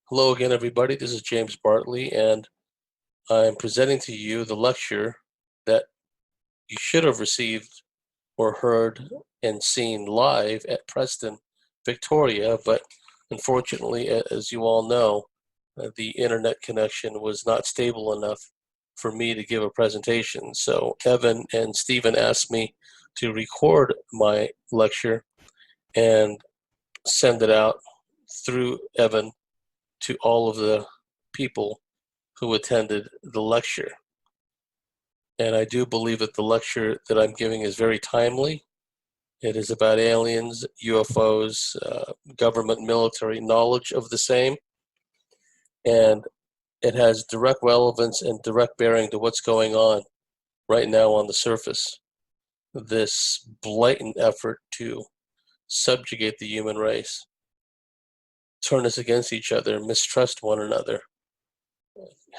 Hello again, everybody. This is James Bartley, and I'm presenting to you the lecture that you should have received or heard and seen live at Preston, Victoria, but unfortunately, as you all know, the internet connection was not stable enough for me to give a presentation. So Evan and Stephen asked me to record my lecture and send it out through Evan to all of the people who attended the lecture. And I do believe that the lecture that I'm giving is very timely. It is about aliens, UFOs, government, military knowledge of the same, and it has direct relevance and direct bearing to what's going on right now on the surface. This blatant effort to subjugate the human race, turn us against each other, mistrust one another,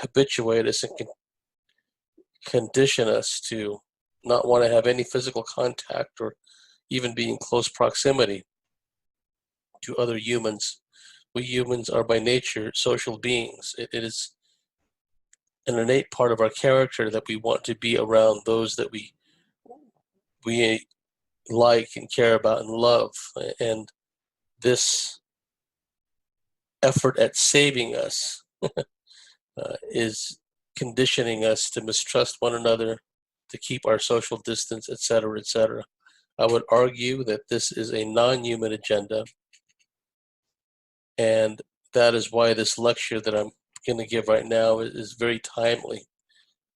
habituate us and condition us to not want to have any physical contact or even be in close proximity to other humans. We humans are by nature social beings. It is an innate part of our character that we want to be around those that we like and care about and love. And this effort at saving us is conditioning us to mistrust one another, to keep our social distance, etc., etc. I would argue that this is a non-human agenda, and that is why this lecture that I'm going to give right now is very timely.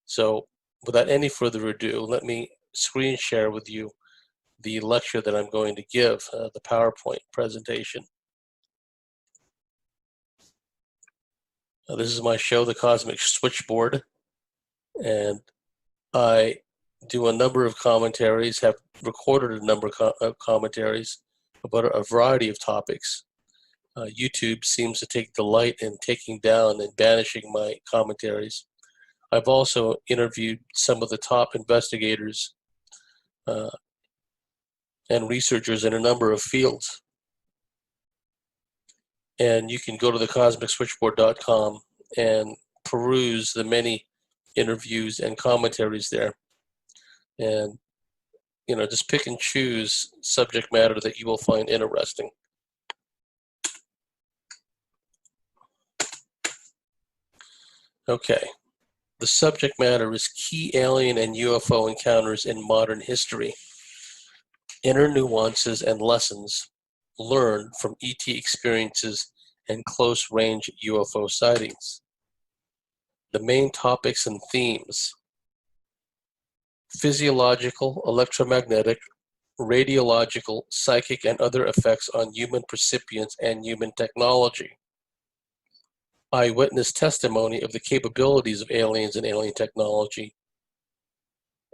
So without any further ado, let me screen share with you the lecture that I'm going to give, the PowerPoint presentation. This is my show, The Cosmic Switchboard, and I do a number of commentaries, have recorded a number of commentaries about a variety of topics. YouTube seems to take delight in taking down and banishing my commentaries. I've also interviewed some of the top investigators and researchers in a number of fields. And you can go to thecosmicswitchboard.com and peruse the many interviews and commentaries there. And, just pick and choose subject matter that you will find interesting. Okay. The subject matter is key alien and UFO encounters in modern history. Inner nuances and lessons learned from ET experiences and close-range UFO sightings. The main topics and themes: physiological, electromagnetic, radiological, psychic, and other effects on human percipients and human technology. Eyewitness testimony of the capabilities of aliens and alien technology.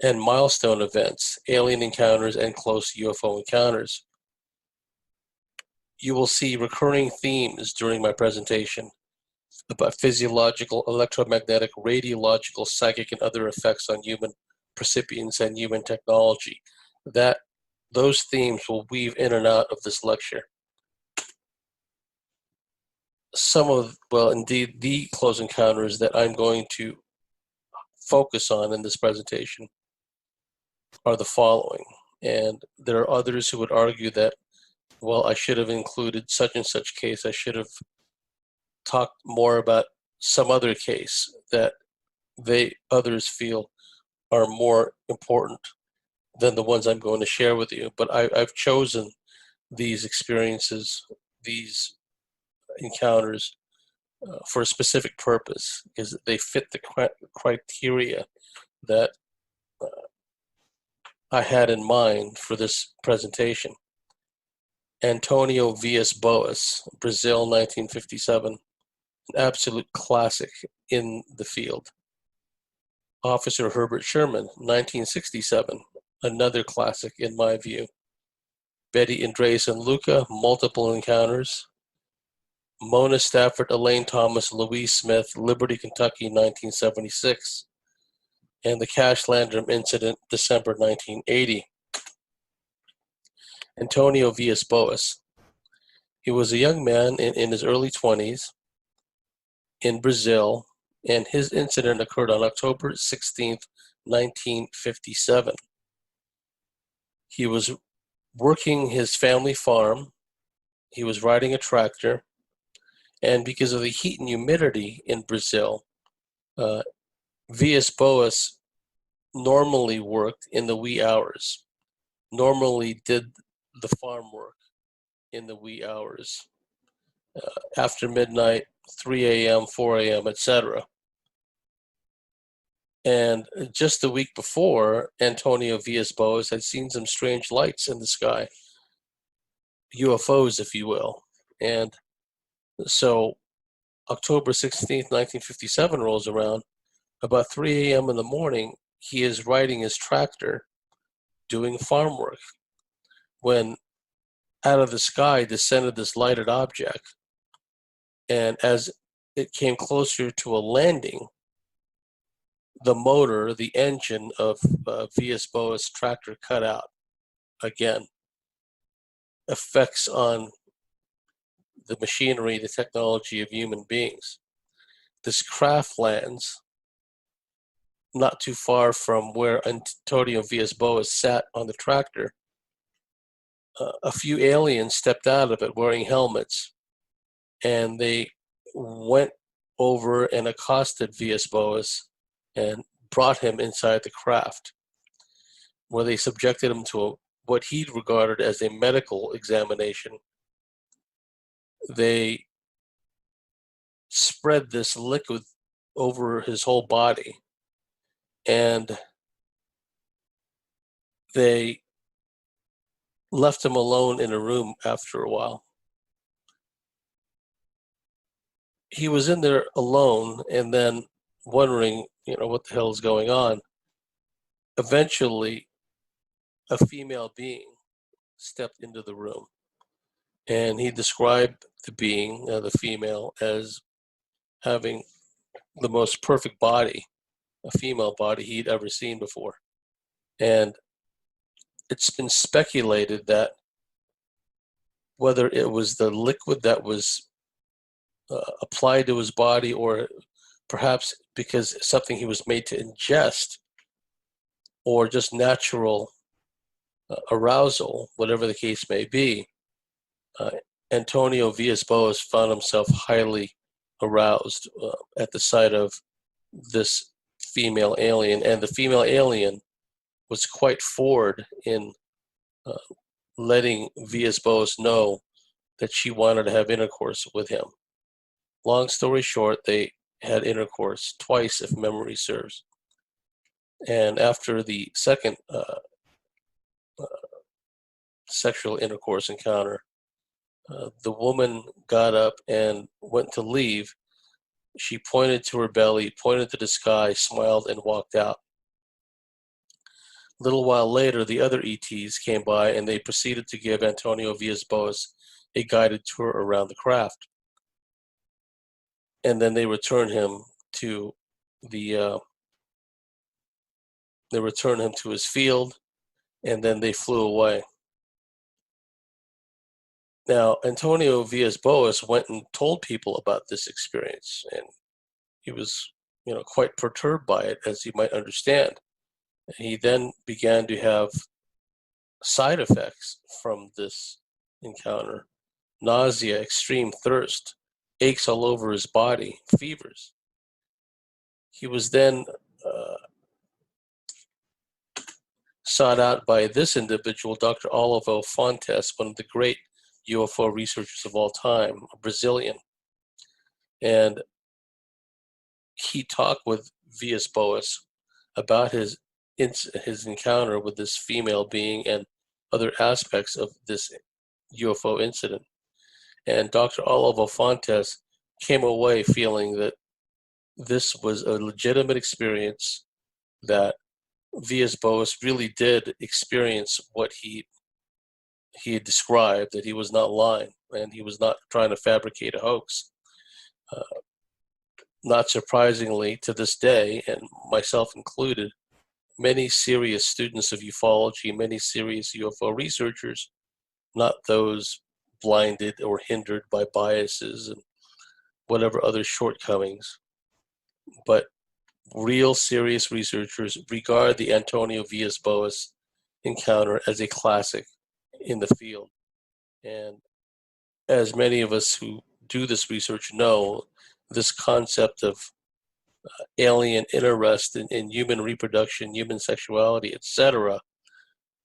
And milestone events, alien encounters, and close UFO encounters. You will see recurring themes during my presentation about physiological, electromagnetic, radiological, psychic, and other effects on human percipients and human technology. Those themes will weave in and out of this lecture. Indeed, the close encounters that I'm going to focus on in this presentation are the following. And there are others who would argue that, well, I should have included such and such case. I should have talked more about some other case that others feel are more important than the ones I'm going to share with you. But I've chosen these experiences, these encounters, for a specific purpose, because they fit the criteria that I had in mind for this presentation. Antonio Villas-Boas, Brazil, 1957, an absolute classic in the field. Officer Herbert Sherman, 1967, another classic in my view. Betty Andreas and Luca, multiple encounters. Mona Stafford, Elaine Thomas, Louise Smith, Liberty, Kentucky, 1976. And the Cash Landrum incident, December 1980. Antonio Villas-Boas. He was a young man in his early 20s. in Brazil, and his incident occurred on October 16th, 1957. He was working his family farm. He was riding a tractor, and because of the heat and humidity in Brazil, uh, Villas Boas normally worked in the wee hours, normally did the farm work in the wee hours, after midnight, 3 a.m., 4 a.m., etc. And just the week before, Antonio Villas Boas had seen some strange lights in the sky, UFOs, if you will. And so October 16th, 1957 rolls around. About 3 a.m. in the morning, he is riding his tractor doing farm work when out of the sky descended this lighted object. And as it came closer to a landing, the motor, the engine of Villas Boas' tractor cut out again. Effects on the machinery, the technology of human beings. This craft lands not too far from where Antonio Villas Boas sat on the tractor. A few aliens stepped out of it wearing helmets, and they went over and accosted Villas Boas and brought him inside the craft, where they subjected him to what he regarded as a medical examination. They spread this liquid over his whole body, and they left him alone in a room after a while. He was in there alone and then wondering, what the hell is going on. Eventually, a female being stepped into the room, and he described the being, the female, as having the most perfect body, a female body he'd ever seen before. And it's been speculated that whether it was the liquid that was applied to his body, or perhaps because something he was made to ingest, or just natural arousal, whatever the case may be, Antonio Villas Boas found himself highly aroused at the sight of this female alien, and the female alien was quite forward in letting Villas Boas know that she wanted to have intercourse with him. Long story short, they had intercourse twice, if memory serves. And after the second sexual intercourse encounter, the woman got up and went to leave. She pointed to her belly, pointed to the sky, smiled, and walked out. A little while later, the other ETs came by, and they proceeded to give Antonio Villas Boas a guided tour around the craft. And then they returned him to his field, and then they flew away. Now, Antonio Villas Boas went and told people about this experience, and he was, quite perturbed by it, as you might understand. He then began to have side effects from this encounter: nausea, extreme thirst, aches all over his body, fevers. He was then sought out by this individual, Dr. Olivo Fontes, one of the great UFO researchers of all time, a Brazilian. And he talked with Villas Boas about his encounter with this female being and other aspects of this UFO incident. And Dr. Olivo Fontes came away feeling that this was a legitimate experience, that Villas Boas really did experience what he had described, that he was not lying, and he was not trying to fabricate a hoax. Not surprisingly, to this day, and myself included, many serious students of ufology, many serious UFO researchers, not those blinded or hindered by biases and whatever other shortcomings. But real serious researchers regard the Antonio Villas-Boas encounter as a classic in the field. And as many of us who do this research know, this concept of alien interest in human reproduction, human sexuality, etc.,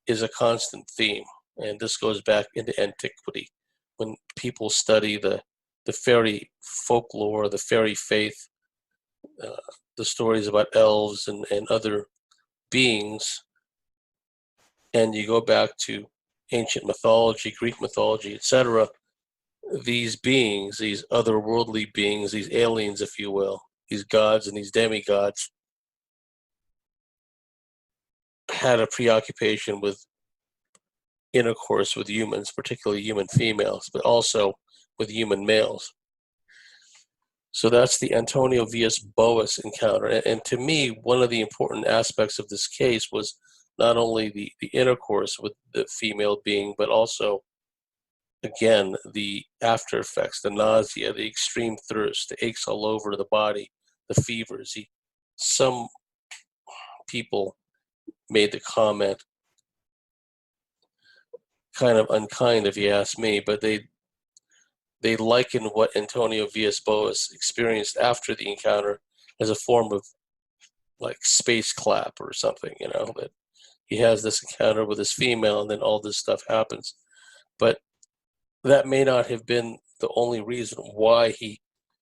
is a constant theme. And this goes back into antiquity when people study the fairy folklore, the fairy faith, uh, the stories about elves and other beings, and you go back to ancient mythology, Greek mythology, etc., these beings, these otherworldly beings, these aliens, if you will, these gods and these demigods, had a preoccupation with intercourse with humans, particularly human females, but also with human males. So that's the Antonio Villas-Boas encounter. And to me, one of the important aspects of this case was not only the intercourse with the female being, but also, again, the after effects, the nausea, the extreme thirst, the aches all over the body, the fevers. Some people made the comment, kind of unkind if you ask me, but they liken what Antonio Villas-Boas experienced after the encounter as a form of like space clap or something, that he has this encounter with his female and then all this stuff happens. But that may not have been the only reason why he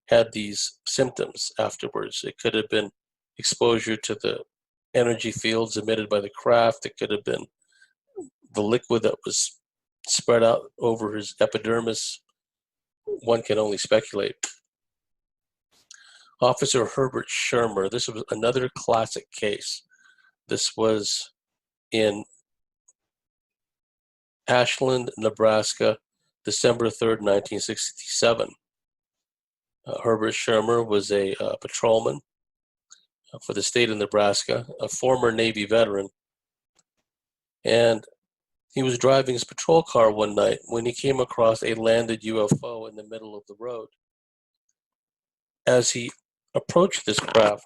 had these symptoms afterwards. It could have been exposure to the energy fields emitted by the craft. It could have been the liquid that was spread out over his epidermis. One can only speculate. Officer Herbert Schirmer, this was another classic case. This was in Ashland, Nebraska, December 3rd, 1967. Herbert Schirmer was a patrolman for the state of Nebraska, a former Navy veteran. And he was driving his patrol car one night when he came across a landed UFO in the middle of the road. As he approached this craft,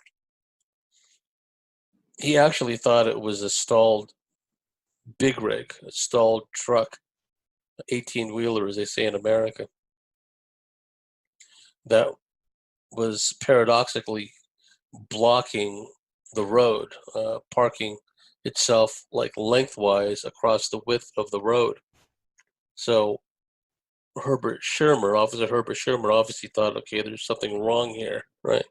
he actually thought it was a stalled big rig, a stalled truck, 18-wheeler, as they say in America, that was paradoxically blocking the road, parking itself like lengthwise across the width of the road. So Officer Herbert Schirmer obviously thought, okay, there's something wrong here, right?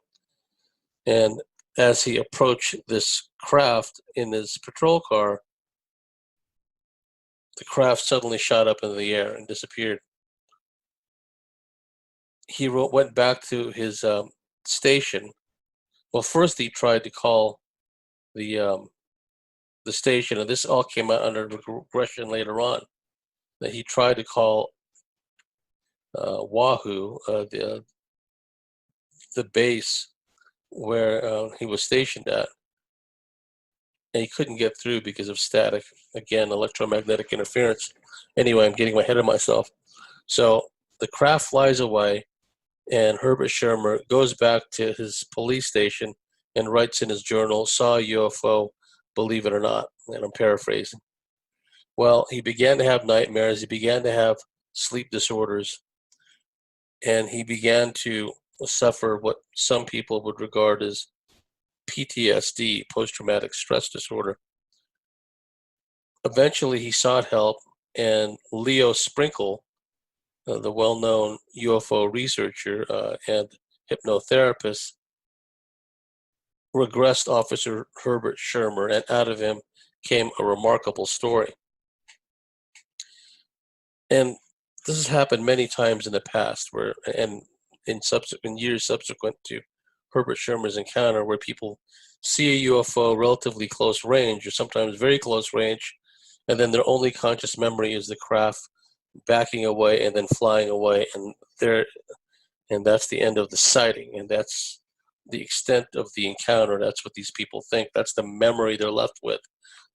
And as he approached this craft in his patrol car, the craft suddenly shot up into the air and disappeared. He went back to his station. Well, first he tried to call the station, and this all came out under regression later on. That he tried to call Wahoo, the base where he was stationed at, and he couldn't get through because of static. Again, electromagnetic interference. Anyway, I'm getting ahead of myself. So the craft flies away, and Herbert Schirmer goes back to his police station and writes in his journal, "Saw a UFO, believe it or not." And I'm paraphrasing. Well, he began to have nightmares. He began to have sleep disorders, and he began to suffer what some people would regard as PTSD, post-traumatic stress disorder. Eventually, he sought help, and Leo Sprinkle, the well-known UFO researcher and hypnotherapist, regressed Officer Herbert Schirmer, and out of him came a remarkable story. And this has happened many times in the past, and in years subsequent to Herbert Schirmer's encounter, where people see a UFO relatively close range, or sometimes very close range, and then their only conscious memory is the craft backing away and then flying away, and that's the end of the sighting, and that's the extent of the encounter. That's what these people think. That's the memory they're left with.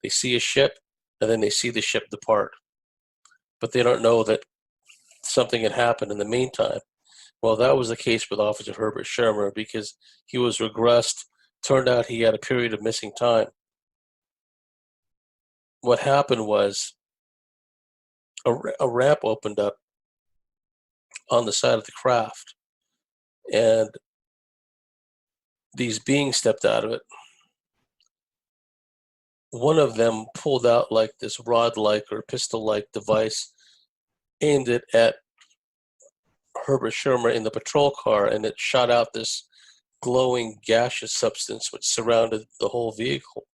They see a ship, and then they see the ship depart, but they don't know that something had happened in the meantime. Well, that was the case with Officer Herbert Shermer because he was regressed. Turned out he had a period of missing time. What happened was a ramp opened up on the side of the craft, and these beings stepped out of it. One of them pulled out like this rod-like or pistol-like device, aimed it at Herbert Shermer in the patrol car, and it shot out this glowing gaseous substance which surrounded the whole vehicle,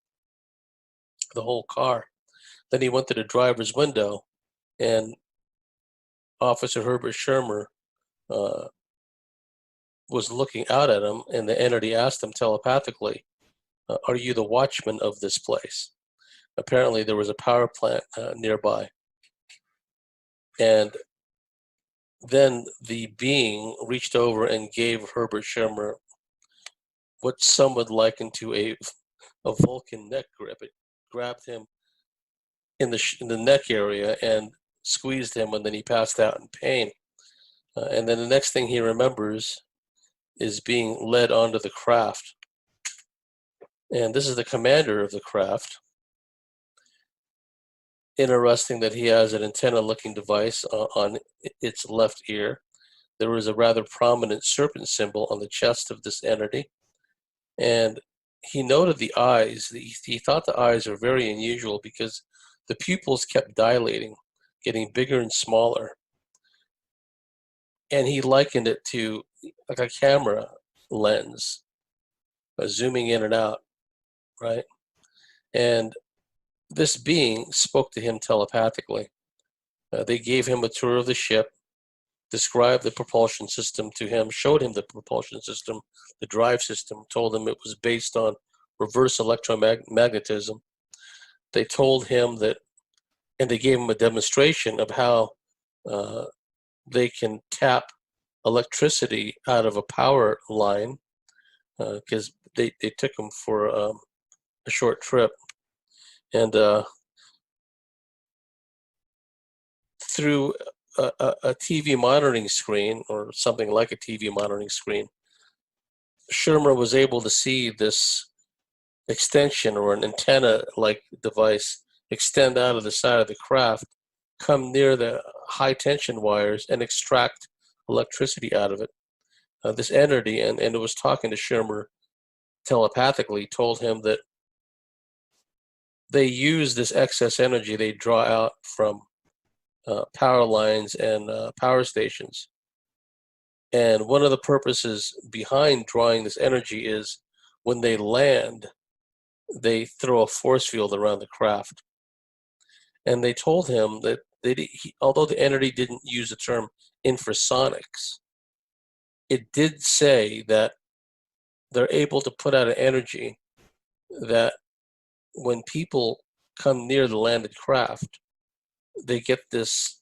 the whole car. Then he went to the driver's window, and Officer Herbert Shermer uh, was looking out at him, and the entity asked him telepathically, "Are you the watchman of this place?" Apparently, there was a power plant nearby, and then the being reached over and gave Herbert Shermer what some would liken to a Vulcan neck grip. It grabbed him in the neck area and squeezed him, and then he passed out in pain. And then the next thing he remembers is being led onto the craft. And this is the commander of the craft. Interesting that he has an antenna-looking device on its left ear. There was a rather prominent serpent symbol on the chest of this entity. And he noted the eyes. He thought the eyes were very unusual because the pupils kept dilating, getting bigger and smaller. And he likened it to like a camera lens, zooming in and out, right? And this being spoke to him telepathically. They gave him a tour of the ship, described the propulsion system to him, showed him the propulsion system, the drive system, told him it was based on reverse electromagnetism. They told him that, and they gave him a demonstration of how they can tap electricity out of a power line, because they took him for a short trip. And through a TV monitoring screen, or something like a TV monitoring screen, Shermer was able to see this extension or an antenna-like device extend out of the side of the craft, come near the high-tension wires, and extract electricity out of it. This entity, and it was talking to Shermer telepathically, told him that they use this excess energy they draw out from power lines and power stations. And one of the purposes behind drawing this energy is when they land, they throw a force field around the craft. And they told him that although the entity didn't use the term infrasonics, it did say that they're able to put out an energy that when people come near the landed craft, they get this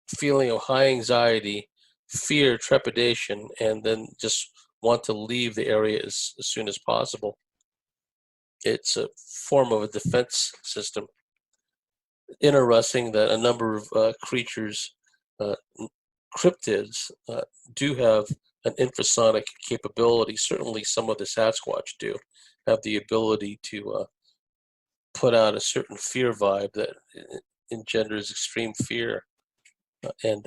feeling of high anxiety, fear, trepidation, and then just want to leave the area as soon as possible. It's a form of a defense system. Interesting that a number of creatures, cryptids, do have an infrasonic capability. Certainly some of the Sasquatch do have the ability to put out a certain fear vibe that engenders extreme fear and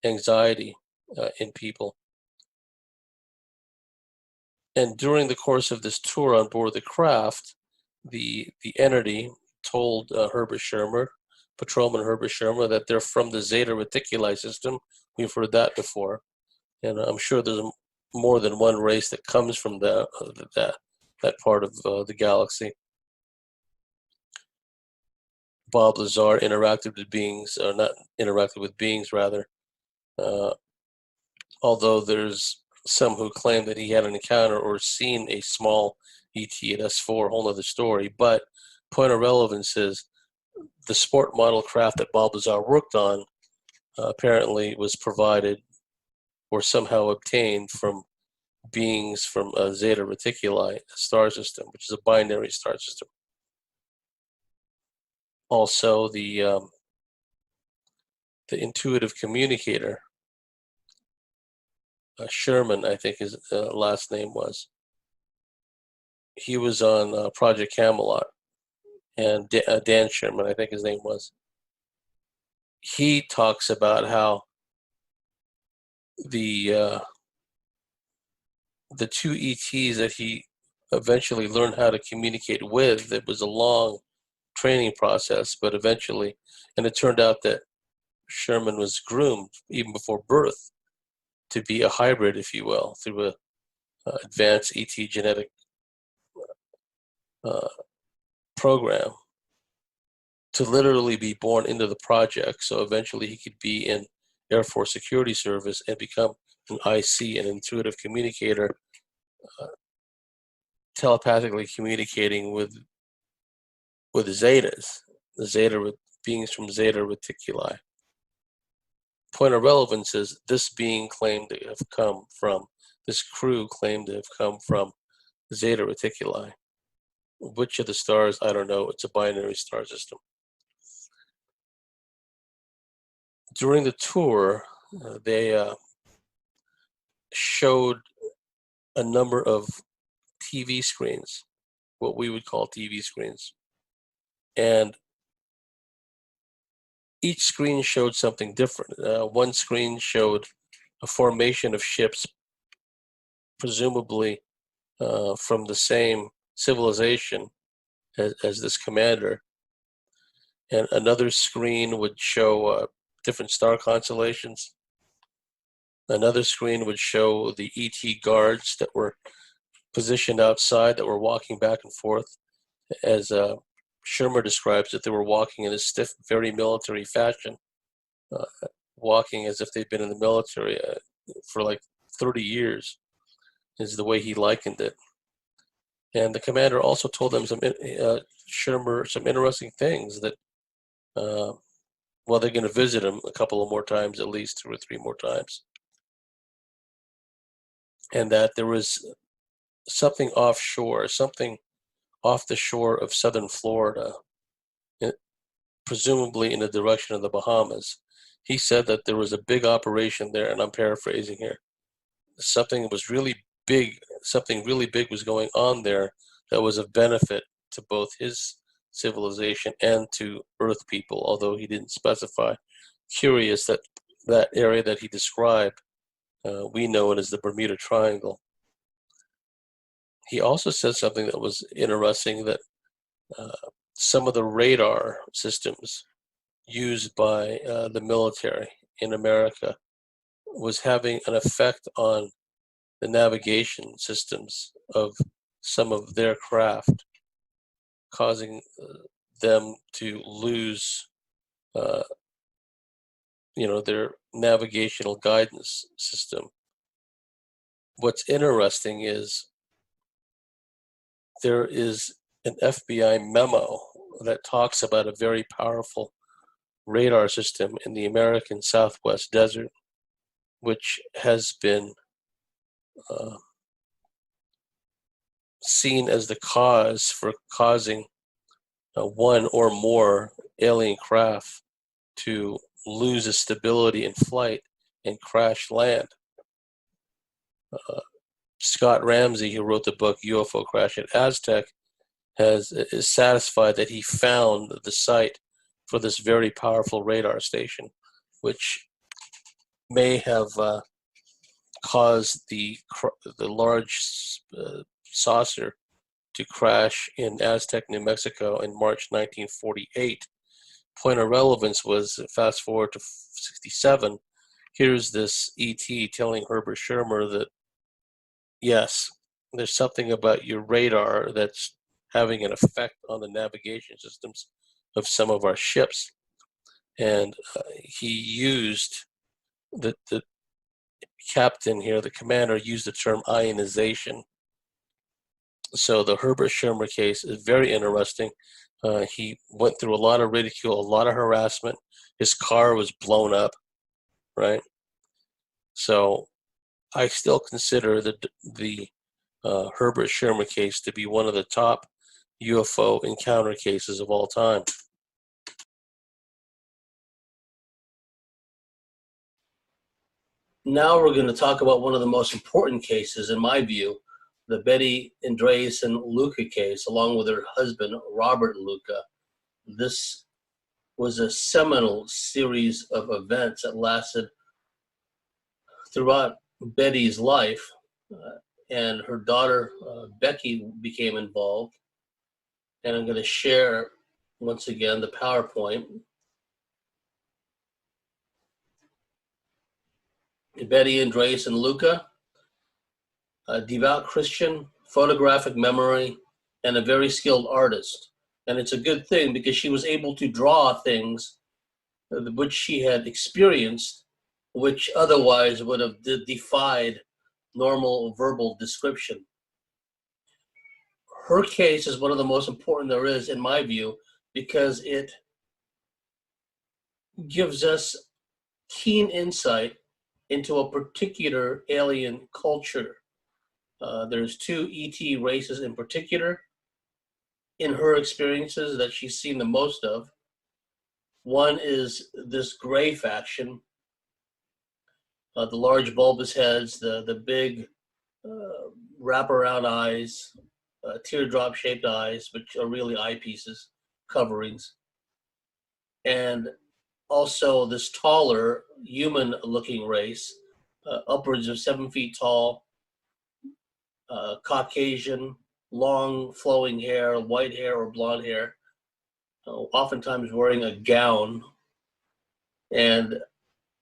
anxiety in people. And during the course of this tour on board the craft, the entity told Herbert Shermer, Patrolman Herbert Shermer, that they're from the Zeta Reticuli system. We've heard that before, and I'm sure there's more than one race that comes from that part of the galaxy. Bob Lazar interacted with beings, or not interacted with beings, rather. Although there's some who claim that he had an encounter or seen a small ET at S4, whole other story. But point of relevance is the sport model craft that Bob Lazar worked on apparently was provided or somehow obtained from beings from Zeta Reticuli, a star system, which is a binary star system. Also, the intuitive communicator Sherman, I think his last name was. He was on Project Camelot, and Dan Sherman, I think his name was. He talks about how the the two ETs that he eventually learned how to communicate with. It was a long training process, but eventually, and it turned out that Sherman was groomed even before birth to be a hybrid, if you will, through a advanced ET genetic uh, program to literally be born into the project. So eventually he could be in Air Force Security Service and become an IC, an intuitive communicator, uh, telepathically communicating with Zetas, the Zeta beings from Zeta Reticuli. Point of relevance is this being claimed to have come from, this crew claimed to have come from Zeta Reticuli. Which of the stars, I don't know. It's a binary star system. During the tour, they showed a number of TV screens, what we would call TV screens. And each screen showed something different. One screen showed a formation of ships, presumably from the same civilization as this commander. And another screen would show different star constellations. Another screen would show the ET guards that were positioned outside, that were walking back and forth. As Shermer describes it, they were walking in a stiff, very military fashion, uh, walking as if they'd been in the military for like 30 years, is the way he likened it. And the commander also told them Shermer some interesting things that, well, they're going to visit him a couple of more times, at least 2 or 3 more times. And that there was something offshore, something off the shore of southern Florida, presumably in the direction of the Bahamas. He said that there was a big operation there, and I'm paraphrasing here. Something was really big, something really big was going on there that was of benefit to both his civilization and to Earth people, although he didn't specify. Curious that that area that he described, we know it as the Bermuda Triangle. He also said something that was interesting, that uh, some of the radar systems used by the military in America was having an effect on the navigation systems of some of their craft, causing them to lose, uh, their navigational guidance system. What's interesting is there is an FBI memo that talks about a very powerful radar system in the American Southwest Desert, which has been uh, seen as the cause for causing one or more alien craft to lose its stability in flight and crash land. Uh, Scott Ramsey, who wrote the book UFO Crash at Aztec, is satisfied that he found the site for this very powerful radar station, which may have caused the large saucer to crash in Aztec, New Mexico in March 1948. Point of relevance was, fast forward to 67, here's this ET telling Herbert Shermer that, yes, there's something about your radar that's having an effect on the navigation systems of some of our ships. And he used, the captain here, the commander, used the term ionization. So the Herbert Shermer case is very interesting. He went through a lot of ridicule, a lot of harassment. His car was blown up, right? So I still consider the Herbert Shermer case to be one of the top UFO encounter cases of all time. Now we're going to talk about one of the most important cases, in my view, the Betty Andreasen Luca case, along with her husband, Robert Luca. This was a seminal series of events that lasted throughout Betty's life, and her daughter, Becky, became involved. And I'm going to share, once again, the PowerPoint. Betty Andreasen Luca, a devout Christian, photographic memory, and a very skilled artist. And it's a good thing because she was able to draw things which she had experienced, which otherwise would have defied normal verbal description. Her case is one of the most important there is, in my view, because it gives us keen insight into a particular alien culture. There's two ET races in particular in her experiences that she's seen the most of. One is this gray faction, the large bulbous heads, the big wraparound eyes, teardrop-shaped eyes, which are really eyepieces, coverings, and also this taller, human-looking race, upwards of 7 feet tall, Caucasian, long flowing hair, white hair or blonde hair, oftentimes wearing a gown, and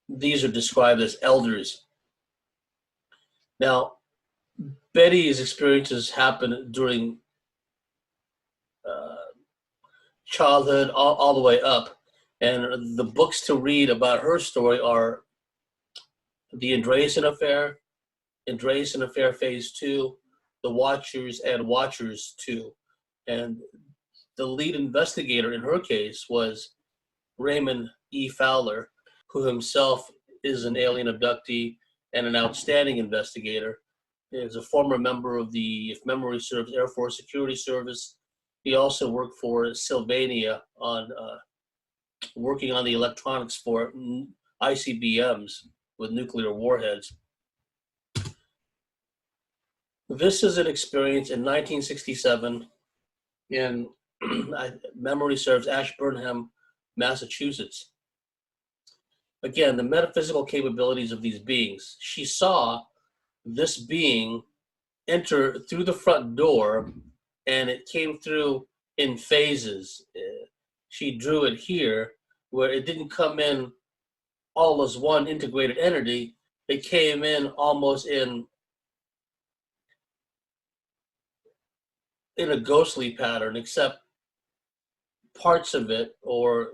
these are described as elders. Now, Betty's experiences happened during childhood all the way up, and the books to read about her story are The Andreasen Affair, Andreasen Affair Phase 2, The Watchers, and Watchers 2. And the lead investigator in her case was Raymond E. Fowler, who himself is an alien abductee and an outstanding investigator. He is a former member of the, if memory serves, Air Force Security Service. He also worked for Sylvania on working on the electronics for ICBMs with nuclear warheads. This is an experience in 1967 in, memory serves, Ashburnham, Massachusetts. Again, the metaphysical capabilities of these beings. She saw this being enter through the front door, and it came through in phases. She drew it here, where it didn't come in all as one integrated entity. It came in almost in a ghostly pattern, except parts of it, or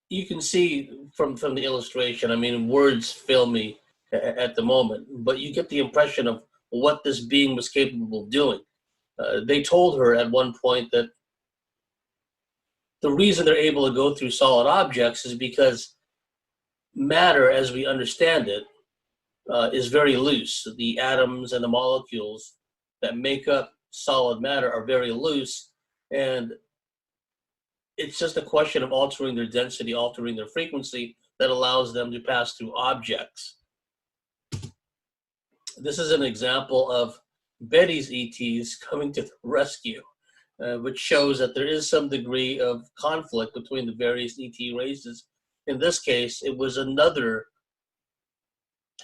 you can see from the illustration, I mean, words fail me at the moment, but you get the impression of what this being was capable of doing. They told her at one point that the reason they're able to go through solid objects is because matter, as we understand it, is very loose. The atoms and the molecules that make up solid matter are very loose, and it's just a question of altering their density, altering their frequency, that allows them to pass through objects. This is an example of Betty's ETs coming to the rescue, which shows that there is some degree of conflict between the various ET races. In this case, it was another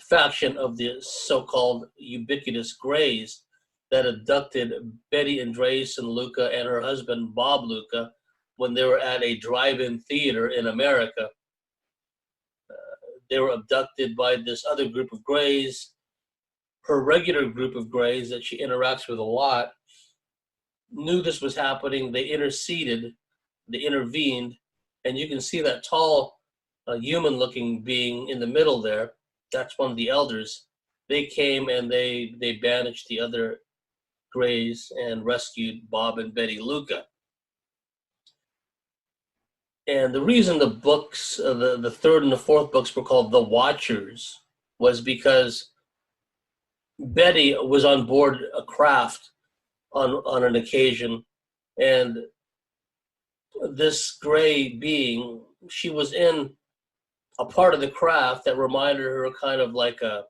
faction of the so-called ubiquitous Greys that abducted Betty Andreasen Luca and her husband, Bob Luca, when they were at a drive-in theater in America. They were abducted by this other group of Greys. Her regular group of Greys that she interacts with a lot knew this was happening. They interceded, they intervened, and you can see that tall, human-looking being in the middle there. That's one of the elders. They came and they banished the other Greys and rescued Bob and Betty Luca. And the reason the books, the third and the fourth books were called The Watchers was because Betty was on board a craft on an occasion, and this gray being, she was in a part of the craft that reminded her kind of like a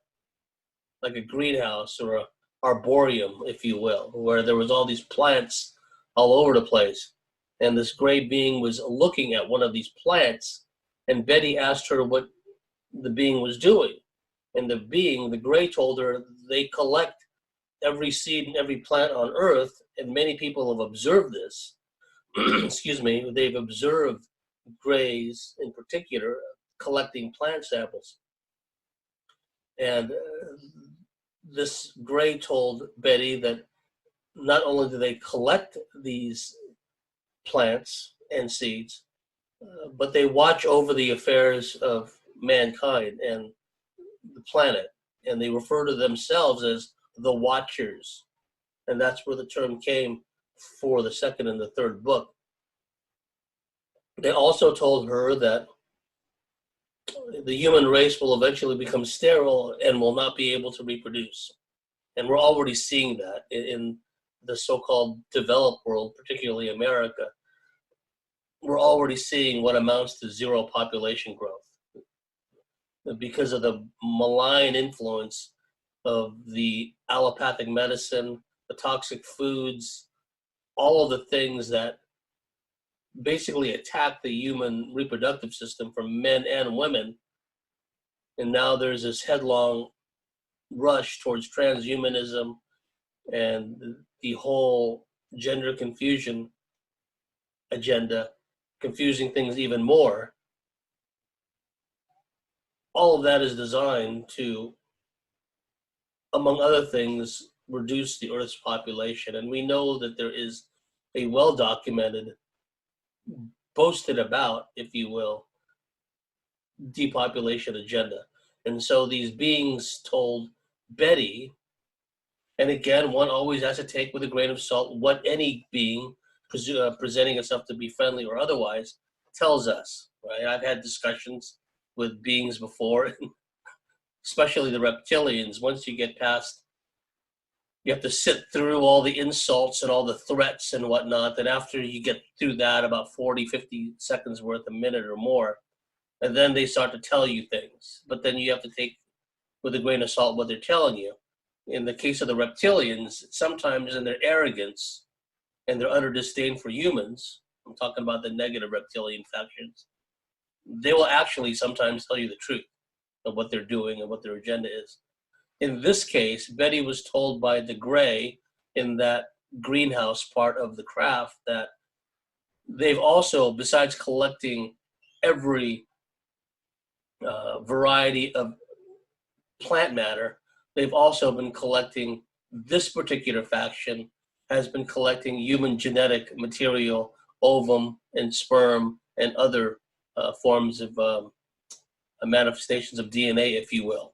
greenhouse or a arboretum, if you will, where there was all these plants all over the place. And this gray being was looking at one of these plants, and Betty asked her what the being was doing. And the being, the gray, told her they collect every seed and every plant on Earth, and many people have observed this. Excuse me, they've observed grays in particular collecting plant samples. And this gray told Betty that not only do they collect these plants and seeds, but they watch over the affairs of mankind and the planet. And they refer to themselves as the Watchers. And that's where the term came for the second and the third book. They also told her that the human race will eventually become sterile and will not be able to reproduce. And we're already seeing that in the so-called developed world, particularly America. We're already seeing what amounts to zero population growth because of the malign influence of the allopathic medicine, the toxic foods, all of the things that basically attack the human reproductive system for men and women. And now there's this headlong rush towards transhumanism and the whole gender confusion agenda, confusing things even more. All of that is designed to, among other things, reduce the Earth's population. And we know that there is a well-documented, boasted about, if you will, depopulation agenda. And so these beings told Betty, and again, one always has to take with a grain of salt what any being presenting itself to be friendly or otherwise tells us, right? I've had discussions with beings before, especially the reptilians. Once you get past, you have to sit through all the insults and all the threats and whatnot. Then after you get through that, about 40, 50 seconds worth, a minute or more, and then they start to tell you things. But then you have to take with a grain of salt what they're telling you. In the case of the reptilians, sometimes in their arrogance and their utter disdain for humans, I'm talking about the negative reptilian factions, they will actually sometimes tell you the truth of what they're doing and what their agenda is. In this case, Betty was told by the gray in that greenhouse part of the craft that they've also, besides collecting every variety of plant matter, they've also been collecting, this particular faction has been collecting human genetic material, ovum and sperm and other forms of manifestations of DNA, if you will.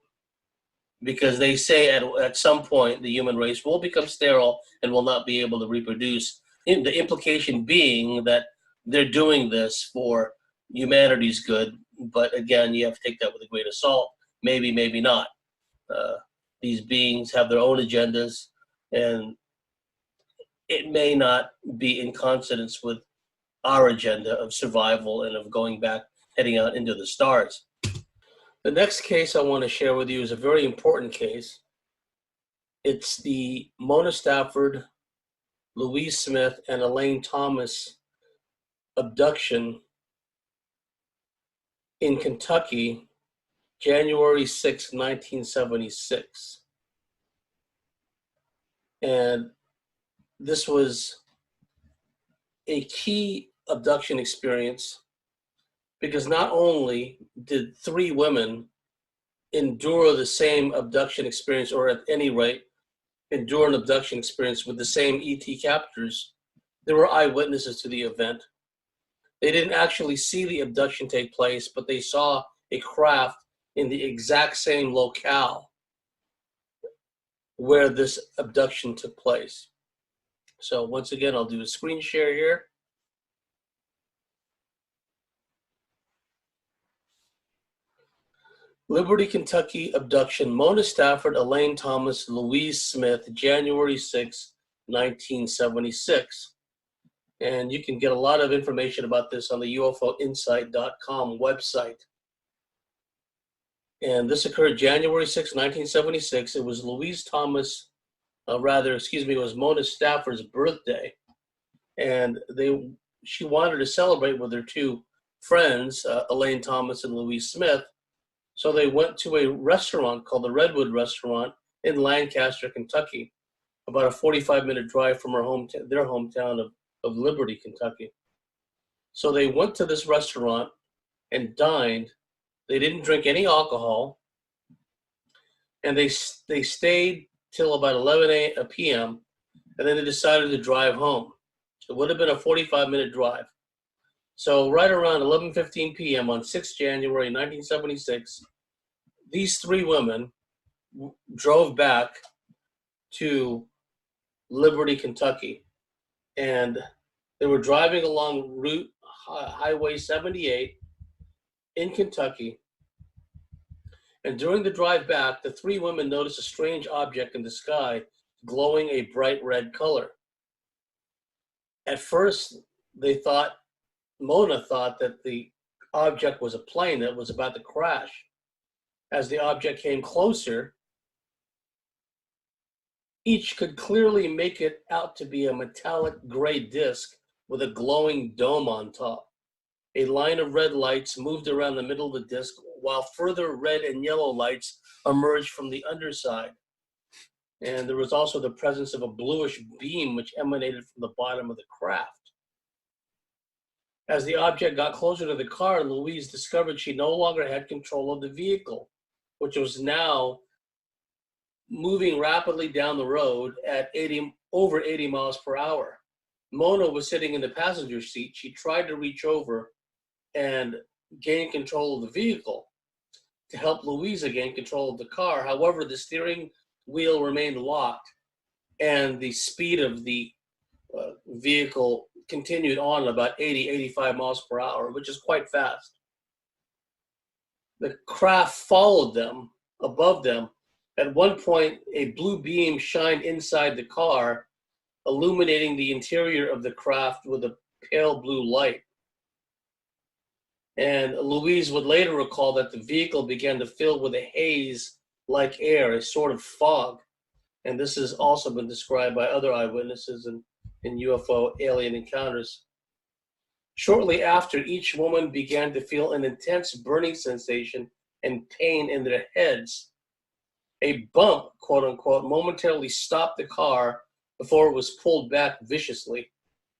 Because they say at some point the human race will become sterile and will not be able to reproduce. The implication being that they're doing this for humanity's good, but again, you have to take that with a grain of salt. Maybe, maybe not. These beings have their own agendas, and it may not be in consonance with our agenda of survival and of going back, heading out into the stars. The next case I want to share with you is a very important case. It's the Mona Stafford, Louise Smith, and Elaine Thomas abduction in Kentucky, January 6, 1976. And this was a key abduction experience because not only did three women endure the same abduction experience, or at any rate, endure an abduction experience with the same ET captors, there were eyewitnesses to the event. They didn't actually see the abduction take place, but they saw a craft in the exact same locale where this abduction took place. So once again, I'll do a screen share here. Liberty, Kentucky abduction, Mona Stafford, Elaine Thomas, Louise Smith, January 6, 1976. And you can get a lot of information about this on the UFOinsight.com website. And this occurred January 6, 1976. It was Louise Thomas, it was Mona Stafford's birthday. And she wanted to celebrate with her two friends, Elaine Thomas and Louise Smith. So they went to a restaurant called the Redwood Restaurant in Lancaster, Kentucky, about a 45-minute drive from their hometown of Liberty, Kentucky. So they went to this restaurant and dined. They didn't drink any alcohol, and they stayed till about 11 p.m., and then they decided to drive home. It would have been a 45-minute drive. So right around 11:15 p.m. on 6 January 1976, these three women drove back to Liberty, Kentucky, and they were driving along Route Highway 78 in Kentucky. And during the drive back, the three women noticed a strange object in the sky glowing a bright red color. At first, Mona thought that the object was a plane that was about to crash. As the object came closer, each could clearly make it out to be a metallic gray disc with a glowing dome on top. A line of red lights moved around the middle of the disc, while further red and yellow lights emerged from the underside. And there was also the presence of a bluish beam which emanated from the bottom of the craft. As the object got closer to the car, Louise discovered she no longer had control of the vehicle, which was now moving rapidly down the road at over 80 miles per hour. Mona was sitting in the passenger seat. She tried to reach over and gain control of the vehicle to help Louisa gain control of the car. However, the steering wheel remained locked, and the speed of the vehicle continued on about 85 miles per hour, which is quite fast. The craft followed them, above them. At one point, a blue beam shined inside the car, illuminating the interior of the craft with a pale blue light. And Louise would later recall that the vehicle began to fill with a haze-like air, a sort of fog. And this has also been described by other eyewitnesses in UFO alien encounters. Shortly after, each woman began to feel an intense burning sensation and pain in their heads. A bump, quote unquote, momentarily stopped the car before it was pulled back viciously,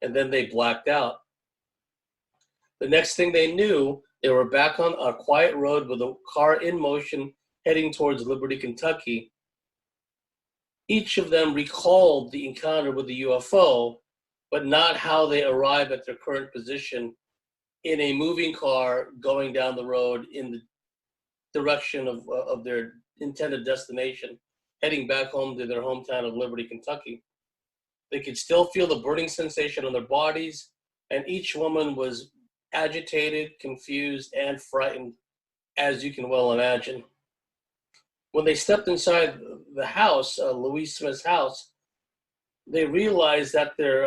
and then they blacked out. The next thing they knew, they were back on a quiet road with a car in motion heading towards Liberty, Kentucky. Each of them recalled the encounter with the UFO, but not how they arrived at their current position in a moving car going down the road in the direction of their intended destination, heading back home to their hometown of Liberty, Kentucky. They could still feel the burning sensation on their bodies, and each woman was agitated, confused, and frightened, as you can well imagine. When they stepped inside the house, Louise Smith's house, they realized that their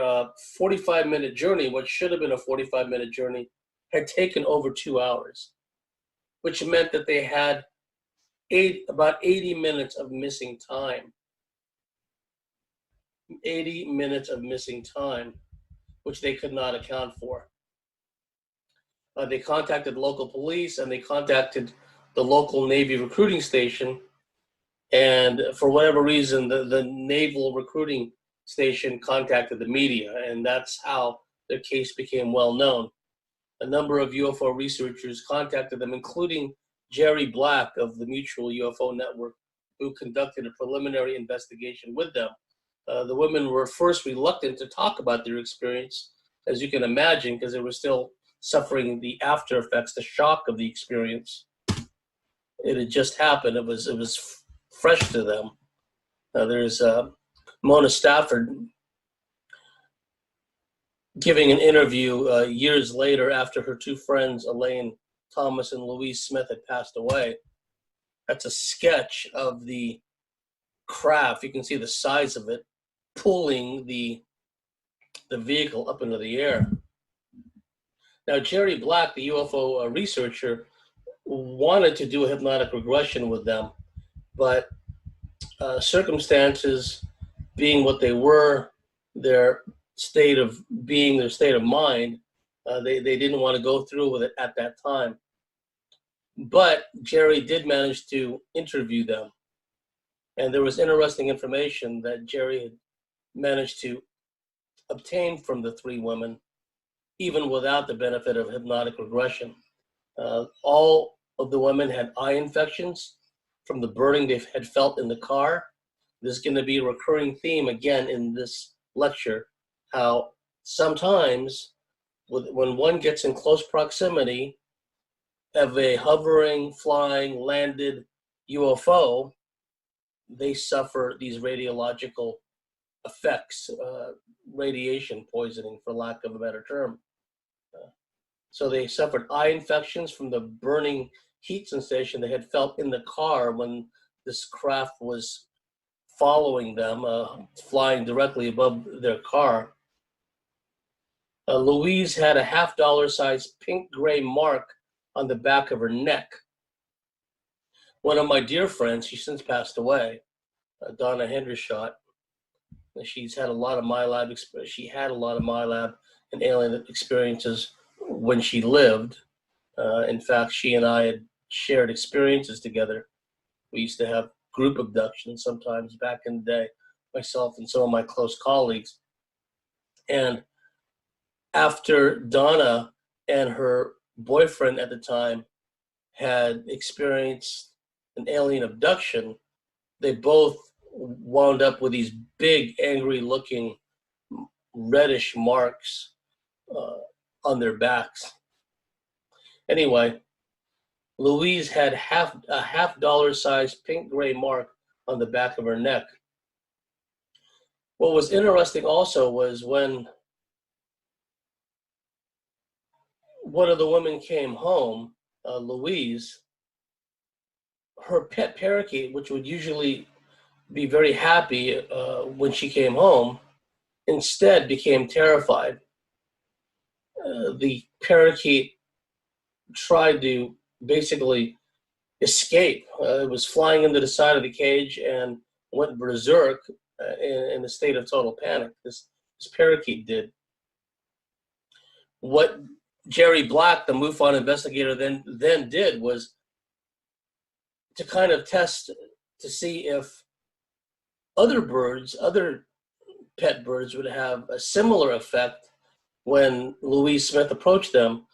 45-minute journey, what should have been a 45-minute journey, had taken over 2 hours, which meant that they had about 80 minutes of missing time. 80 minutes of missing time, which they could not account for. They contacted local police, and they contacted the local Navy recruiting station. And for whatever reason, the naval recruiting station contacted the media, and that's how their case became well known. A number of UFO researchers contacted them, including Jerry Black of the Mutual UFO Network, who conducted a preliminary investigation with them. The women were first reluctant to talk about their experience, as you can imagine, because they were still suffering the after effects, the shock of the experience. It had just happened. It was fresh to them. There's Mona Stafford giving an interview years later after her two friends, Elaine Thomas and Louise Smith, had passed away. That's a sketch of the craft. You can see the size of it pulling the vehicle up into the air. Now, Jerry Black, the UFO researcher, wanted to do a hypnotic regression with them, but circumstances being what they were, their state of being, their state of mind, they didn't want to go through with it at that time. But Jerry did manage to interview them. And there was interesting information that Jerry had managed to obtain from the three women, even without the benefit of hypnotic regression. All of the women had eye infections from the burning they had felt in the car. This is going to be a recurring theme again in this lecture, how sometimes when one gets in close proximity of a hovering, flying, landed UFO, they suffer these radiological effects, radiation poisoning, for lack of a better term. So they suffered eye infections from the burning heat sensation they had felt in the car when this craft was following them, flying directly above their car. Louise had a $50 size pink gray mark on the back of her neck. One of my dear friends, she's since passed away, Donna Hendershot, she's had a lot of MyLab experience. She had a lot of MyLab and alien experiences when she lived. In fact, she and I had shared experiences together. We used to have group abductions sometimes back in the day, myself and some of my close colleagues. And after Donna and her boyfriend at the time had experienced an alien abduction, they both wound up with these big, angry-looking, reddish marks on their backs. Anyway, Louise had a $50 size pink gray mark on the back of her neck. What was interesting also was when one of the women came home, Louise, her pet parakeet, which would usually be very happy when she came home, instead became terrified. The parakeet tried to basically escape. It was flying into the side of the cage and went berserk in a state of total panic. This parakeet did. What Jerry Black, the MUFON investigator, then did was to kind of test to see if other birds, other pet birds, would have a similar effect when Louise Smith approached them.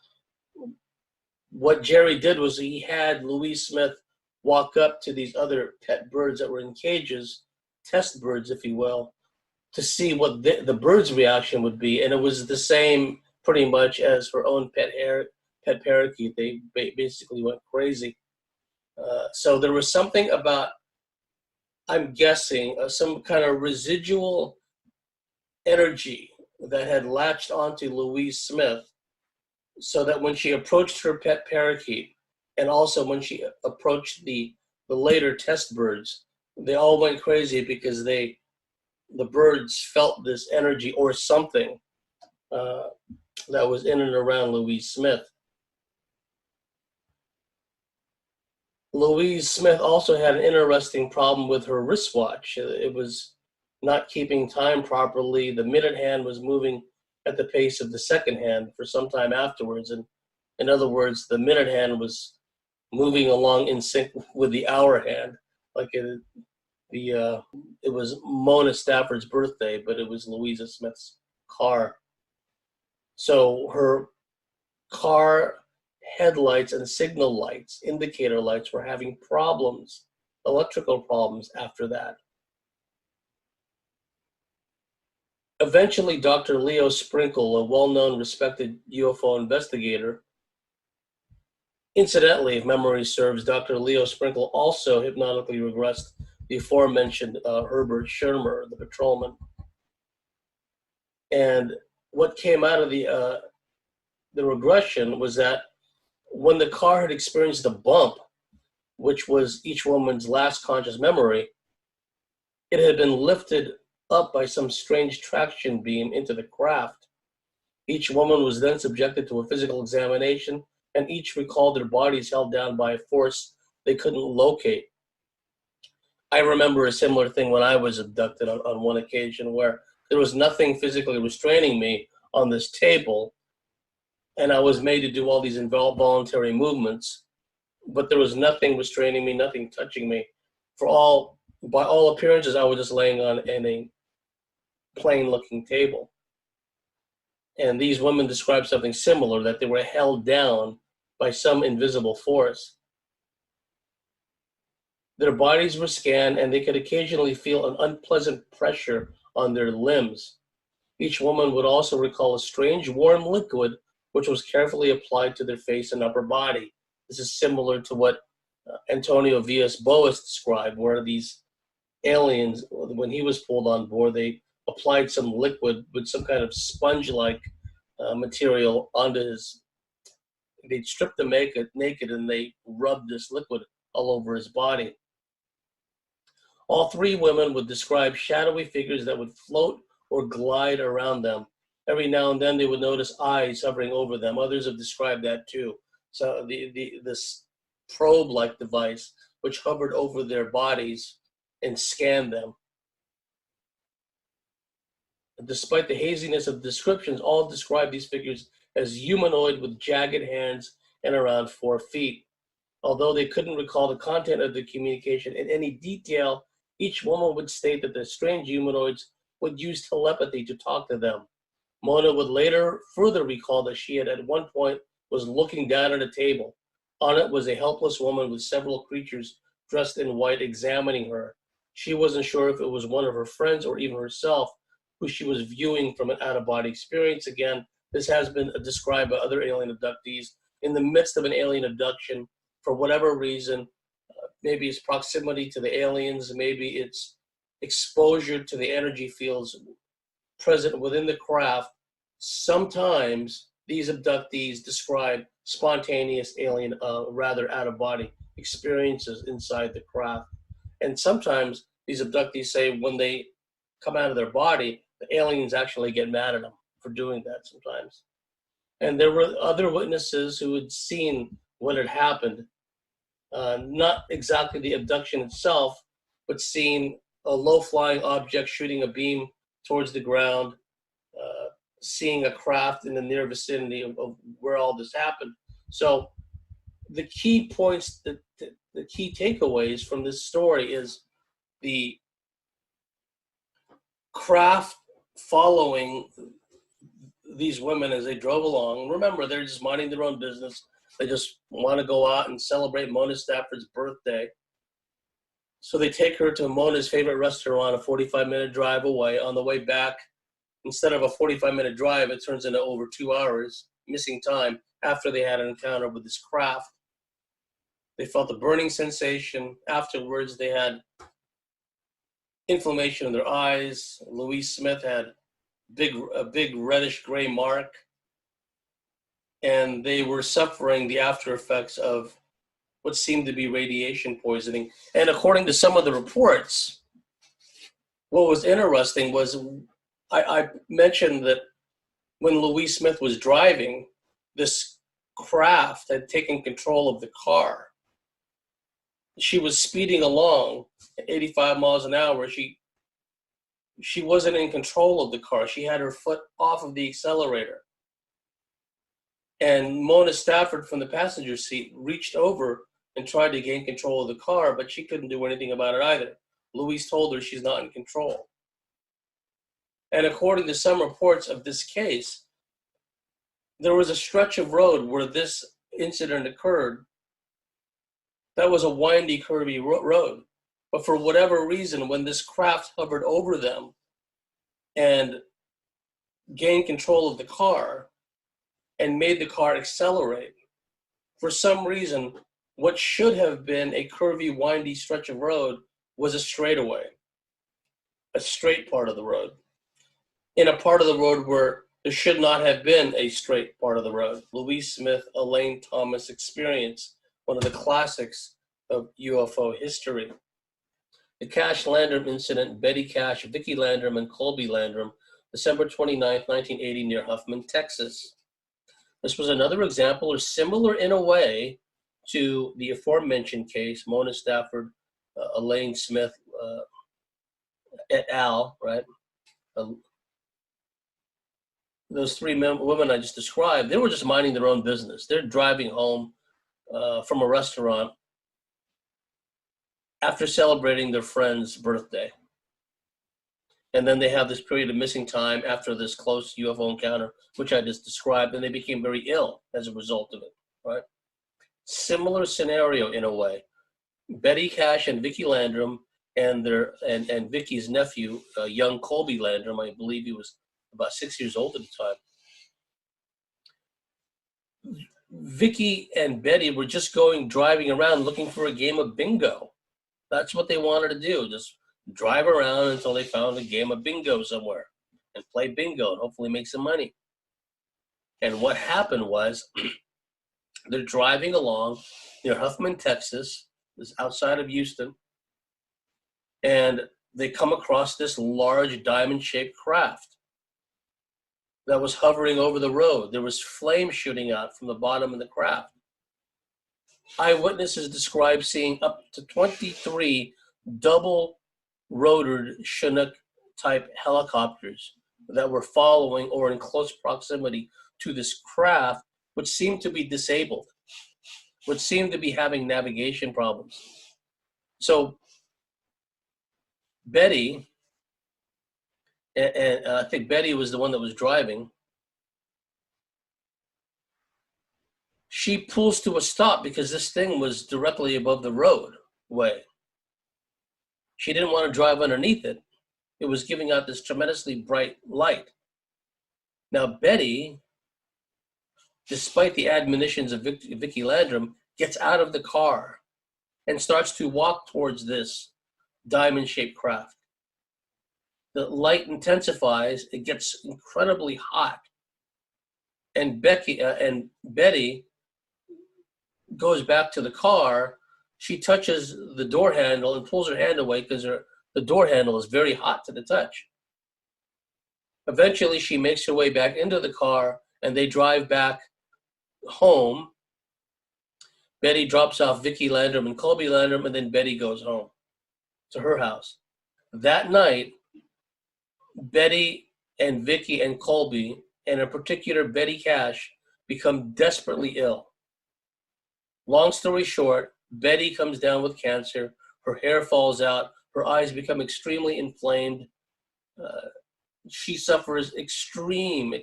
What Jerry did was he had Louise Smith walk up to these other pet birds that were in cages, test birds, if you will, to see what the bird's reaction would be. And it was the same pretty much as her own pet parakeet. They basically went crazy. So there was something about, I'm guessing, some kind of residual energy that had latched onto Louise Smith, so that when she approached her pet parakeet, and also when she approached the later test birds, they all went crazy because the birds felt this energy or something that was in and around Louise Smith. Louise Smith also had an interesting problem with her wristwatch. It was not keeping time properly. The minute hand was moving at the pace of the second hand for some time afterwards. And in other words, the minute hand was moving along in sync with the hour hand. Like it was Mona Stafford's birthday, but it was Louisa Smith's car. So her car headlights and signal lights, indicator lights, were having problems, electrical problems after that. Eventually, Dr. Leo Sprinkle, a well-known, respected UFO investigator, incidentally, if memory serves, Dr. Leo Sprinkle also hypnotically regressed the aforementioned Herbert Schirmer, the patrolman. And what came out of the regression was that when the car had experienced a bump, which was each woman's last conscious memory, it had been lifted up by some strange traction beam into the craft. Each woman was then subjected to a physical examination and each recalled their bodies held down by a force they couldn't locate. I remember a similar thing when I was abducted on one occasion where there was nothing physically restraining me on this table, and I was made to do all these involuntary movements, but there was nothing restraining me, nothing touching me. By all appearances, I was just laying on a plain-looking table. And these women described something similar, that they were held down by some invisible force. Their bodies were scanned, and they could occasionally feel an unpleasant pressure on their limbs. Each woman would also recall a strange warm liquid which was carefully applied to their face and upper body. This is similar to what Antonio Villas-Boas described, where these aliens, when he was pulled on board, they applied some liquid with some kind of sponge-like material onto his. They'd stripped him naked, and they rubbed this liquid all over his body. All three women would describe shadowy figures that would float or glide around them. Every now and then they would notice eyes hovering over them. Others have described that too. So this probe-like device which hovered over their bodies and scanned them. Despite the haziness of the descriptions, all described these figures as humanoid with jagged hands and around 4 feet. Although they couldn't recall the content of the communication in any detail, each woman would state that the strange humanoids would use telepathy to talk to them. Mona would later further recall that she had at one point was looking down at a table. On it was a helpless woman with several creatures dressed in white examining her. She wasn't sure if it was one of her friends or even herself who she was viewing from an out-of-body experience. Again, this has been described by other alien abductees. In the midst of an alien abduction, for whatever reason, maybe it's proximity to the aliens, maybe it's exposure to the energy fields present within the craft, sometimes these abductees describe spontaneous alien, rather out-of-body experiences inside the craft. And sometimes these abductees say when they come out of their body, the aliens actually get mad at them for doing that sometimes. And there were other witnesses who had seen what had happened. Not exactly the abduction itself, but seeing a low-flying object shooting a beam towards the ground, seeing a craft in the near vicinity of where all this happened. So the key points, the key takeaways from this story is the craft following these women as they drove along. Remember, they're just minding their own business. They just want to go out and celebrate Mona Stafford's birthday. So they take her to Mona's favorite restaurant, a 45-minute drive away. On the way back, instead of a 45-minute drive, it turns into over 2 hours, missing time after they had an encounter with this craft. They felt a burning sensation. Afterwards, they had inflammation in their eyes. Louise Smith had a big reddish-gray mark, and they were suffering the after effects of what seemed to be radiation poisoning. And according to some of the reports, what was interesting was I mentioned that when Louise Smith was driving, this craft had taken control of the car. She was speeding along at 85 miles an hour. She wasn't in control of the car. She had her foot off of the accelerator. And Mona Stafford from the passenger seat reached over and tried to gain control of the car, but she couldn't do anything about it either. Louise told her she's not in control. And according to some reports of this case, there was a stretch of road where this incident occurred that was a windy, curvy road. But for whatever reason, when this craft hovered over them and gained control of the car and made the car accelerate, for some reason, what should have been a curvy, windy stretch of road was a straightaway, a straight part of the road, in a part of the road where there should not have been a straight part of the road. Louise Smith, Elaine Thomas Experience, one of the classics of UFO history. The Cash Landrum incident, Betty Cash, Vicki Landrum, and Colby Landrum, December 29, 1980, near Huffman, Texas. This was another example, or similar in a way, to the aforementioned case, Mona Stafford, Elaine Smith, et al., right? Uh, those three women I just described, they were just minding their own business. They're driving home from a restaurant after celebrating their friend's birthday. And then they have this period of missing time after this close UFO encounter, which I just described, and they became very ill as a result of it, right? Similar scenario in a way. Betty Cash and Vicki Landrum and Vicki's nephew, young Colby Landrum, I believe he was about 6 years old at the time. Vicki and Betty were just driving around looking for a game of bingo. That's what they wanted to do, just drive around until they found a game of bingo somewhere and play bingo and hopefully make some money. And what happened was they're driving along near Huffman, Texas, this outside of Houston, and they come across this large diamond-shaped craft that was hovering over the road. There was flame shooting out from the bottom of the craft. Eyewitnesses described seeing up to 23 double-rotored Chinook-type helicopters that were following or in close proximity to this craft, which seemed to be disabled, which seemed to be having navigation problems. So Betty, and I think Betty was the one that was driving, she pulls to a stop because this thing was directly above the roadway. She didn't want to drive underneath it. It was giving out this tremendously bright light. Now, Betty, despite the admonitions of Vicki Landrum, gets out of the car and starts to walk towards this diamond-shaped craft. The light intensifies. It gets incredibly hot. And Betty goes back to the car. She touches the door handle and pulls her hand away because the door handle is very hot to the touch. Eventually, she makes her way back into the car, and they drive back home. Betty drops off Vicki Landrum and Colby Landrum, and then Betty goes home to her house. That night, Betty and Vicki and Colby, and in particular Betty Cash, become desperately ill. Long story short, Betty comes down with cancer. Her hair falls out. Her eyes become extremely inflamed. She suffers extreme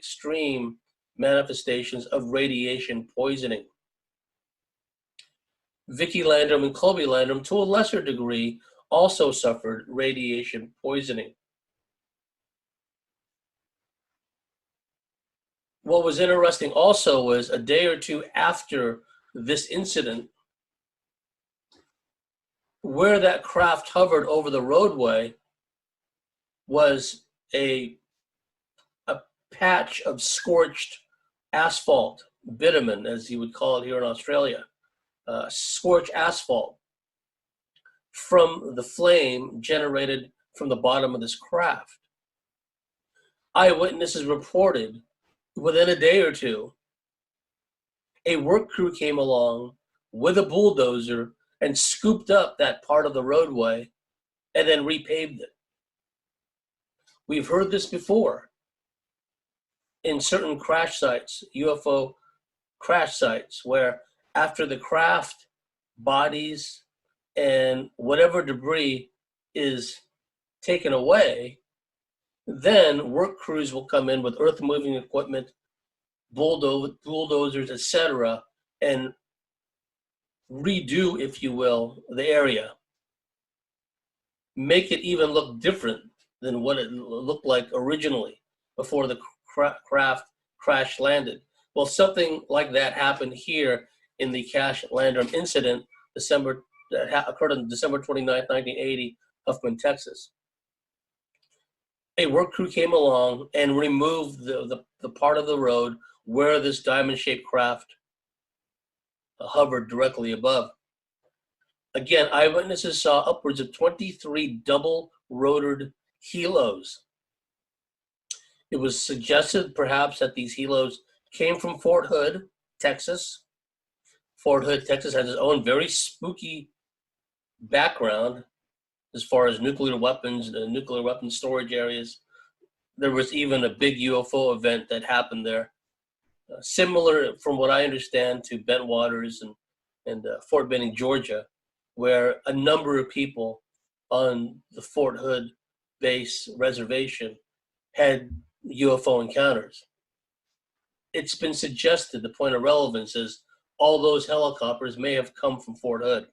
manifestations of radiation poisoning. Vicki Landrum and Colby Landrum, to a lesser degree, also suffered radiation poisoning. What was interesting also was a day or two after this incident, where that craft hovered over the roadway was a patch of scorched asphalt, bitumen, as you would call it here in Australia, scorched asphalt from the flame generated from the bottom of this craft. Eyewitnesses reported within a day or two, a work crew came along with a bulldozer and scooped up that part of the roadway and then repaved it. We've heard this before in certain crash sites, UFO crash sites, where after the craft, bodies, and whatever debris is taken away, then work crews will come in with earth-moving equipment, bulldozers, etc., and redo, if you will, the area. Make it even look different than what it looked like originally before the craft crash landed. Well, something like that happened here in the Cash Landrum incident, that occurred on December 29, 1980, Huffman, Texas. A work crew came along and removed the part of the road where this diamond-shaped craft hovered directly above. Again, eyewitnesses saw upwards of 23 double-rotored helos. It was suggested perhaps that these helos came from Fort Hood, Texas. Fort Hood, Texas has its own very spooky background as far as nuclear weapons, nuclear weapon storage areas. There was even a big UFO event that happened there, similar, from what I understand, to Bentwaters and Fort Benning, Georgia, where a number of people on the Fort Hood base reservation had UFO encounters. It's been suggested, the point of relevance is all those helicopters may have come from Fort Hood.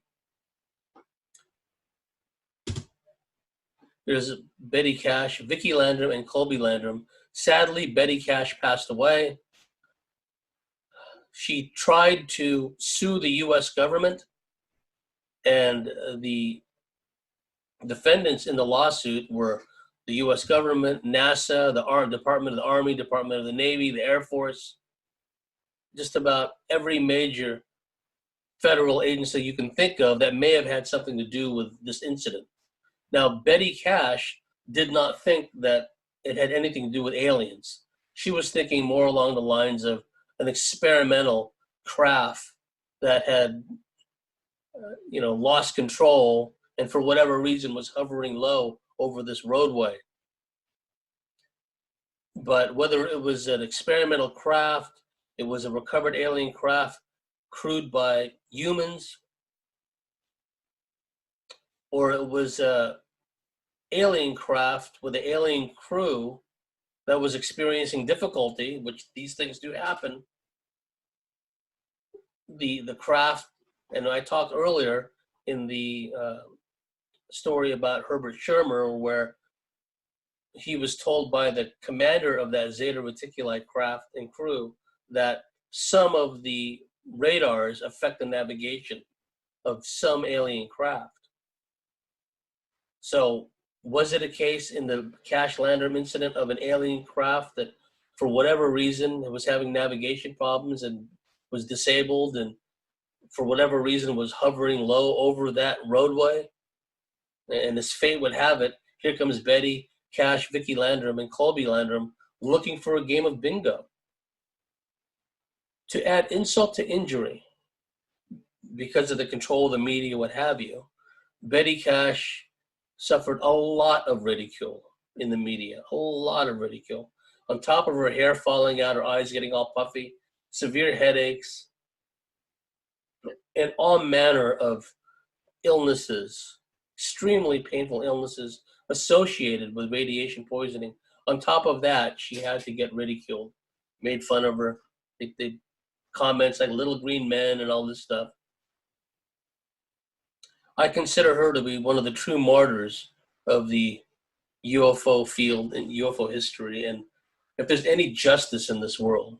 There's Betty Cash, Vicki Landrum, and Colby Landrum. Sadly, Betty Cash passed away. She tried to sue the U.S. government, and the defendants in the lawsuit were the U.S. government, NASA, the Department of the Army, Department of the Navy, the Air Force, just about every major federal agency you can think of that may have had something to do with this incident. Now, Betty Cash did not think that it had anything to do with aliens. She was thinking more along the lines of an experimental craft that had, lost control and for whatever reason was hovering low over this roadway. But whether it was an experimental craft, it was a recovered alien craft crewed by humans, or it was a alien craft with an alien crew that was experiencing difficulty, which these things do happen. The craft, and I talked earlier in the story about Herbert Schirmer, where he was told by the commander of that Zeta Reticuli craft and crew that some of the radars affect the navigation of some alien craft. So was it a case in the Cash Landrum incident of an alien craft that for whatever reason was having navigation problems and was disabled and for whatever reason was hovering low over that roadway? And as fate would have it, here comes Betty Cash, Vicki Landrum, and Colby Landrum looking for a game of bingo. To add insult to injury, because of the control of the media, what have you, Betty Cash suffered a lot of ridicule in the media, a lot of ridicule. On top of her hair falling out, her eyes getting all puffy, severe headaches, and all manner of illnesses, extremely painful illnesses associated with radiation poisoning. On top of that, she had to get ridiculed, made fun of her. They comments like little green men and all this stuff. I consider her to be one of the true martyrs of the UFO field and UFO history. And if there's any justice in this world,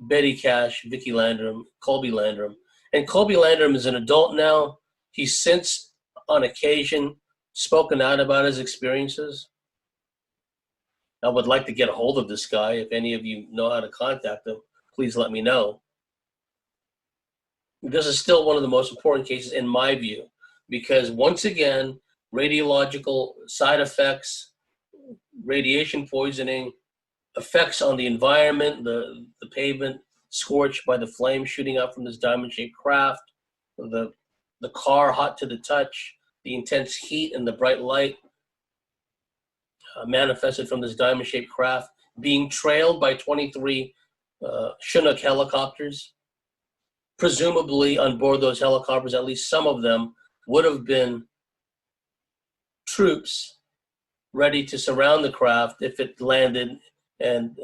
Betty Cash, Vicki Landrum, Colby Landrum. And Colby Landrum is an adult now. He's since, on occasion, spoken out about his experiences. I would like to get a hold of this guy. If any of you know how to contact him, please let me know. This is still one of the most important cases in my view, because once again, radiological side effects, radiation poisoning, effects on the environment, the pavement scorched by the flame shooting up from this diamond-shaped craft, the car hot to the touch, the intense heat and the bright light manifested from this diamond-shaped craft, being trailed by 23 Chinook helicopters. Presumably on board those helicopters, at least some of them would have been troops ready to surround the craft if it landed and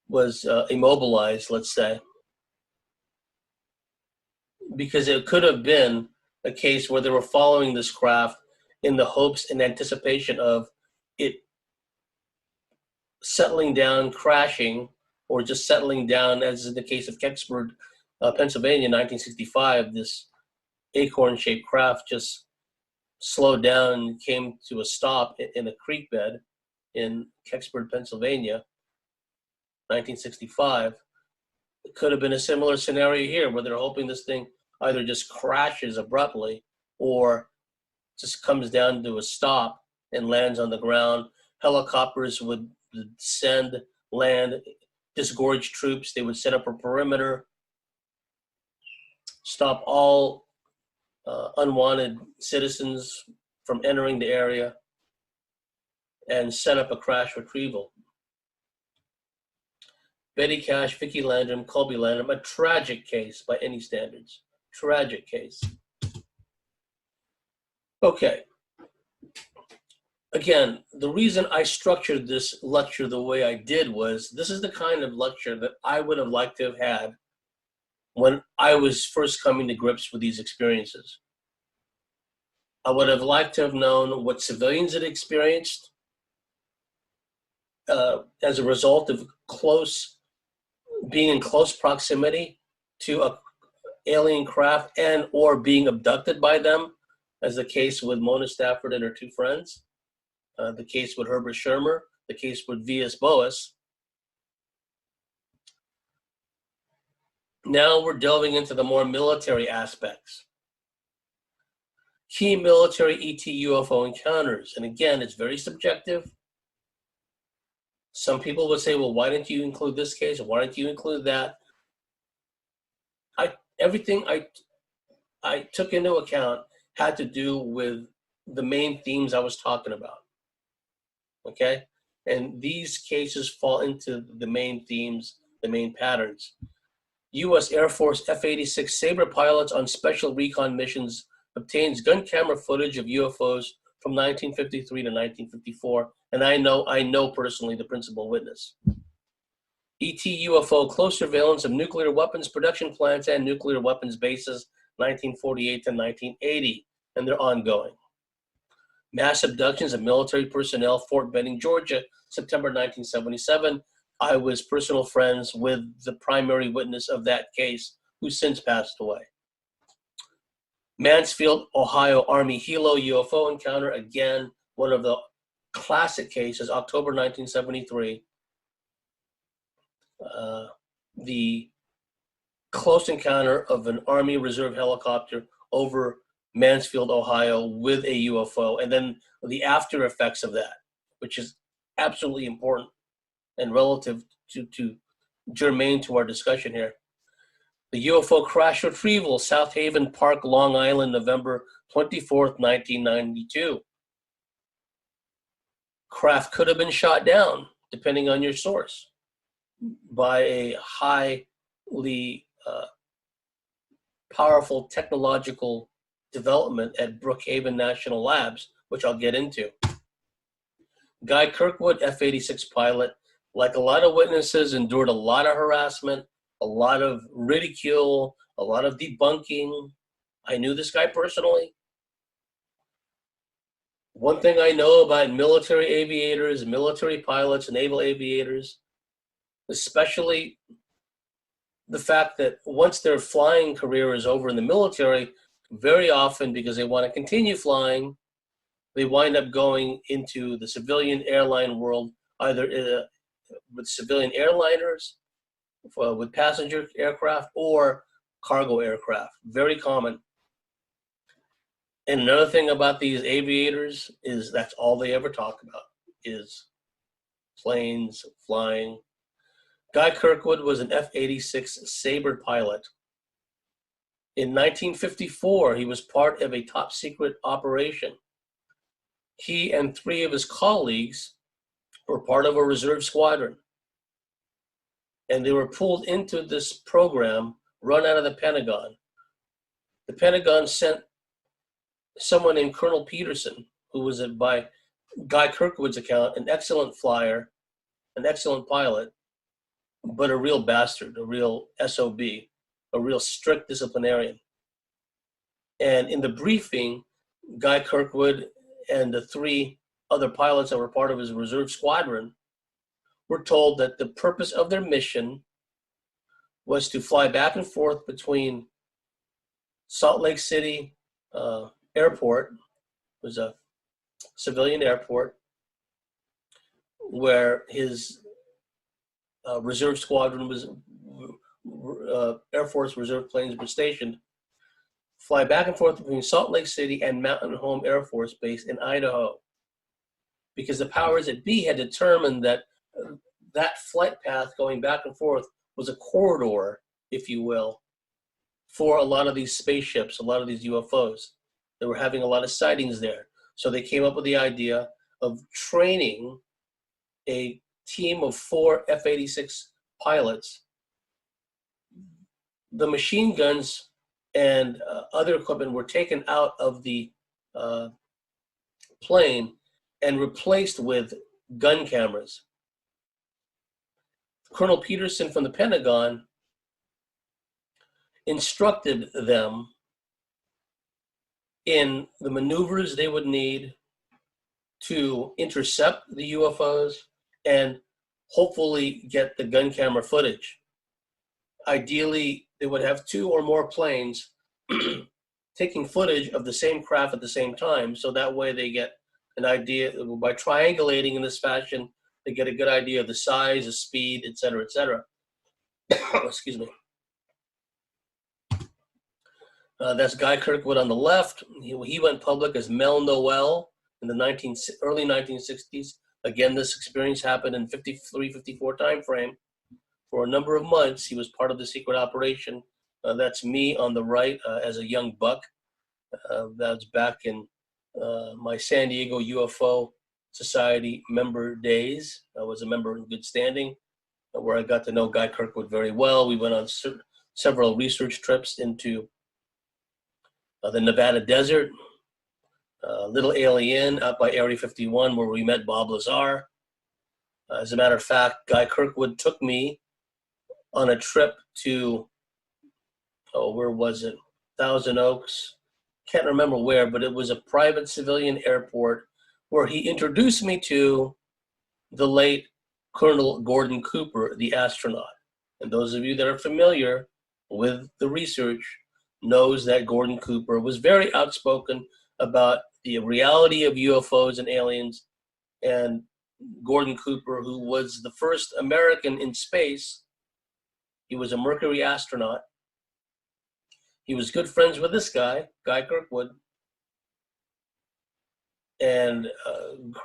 was immobilized, let's say. Because it could have been a case where they were following this craft in the hopes and anticipation of it settling down, crashing, or just settling down, as in the case of Kecksburg, Pennsylvania, 1965. This acorn-shaped craft just slowed down and came to a stop in a creek bed in Kecksburg, Pennsylvania, 1965. It could have been a similar scenario here where they're hoping this thing either just crashes abruptly or just comes down to a stop and lands on the ground. Helicopters would descend land, disgorge troops. They would set up a perimeter, stop all unwanted citizens from entering the area, and set up a crash retrieval. Betty Cash, Vicki Landrum, Colby Landrum, a tragic case by any standards. Tragic case. Okay. Again, the reason I structured this lecture the way I did was this is the kind of lecture that I would have liked to have had when I was first coming to grips with these experiences. I would have liked to have known what civilians had experienced as a result of being in close proximity to an alien craft and or being abducted by them, as the case with Mona Stafford and her two friends, the case with Herbert Schirmer, the case with V.S. Boas. Now we're delving into the more military aspects. Key military ET UFO encounters. And again, it's very subjective. Some people would say, well, why didn't you include this case? Or why didn't you include that? Everything I took into account had to do with the main themes I was talking about. Okay? And these cases fall into the main themes, the main patterns. U.S. Air Force F-86 Sabre pilots on special recon missions obtains gun camera footage of UFOs from 1953 to 1954, and I know personally the principal witness. ET UFO close surveillance of nuclear weapons production plants and nuclear weapons bases, 1948 to 1980, and they're ongoing. Mass abductions of military personnel, Fort Benning, Georgia, September 1977. I was personal friends with the primary witness of that case, who since passed away. Mansfield, Ohio Army Hilo UFO encounter, again, one of the classic cases, October 1973. The close encounter of an Army Reserve helicopter over Mansfield, Ohio with a UFO, and then the after effects of that, which is absolutely important and relative to germane to our discussion here. The UFO crash retrieval, South Haven Park, Long Island, November 24th, 1992. Craft could have been shot down, depending on your source, by a highly powerful technological development at Brookhaven National Labs, which I'll get into. Guy Kirkwood, F-86 pilot, like a lot of witnesses, endured a lot of harassment, a lot of ridicule, a lot of debunking. I knew this guy personally. One thing I know about military aviators, military pilots, naval aviators, especially the fact that once their flying career is over in the military, very often, because they want to continue flying, they wind up going into the civilian airline world, either with civilian airliners, with passenger aircraft, or cargo aircraft. Very common. And another thing about these aviators is that's all they ever talk about is planes, flying. Guy Kirkwood was an F-86 Sabre pilot. In 1954, he was part of a top secret operation. He and three of his colleagues were part of a reserve squadron. And they were pulled into this program run out of the Pentagon. The Pentagon sent someone named Colonel Peterson, who was, by Guy Kirkwood's account, an excellent flyer, an excellent pilot, but a real bastard, a real SOB, a real strict disciplinarian. And in the briefing, Guy Kirkwood and the three other pilots that were part of his reserve squadron were told that the purpose of their mission was to fly back and forth between Salt Lake City Airport, was a civilian airport, where his reserve squadron was, Air Force reserve planes were stationed, fly back and forth between Salt Lake City and Mountain Home Air Force Base in Idaho. Because the powers that be had determined that that flight path going back and forth was a corridor, if you will, for a lot of these spaceships, a lot of these UFOs. They were having a lot of sightings there. So they came up with the idea of training a team of 4 F-86 pilots. The machine guns and other equipment were taken out of the plane and replaced with gun cameras. Colonel Peterson from the Pentagon instructed them in the maneuvers they would need to intercept the UFOs and hopefully get the gun camera footage. Ideally, they would have 2 or more planes taking footage of the same craft at the same time, so that way they get an idea, by triangulating in this fashion, they get a good idea of the size, the speed, et cetera, et cetera. Excuse me. That's Guy Kirkwood on the left. He went public as Mel Noel in the early 1960s. Again, this experience happened in 53, 54 time frame. For a number of months, he was part of the secret operation. That's me on the right as a young buck. That's back in my San Diego UFO Society member days. I was a member in good standing, where I got to know Guy Kirkwood very well. We went on several research trips into the Nevada desert, Little Alien out by Area 51, where we met Bob Lazar. As a matter of fact, Guy Kirkwood took me on a trip to, where was it? Thousand Oaks. Can't remember where, but it was a private civilian airport where he introduced me to the late Colonel Gordon Cooper, the astronaut. And those of you that are familiar with the research knows that Gordon Cooper was very outspoken about the reality of UFOs and aliens. And Gordon Cooper, who was the first American in space, he was a Mercury astronaut. He was good friends with this guy, Guy Kirkwood. And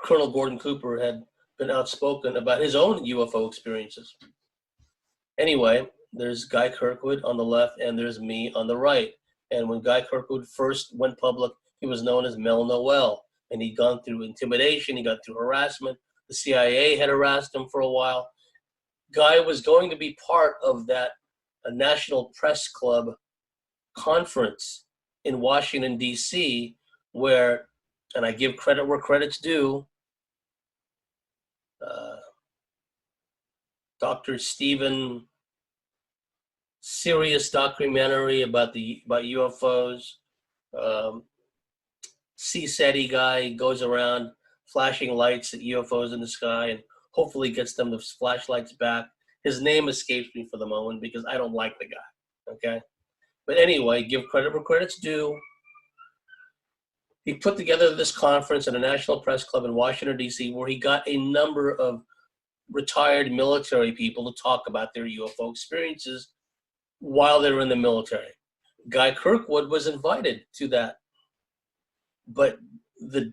Colonel Gordon Cooper had been outspoken about his own UFO experiences. Anyway, there's Guy Kirkwood on the left, and there's me on the right. And when Guy Kirkwood first went public, he was known as Mel Noel. And he'd gone through intimidation, he got through harassment. The CIA had harassed him for a while. Guy was going to be part of that National Press Club conference in Washington, D.C., where, and I give credit where credit's due, Dr. Stephen, serious documentary about UFOs. CSETI guy goes around flashing lights at UFOs in the sky and hopefully gets them the flashlights back. His name escapes me for the moment because I don't like the guy, okay? But anyway, give credit where credit's due. He put together this conference at a National Press Club in Washington, D.C., where he got a number of retired military people to talk about their UFO experiences while they were in the military. Guy Kirkwood was invited to that. But the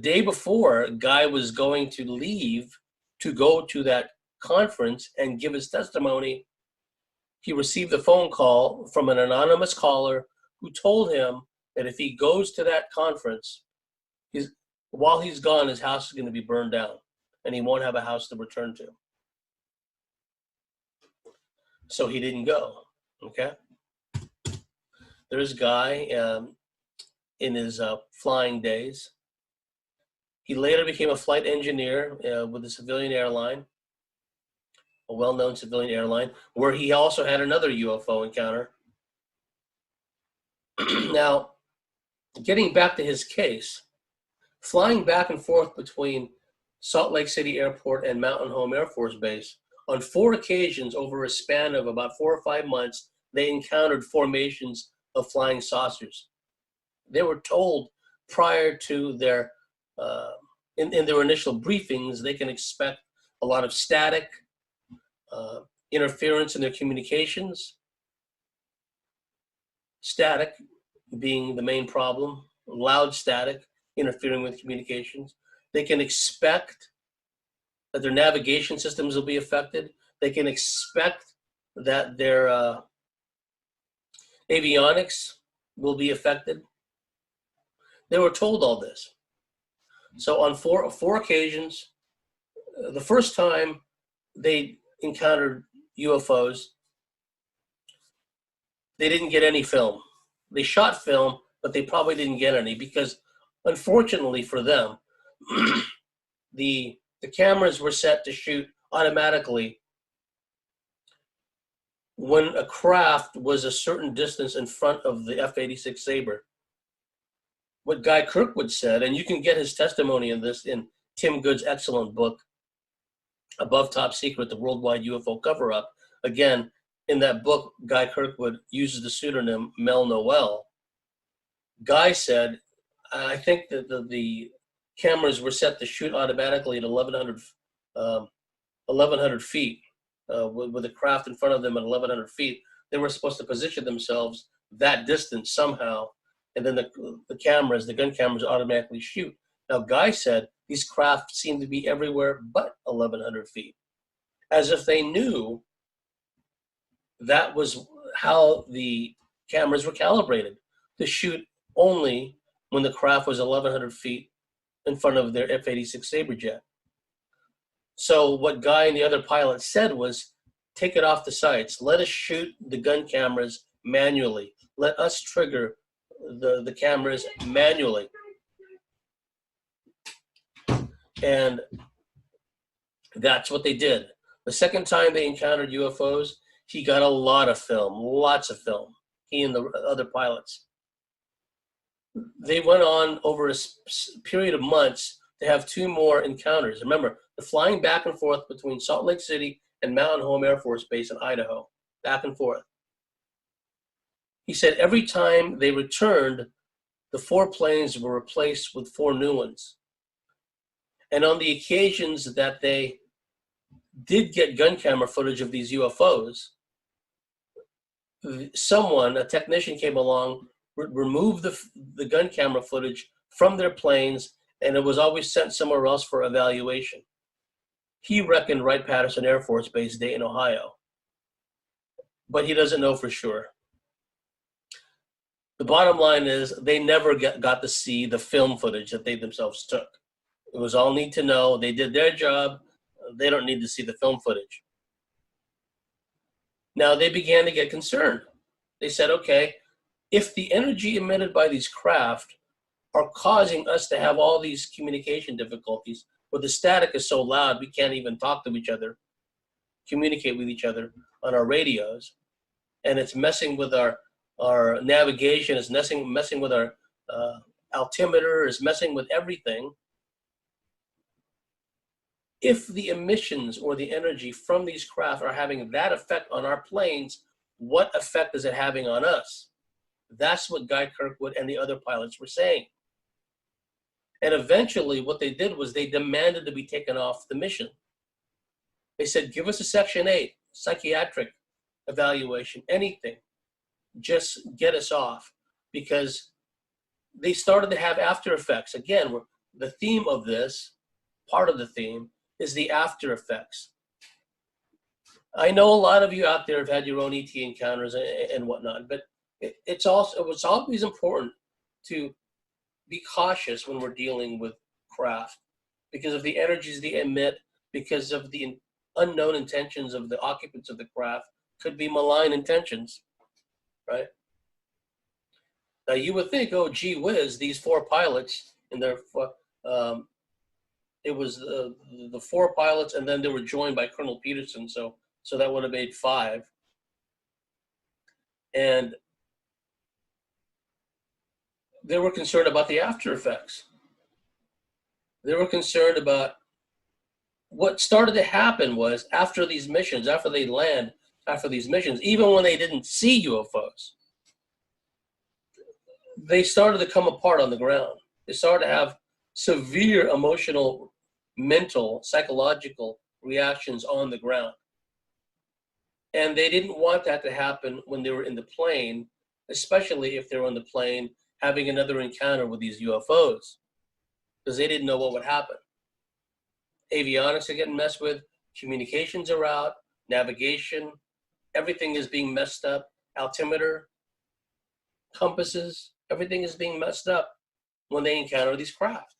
day before Guy was going to leave to go to that conference and give his testimony, he received a phone call from an anonymous caller who told him that if he goes to that conference, while he's gone, his house is going to be burned down and he won't have a house to return to. So he didn't go, okay? There's Guy in his flying days. He later became a flight engineer with a civilian airline, a well-known civilian airline, where he also had another UFO encounter. Now, getting back to his case, flying back and forth between Salt Lake City Airport and Mountain Home Air Force Base, on 4 occasions over a span of about 4 or 5 months, they encountered formations of flying saucers. They were told prior to their, in their initial briefings, they can expect a lot of static, interference in their communications, static being the main problem, loud static interfering with communications. They can expect that their navigation systems will be affected. They can expect that their avionics will be affected. They were told all this. So on four occasions, the first time they encountered UFOs, they didn't get any film. They shot film, but they probably didn't get any because, unfortunately for them, the cameras were set to shoot automatically when a craft was a certain distance in front of the F-86 Sabre. What Guy Kirkwood said, and you can get his testimony in this in Tim Good's excellent book, Above Top Secret, the Worldwide UFO Cover-Up. Again, in that book, Guy Kirkwood uses the pseudonym Mel Noel. Guy said, I think that the cameras were set to shoot automatically at 1,100 feet, with a craft in front of them at 1,100 feet. They were supposed to position themselves that distance somehow, and then the gun cameras automatically shoot. Now, Guy said these craft seemed to be everywhere but 1,100 feet, as if they knew that was how the cameras were calibrated, to shoot only when the craft was 1,100 feet in front of their F-86 Sabre jet. So what Guy and the other pilots said was, take it off the sights. Let us shoot the gun cameras manually. Let us trigger the cameras manually. And that's what they did. The second time they encountered UFOs, he got a lot of film, lots of film, he and the other pilots. They went on over a period of months to have two more encounters. Remember, the flying back and forth between Salt Lake City and Mountain Home Air Force Base in Idaho, back and forth. He said every time they returned, the 4 planes were replaced with 4 new ones. And on the occasions that they did get gun camera footage of these UFOs, a technician came along, removed the gun camera footage from their planes, and it was always sent somewhere else for evaluation. He reckoned Wright-Patterson Air Force Base, Dayton, Ohio. But he doesn't know for sure. The bottom line is they never got to see the film footage that they themselves took. It was all need to know. They did their job. They don't need to see the film footage. Now they began to get concerned. They said, okay, if the energy emitted by these craft are causing us to have all these communication difficulties, where the static is so loud we can't even talk to each other, communicate with each other on our radios, and it's messing with our navigation, it's messing with our altimeter, it's messing with everything. If the emissions or the energy from these craft are having that effect on our planes, what effect is it having on us? That's what Guy Kirkwood and the other pilots were saying. And eventually what they did was they demanded to be taken off the mission. They said, give us a Section 8 psychiatric evaluation, anything. Just get us off. Because they started to have after effects. Again, the theme of this, part of the theme, is the after effects. I know a lot of you out there have had your own ET encounters and whatnot, but it's always important to be cautious when we're dealing with craft because of the energies they emit, because of the unknown intentions of the occupants of the craft. Could be malign intentions, right? Now you would think, oh, gee whiz, these 4 pilots and their it was the 4 pilots, and then they were joined by Colonel Peterson, so that would have made 5. And they were concerned about the after effects. They were concerned about what started to happen was after these missions, after they land, after these missions, even when they didn't see UFOs, they started to come apart on the ground. They started to have severe emotional, mental, psychological reactions on the ground. And they didn't want that to happen when they were in the plane, especially if they were on the plane having another encounter with these UFOs, because they didn't know what would happen. Avionics are getting messed with. Communications are out. Navigation. Everything is being messed up. Altimeter, compasses, everything is being messed up when they encounter these craft.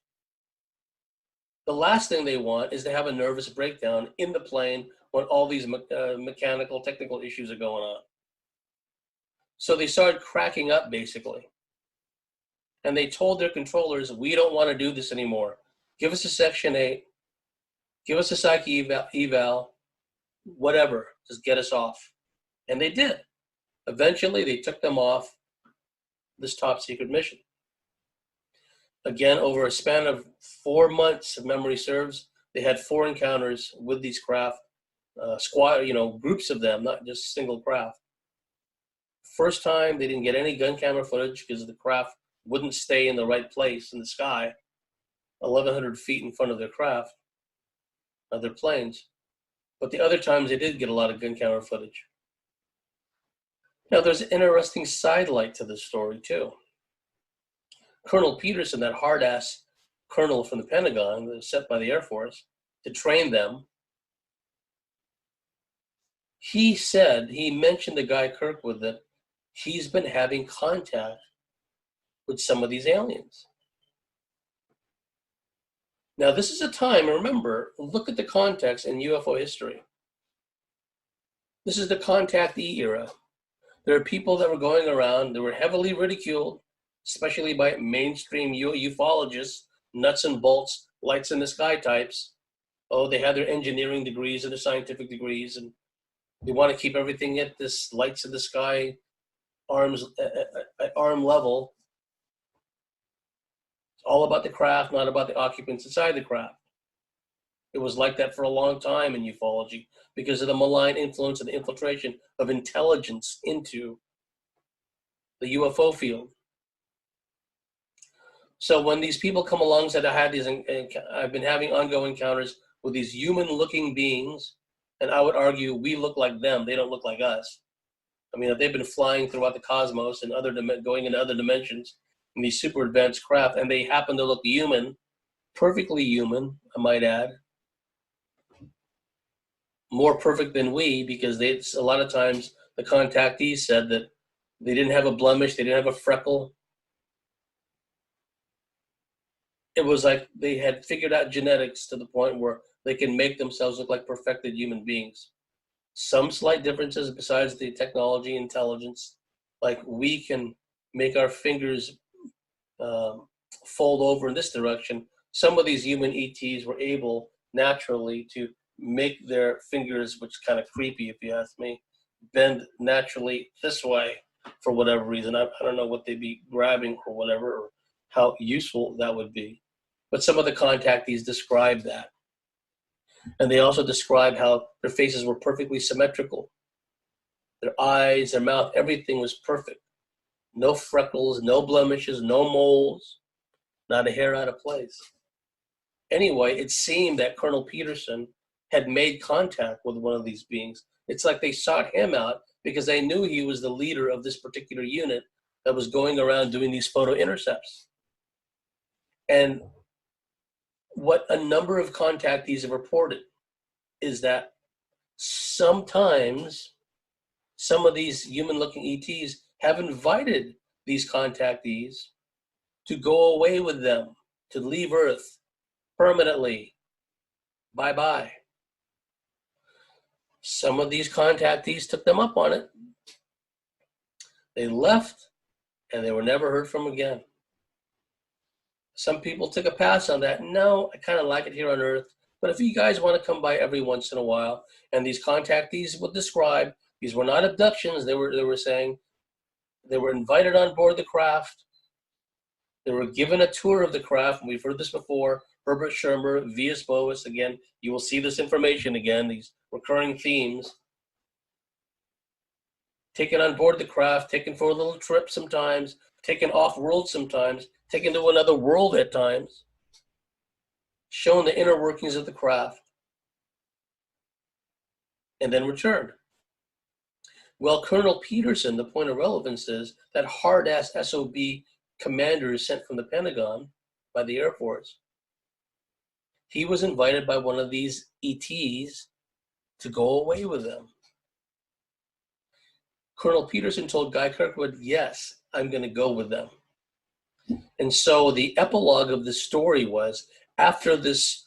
The last thing they want is to have a nervous breakdown in the plane when all these mechanical, technical issues are going on. So they started cracking up, basically. And they told their controllers, we don't want to do this anymore. Give us a Section 8. Give us a psyche eval, whatever. Just get us off. And they did. Eventually, they took them off this top secret mission. Again, over a span of 4 months, if memory serves, they had 4 encounters with these craft, groups of them, not just single craft. First time, they didn't get any gun camera footage because the craft wouldn't stay in the right place in the sky, 1,100 feet in front of their craft, their planes. But the other times, they did get a lot of gun camera footage. Now, there's an interesting sidelight to this story, too. Colonel Peterson, that hard-ass colonel from the Pentagon that was sent by the Air Force to train them, he mentioned the guy Kirkwood that he's been having contact with some of these aliens. Now, this is a time, remember, look at the context in UFO history. This is the contactee era. There are people that were going around, that were heavily ridiculed, especially by mainstream ufologists, nuts and bolts, lights in the sky types. Oh, they had their engineering degrees and their scientific degrees, and they want to keep everything at this lights in the sky, arm level. It's all about the craft, not about the occupants inside the craft. It was like that for a long time in ufology because of the malign influence and the infiltration of intelligence into the UFO field. So when these people come along and said, I've been having ongoing encounters with these human-looking beings, and I would argue we look like them, they don't look like us. I mean, if they've been flying throughout the cosmos and going into other dimensions in these super advanced craft, and they happen to look human, perfectly human, I might add, more perfect than we, because a lot of times the contactees said that they didn't have a blemish, they didn't have a freckle. It was like they had figured out genetics to the point where they can make themselves look like perfected human beings. Some slight differences besides the technology, intelligence, like we can make our fingers fold over in this direction. Some of these human ETs were able naturally to make their fingers, which is kind of creepy if you ask me, bend naturally this way for whatever reason. I don't know what they'd be grabbing or whatever, or how useful that would be. But some of the contactees described that. And they also described how their faces were perfectly symmetrical. Their eyes, their mouth, everything was perfect. No freckles, no blemishes, no moles, not a hair out of place. Anyway, it seemed that Colonel Peterson had made contact with one of these beings. It's like they sought him out because they knew he was the leader of this particular unit that was going around doing these photo intercepts. And what a number of contactees have reported is that sometimes some of these human-looking ETs have invited these contactees to go away with them, to leave Earth permanently. Bye-bye. Some of these contactees took them up on it. They left, and they were never heard from again. Some people took a pass on that. No, I kind of like it here on Earth. But if you guys want to come by every once in a while, and these contactees would describe, these were not abductions, they were saying they were invited on board the craft. They were given a tour of the craft, and we've heard this before. Herbert Schirmer, Vias Boas, again, you will see this information again, these recurring themes. Taken on board the craft, taken for a little trip sometimes, taken off-world sometimes, taken to another world at times, shown the inner workings of the craft, and then returned. Well, Colonel Peterson, the point of relevance is that hard-ass SOB commander is sent from the Pentagon by the Air Force. He was invited by one of these ETs to go away with them. Colonel Peterson told Guy Kirkwood, yes, I'm going to go with them. And so the epilogue of the story was, after this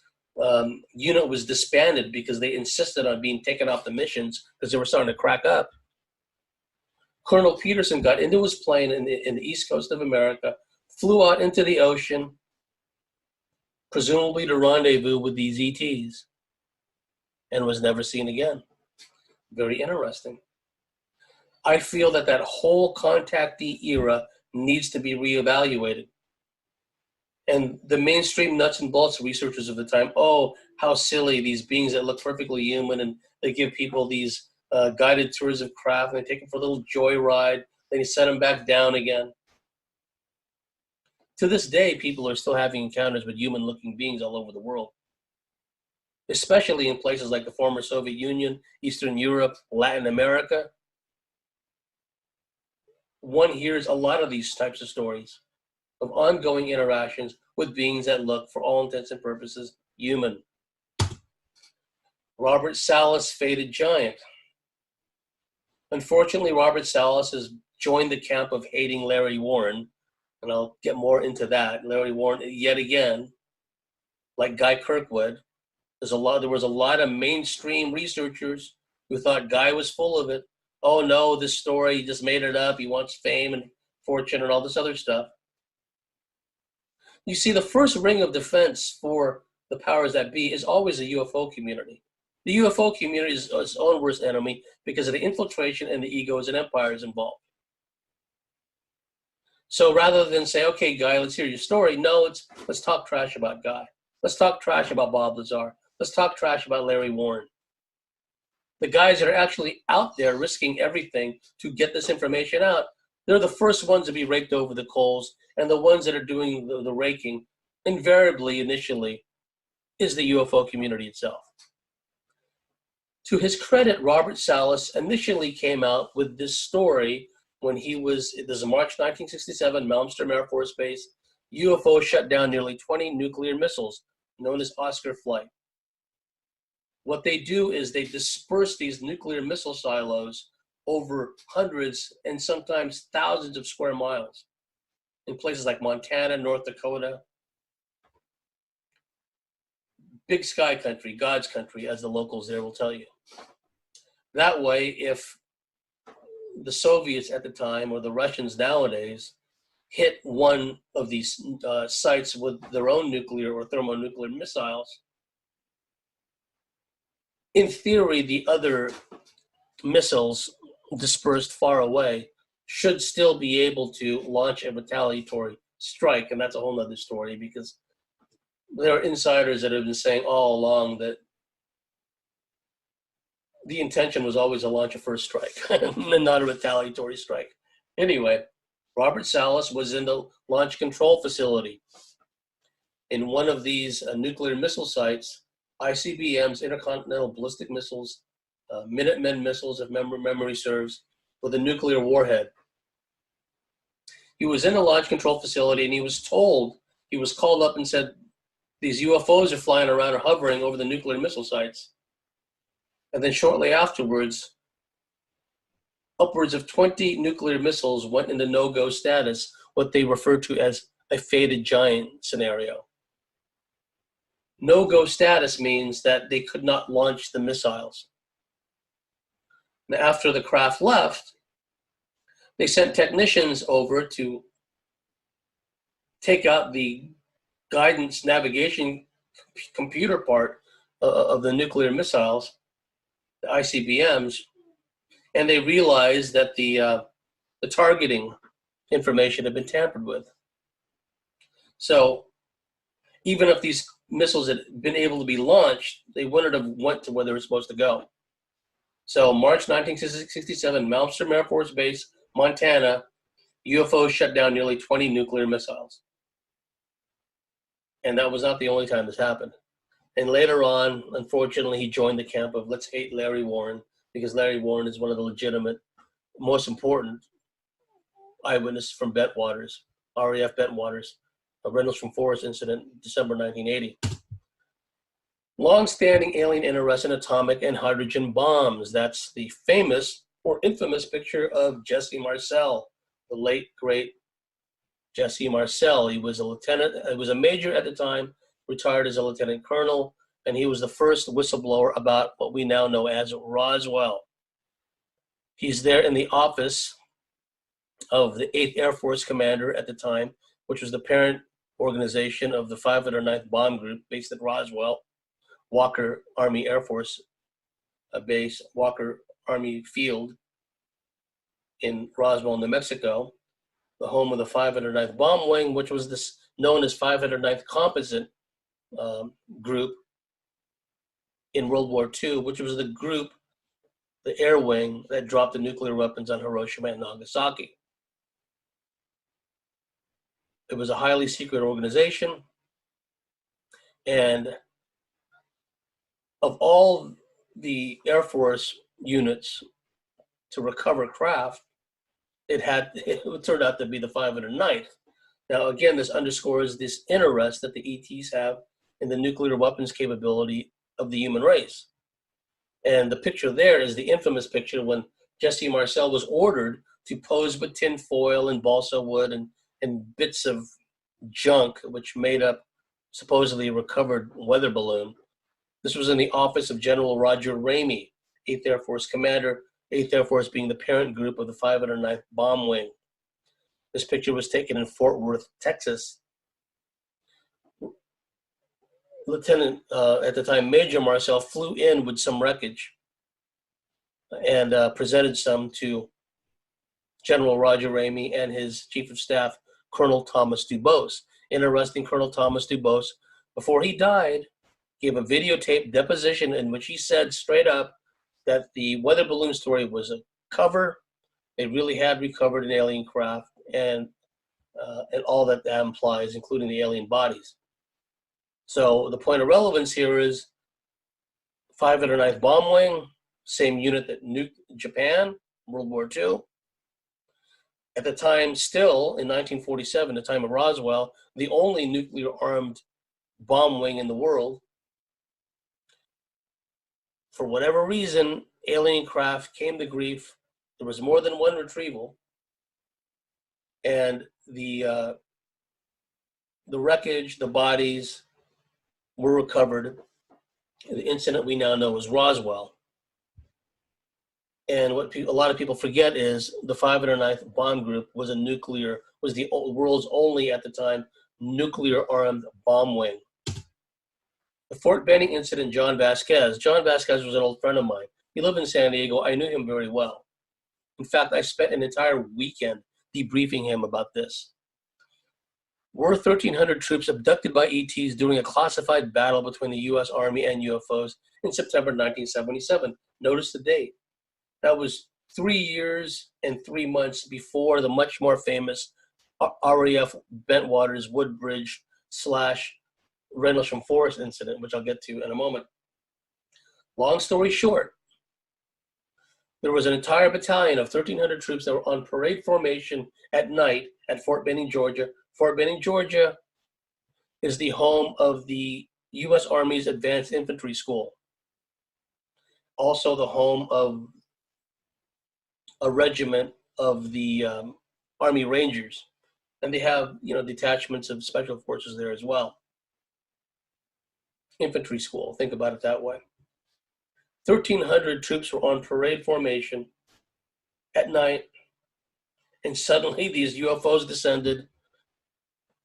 unit was disbanded because they insisted on being taken off the missions because they were starting to crack up, Colonel Peterson got into his plane in the east coast of America, flew out into the ocean, presumably to rendezvous with these ETs, and was never seen again. Very interesting. I feel that that whole contactee era needs to be reevaluated. And the mainstream nuts and bolts researchers of the time, oh, how silly, these beings that look perfectly human, and they give people these guided tours of craft, and they take them for a little joyride, then you set them back down again. To this day, people are still having encounters with human-looking beings all over the world, especially in places like the former Soviet Union, Eastern Europe, Latin America. One hears a lot of these types of stories of ongoing interactions with beings that look, for all intents and purposes, human. Robert Salas, Faded Giant. Unfortunately, Robert Salas has joined the camp of hating Larry Warren, and I'll get more into that. Larry Warren, yet again, like Guy Kirkwood, there was a lot of mainstream researchers who thought Guy was full of it. Oh no, this story, he just made it up. He wants fame and fortune and all this other stuff. You see, the first ring of defense for the powers that be is always the UFO community. The UFO community is its own worst enemy because of the infiltration and the egos and empires involved. So rather than say, okay, Guy, let's hear your story, no, let's talk trash about Guy. Let's talk trash about Bob Lazar. Let's talk trash about Larry Warren. The guys that are actually out there risking everything to get this information out, they're the first ones to be raked over the coals, and the ones that are doing the raking, invariably, initially, is the UFO community itself. To his credit, Robert Salas initially came out with this story when this is March 1967, Malmstrom Air Force Base. UFO shut down nearly 20 nuclear missiles, known as Oscar Flight. What they do is they disperse these nuclear missile silos over hundreds and sometimes thousands of square miles in places like Montana, North Dakota. Big sky country, God's country, as the locals there will tell you. That way, if the Soviets at the time or the Russians nowadays hit one of these sites with their own nuclear or thermonuclear missiles, in theory, the other missiles dispersed far away should still be able to launch a retaliatory strike. And that's a whole other story, because there are insiders that have been saying all along that the intention was always to launch a first strike and not a retaliatory strike. Anyway, Robert Salas was in the launch control facility. In one of these nuclear missile sites, ICBMs, intercontinental ballistic missiles, Minutemen missiles, if memory serves, with a nuclear warhead. He was in the launch control facility, and he was called up and said, these UFOs are flying around or hovering over the nuclear missile sites. And then shortly afterwards, upwards of 20 nuclear missiles went into no-go status, what they refer to as a faded giant scenario. No-go status means that they could not launch the missiles. Now, after the craft left, they sent technicians over to take out the guidance navigation computer part of the nuclear missiles, the ICBMs, and they realized that the targeting information had been tampered with. So even if these missiles had been able to be launched, they wouldn't have went to where they were supposed to go. So March 1967, Malmstrom Air Force Base, Montana, UFOs shut down nearly 20 nuclear missiles. And that was not the only time this happened. And later on, unfortunately, he joined the camp of let's hate Larry Warren, because Larry Warren is one of the legitimate, most important eyewitnesses from Bentwaters, RAF Bentwaters, a Reynolds from Forest incident, December 1980. Long-standing alien interest in atomic and hydrogen bombs. That's the famous or infamous picture of Jesse Marcel, the late, great Jesse Marcel. He was a lieutenant, he was a major at the time, retired as a lieutenant colonel, and he was the first whistleblower about what we now know as Roswell. He's there in the office of the 8th Air Force commander at the time, which was the parent organization of the 509th Bomb Group based at Roswell, Walker Army Air Force Base, Walker Army Field in Roswell, New Mexico, the home of the 509th Bomb Wing, which was this known as 509th Composite Group in World War II, which was the group, the air wing, that dropped the nuclear weapons on Hiroshima and Nagasaki. It was a highly secret organization, and of all the Air Force units to recover craft, it turned out to be the 509th. Now, again, this underscores this interest that the ETs have in the nuclear weapons capability of the human race. And the picture there is the infamous picture when Jesse Marcel was ordered to pose with tin foil and balsa wood and bits of junk, which made up supposedly a recovered weather balloon. This was in the office of General Roger Ramey, 8th Air Force commander, 8th Air Force being the parent group of the 509th Bomb Wing. This picture was taken in Fort Worth, Texas. Lieutenant, at the time, Major Marcel flew in with some wreckage and presented some to General Roger Ramey and his Chief of Staff, Colonel Thomas Dubose. Interesting, Colonel Thomas Dubose, before he died, gave a videotape deposition in which he said straight up that the weather balloon story was a cover. They really had recovered an alien craft and all that implies, including the alien bodies. So the point of relevance here is 509th Bomb Wing, same unit that nuked Japan, World War II. At the time, still in 1947, the time of Roswell, the only nuclear-armed bomb wing in the world. For whatever reason, alien craft came to grief. There was more than one retrieval, and the wreckage, the bodies, were recovered. The incident we now know as Roswell. And what a lot of people forget is the 509th Bomb Group was the world's only, at the time, nuclear-armed bomb wing. The Fort Benning incident, John Vasquez was an old friend of mine. He lived in San Diego. I knew him very well. In fact, I spent an entire weekend debriefing him about this. Were 1,300 troops abducted by ETs during a classified battle between the U.S. Army and UFOs in September 1977. Notice the date. That was 3 years and 3 months before the much more famous RAF Bentwaters Woodbridge / Rendlesham Forest incident, which I'll get to in a moment. Long story short, there was an entire battalion of 1,300 troops that were on parade formation at night at Fort Benning, Georgia. Fort Benning, Georgia is the home of the U.S. Army's Advanced Infantry School. Also the home of a regiment of the Army Rangers. And they have, detachments of special forces there as well. Infantry school, think about it that way. 1,300 troops were on parade formation at night, and suddenly these UFOs descended.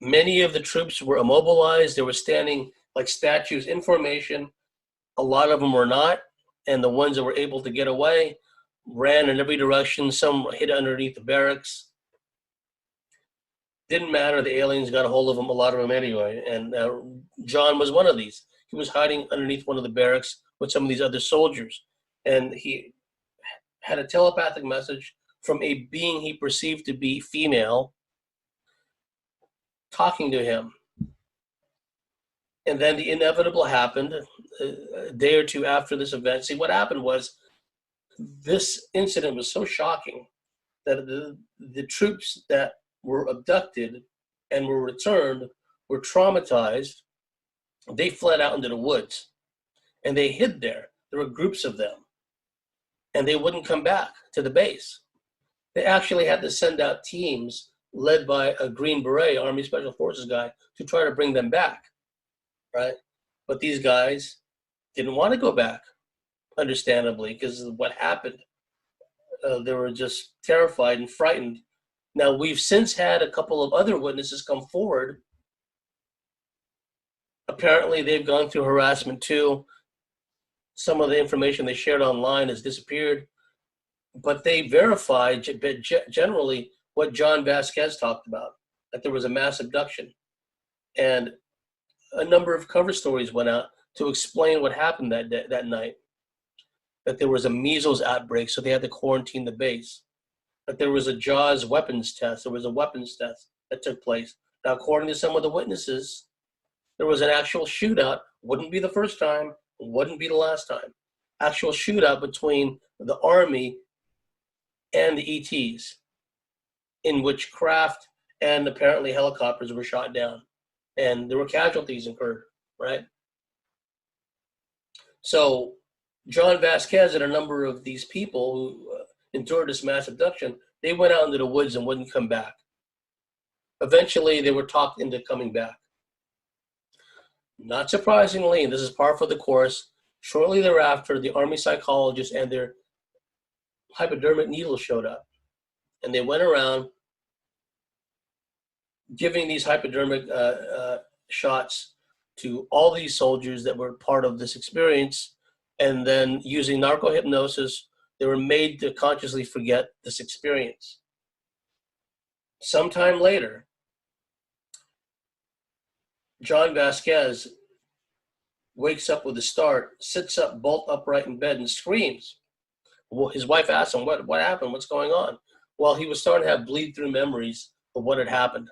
Many of the troops were immobilized. They were standing like statues in formation. A lot of them were not, and the ones that were able to get away ran in every direction. Some hid underneath the barracks. Didn't matter. The aliens got a hold of them, a lot of them anyway, and John was one of these. He was hiding underneath one of the barracks with some of these other soldiers, and he had a telepathic message from a being he perceived to be female talking to him. And then the inevitable happened a day or two after this event. See, what happened was this incident was so shocking that the troops that were abducted and were returned were traumatized. They fled out into the woods. and they hid there. There were groups of them, and they wouldn't come back to the base. They actually had to send out teams led by a Green Beret, Army Special Forces guy, to try to bring them back, right? But these guys didn't want to go back, understandably, because of what happened. They were just terrified and frightened. Now, we've since had a couple of other witnesses come forward. Apparently, they've gone through harassment too. Some of the information they shared online has disappeared, but they verified generally what John Vasquez talked about, that there was a mass abduction. And a number of cover stories went out to explain what happened that night. That there was a measles outbreak, so they had to quarantine the base. That there was a Jaws weapons test. There was a weapons test that took place. Now, according to some of the witnesses, there was an actual shootout. Wouldn't be the first time, wouldn't be the last time. Actual shootout between the Army and the ETs, in which craft and apparently helicopters were shot down. And there were casualties incurred, right? So John Vasquez and a number of these people who endured this mass abduction, they went out into the woods and wouldn't come back. Eventually, they were talked into coming back. Not surprisingly, and this is par for the course, shortly thereafter, the Army psychologists and their hypodermic needles showed up. And they went around giving these hypodermic shots to all these soldiers that were part of this experience, and then using narco-hypnosis, they were made to consciously forget this experience. Sometime later, John Vasquez wakes up with a start, sits up bolt upright in bed and screams. Well, his wife asked him, what happened? What's going on? Well, he was starting to have bleed-through memories of what had happened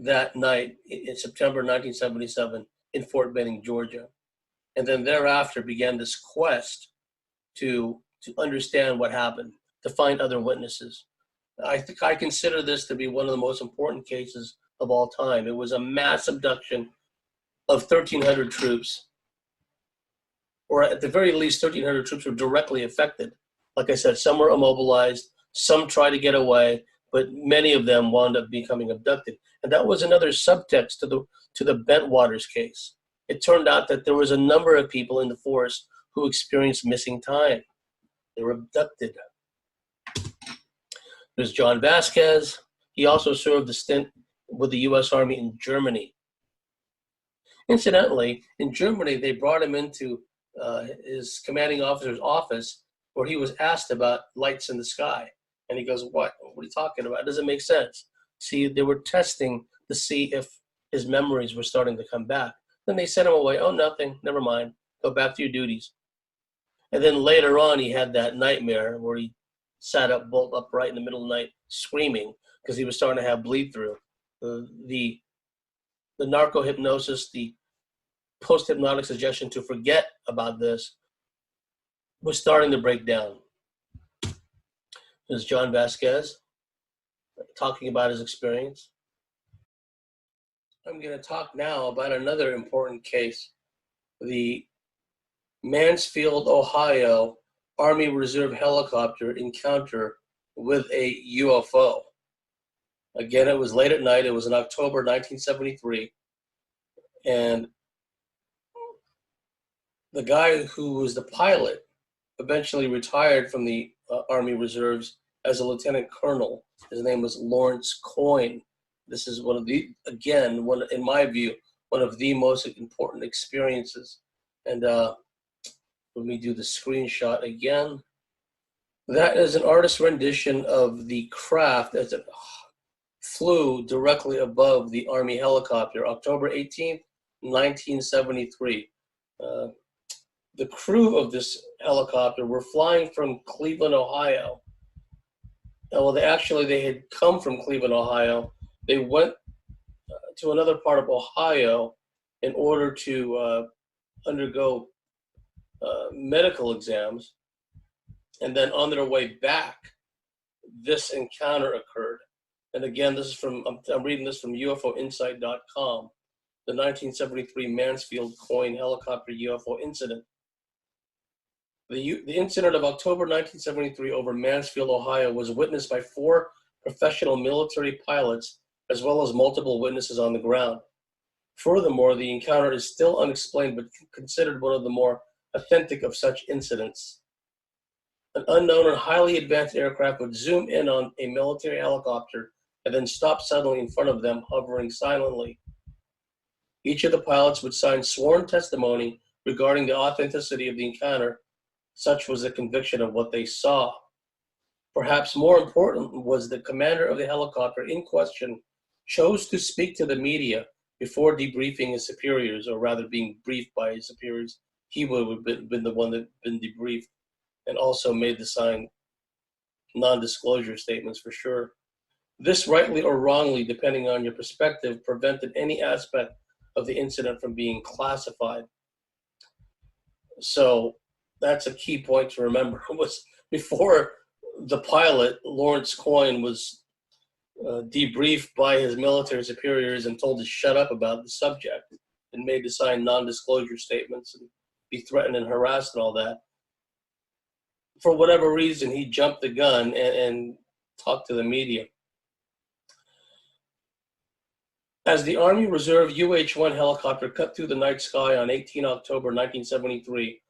that night in September 1977 in Fort Benning, Georgia. And then thereafter began this quest to understand what happened, to find other witnesses. I think I consider this to be one of the most important cases of all time. It was a mass abduction of 1,300 troops, or at the very least 1,300 troops were directly affected. Like I said, some were immobilized, some tried to get away, but many of them wound up becoming abducted. And that was another subtext to the Bentwaters case. It turned out that there was a number of people in the force who experienced missing time. They were abducted. There's John Vasquez. He also served a stint with the U.S. Army in Germany. Incidentally, in Germany, they brought him into his commanding officer's office where he was asked about lights in the sky. And he goes, what are you talking about? It doesn't make sense. See, they were testing to see if his memories were starting to come back. Then they sent him away. Oh, nothing. Never mind. Go back to your duties. And then later on, he had that nightmare where he sat up bolt upright in the middle of the night screaming because he was starting to have bleed through. The narco-hypnosis, the post-hypnotic suggestion to forget about this was starting to break down. There's John Vasquez talking about his experience. I'm going to talk now about another important case, the Mansfield, Ohio Army Reserve helicopter encounter with a UFO. Again, it was late at night. It was in October 1973. And the guy who was the pilot eventually retired from the Army Reserves as a lieutenant colonel. His name was Lawrence Coyne. This is one of the, again, in my view, one of the most important experiences. And let me do the screenshot again. That is an artist's rendition of the craft as it flew directly above the Army helicopter, October 18th, 1973. The crew of this helicopter were flying from Cleveland, Ohio. Well, they had come from Cleveland, Ohio. They went to another part of Ohio in order to undergo medical exams. And then on their way back, this encounter occurred. And again, this is I'm reading this from UFOinsight.com. the 1973 Mansfield-Coyne helicopter UFO incident. The incident of October 1973 over Mansfield, Ohio, was witnessed by 4 professional military pilots as well as multiple witnesses on the ground. Furthermore, the encounter is still unexplained but considered one of the more authentic of such incidents. An unknown and highly advanced aircraft would zoom in on a military helicopter and then stop suddenly in front of them, hovering silently. Each of the pilots would sign sworn testimony regarding the authenticity of the encounter. Such was the conviction of what they saw. Perhaps more important was the commander of the helicopter in question chose to speak to the media before debriefing his superiors, or rather being briefed by his superiors. He would have been the one that had been debriefed and also made the sign non-disclosure statements for sure. This, rightly or wrongly, depending on your perspective, prevented any aspect of the incident from being classified. So that's a key point to remember. Was before the pilot, Lawrence Coyne, was debriefed by his military superiors and told to shut up about the subject and made to sign non-disclosure statements and be threatened and harassed and all that. For whatever reason, he jumped the gun and talked to the media. As the Army Reserve UH-1 helicopter cut through the night sky on 18 October 1973,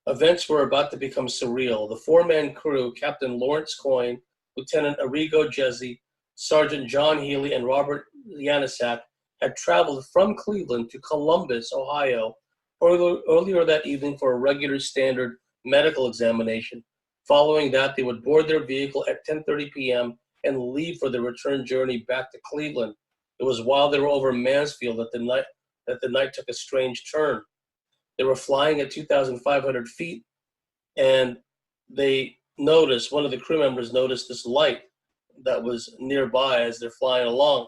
events were about to become surreal. The 4-man crew, Captain Lawrence Coyne, Lieutenant Arrigo Jesse, Sergeant John Healy, and Robert Yanisak, had traveled from Cleveland to Columbus, Ohio, earlier that evening for a regular standard medical examination. Following that, they would board their vehicle at 10:30 p.m. and leave for the return journey back to Cleveland. It was while they were over Mansfield that the night took a strange turn. They were flying at 2,500 feet, and one of the crew members noticed this light that was nearby as they're flying along.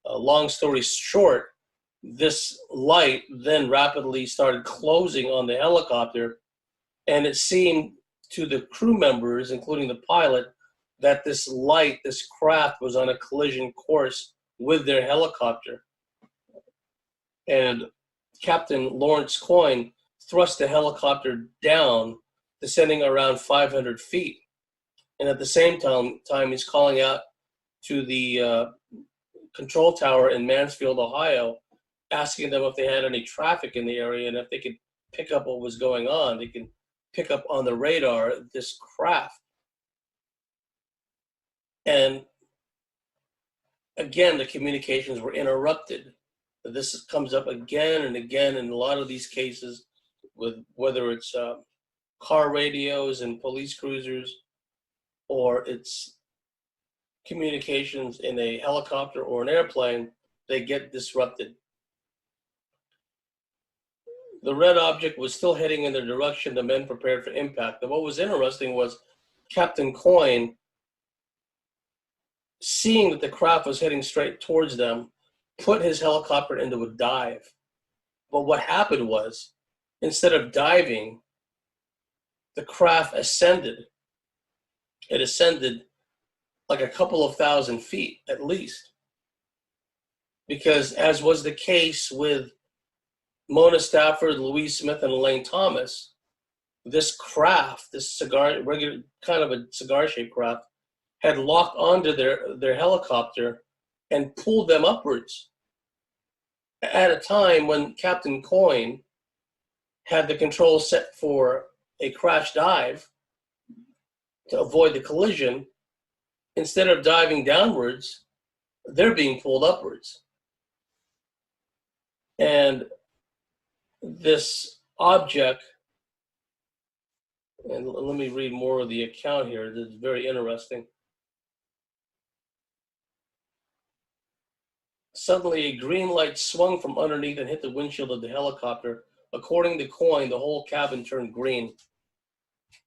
Long story short, this light then rapidly started closing on the helicopter, and it seemed to the crew members, including the pilot, that this craft was on a collision course with their helicopter. And Captain Lawrence Coyne thrust the helicopter down, descending around 500 feet. And at the same time he's calling out to the control tower in Mansfield, Ohio, asking them if they had any traffic in the area and if they could pick up what was going on. They can pick up on the radar this craft. And again, the communications were interrupted. This comes up again and again in a lot of these cases, with whether it's car radios and police cruisers, or it's communications in a helicopter or an airplane, they get disrupted. The red object was still heading in the direction the men prepared for impact. And what was interesting was Captain Coyne, seeing that the craft was heading straight towards them, put his helicopter into a dive. But what happened was, instead of diving, the craft ascended. It ascended like a couple of thousand feet at least. Because as was the case with Mona Stafford, Louise Smith, and Elaine Thomas, this craft, this regular kind of a cigar-shaped craft, had locked onto their helicopter and pulled them upwards at a time when Captain Coyne had the controls set for a crash dive to avoid the collision. Instead of diving downwards, they're being pulled upwards. And this object, and let me read more of the account here. This is very interesting. Suddenly, a green light swung from underneath and hit the windshield of the helicopter. According to Coyne, the whole cabin turned green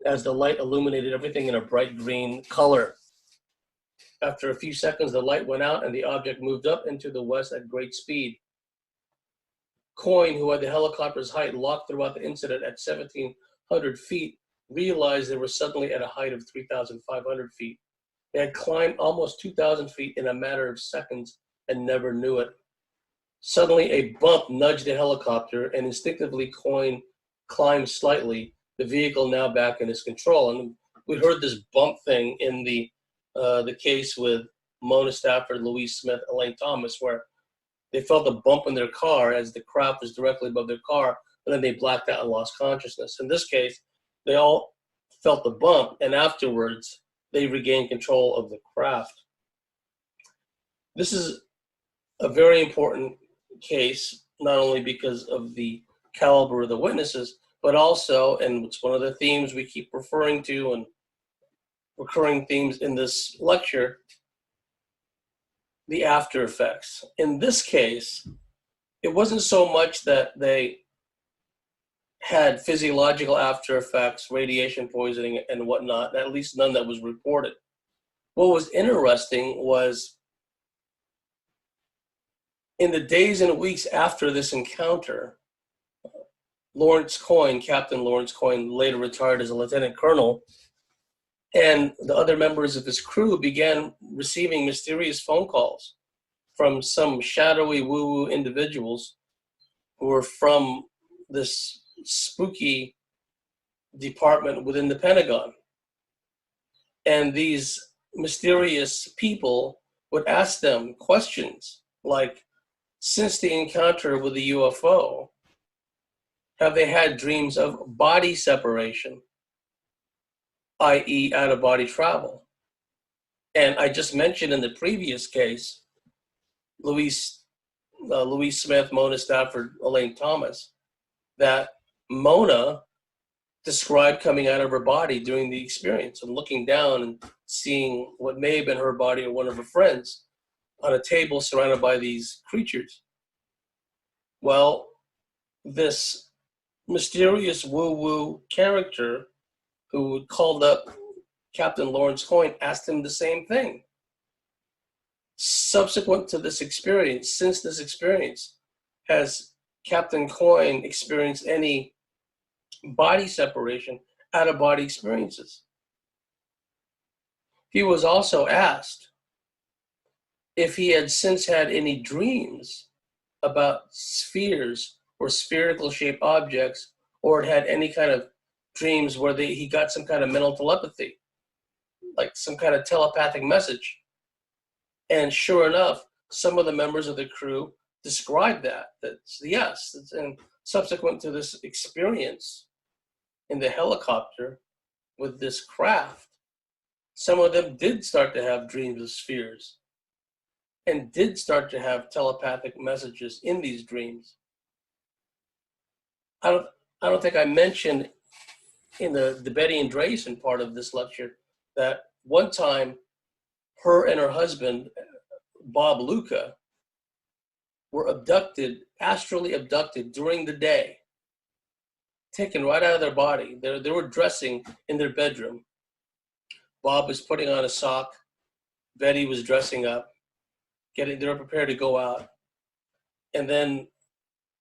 as the light illuminated everything in a bright green color. After a few seconds, the light went out and the object moved up into the west at great speed. Coyne, who had the helicopter's height locked throughout the incident at 1,700 feet, realized they were suddenly at a height of 3,500 feet. They had climbed almost 2,000 feet in a matter of seconds and never knew it. Suddenly, a bump nudged the helicopter, and instinctively, Coyne climbed slightly, the vehicle now back in his control. And we heard this bump thing in the case with Mona Stafford, Louise Smith, Elaine Thomas, where they felt a bump in their car as the craft was directly above their car, and then they blacked out and lost consciousness. In this case, they all felt the bump, and afterwards, they regained control of the craft. This is a very important case, not only because of the caliber of the witnesses, but also, and it's one of the themes we keep referring to and recurring themes in this lecture, the after effects. In this case, it wasn't so much that they had physiological after effects, radiation poisoning and whatnot, at least none that was reported. What was interesting was in the days and weeks after this encounter, Lawrence Coyne, Captain Lawrence Coyne, later retired as a lieutenant colonel, and the other members of his crew began receiving mysterious phone calls from some shadowy woo-woo individuals who were from this spooky department within the Pentagon. And these mysterious people would ask them questions like, since the encounter with the UFO, have they had dreams of body separation, i.e. out-of-body travel? And I just mentioned in the previous case, Louise Smith, Mona Stafford, Elaine Thomas, that Mona described coming out of her body during the experience and looking down and seeing what may have been her body or one of her friends on a table surrounded by these creatures. Well, this mysterious woo-woo character who called up Captain Lawrence Coyne asked him the same thing. Subsequent to this experience, since this experience, has Captain Coyne experienced any body separation, out-of-body experiences? He was also asked if he had since had any dreams about spheres or spherical shaped objects, or had any kind of dreams where he got some kind of mental telepathy, like some kind of telepathic message. And sure enough, some of the members of the crew described that yes, and subsequent to this experience in the helicopter with this craft, some of them did start to have dreams of spheres and did start to have telepathic messages in these dreams. I don't think I mentioned in the Betty and Drayson part of this lecture that one time her and her husband, Bob Luca, were abducted, astrally abducted during the day, taken right out of their body. They were dressing in their bedroom. Bob was putting on a sock. Betty was dressing up. They were prepared to go out. And then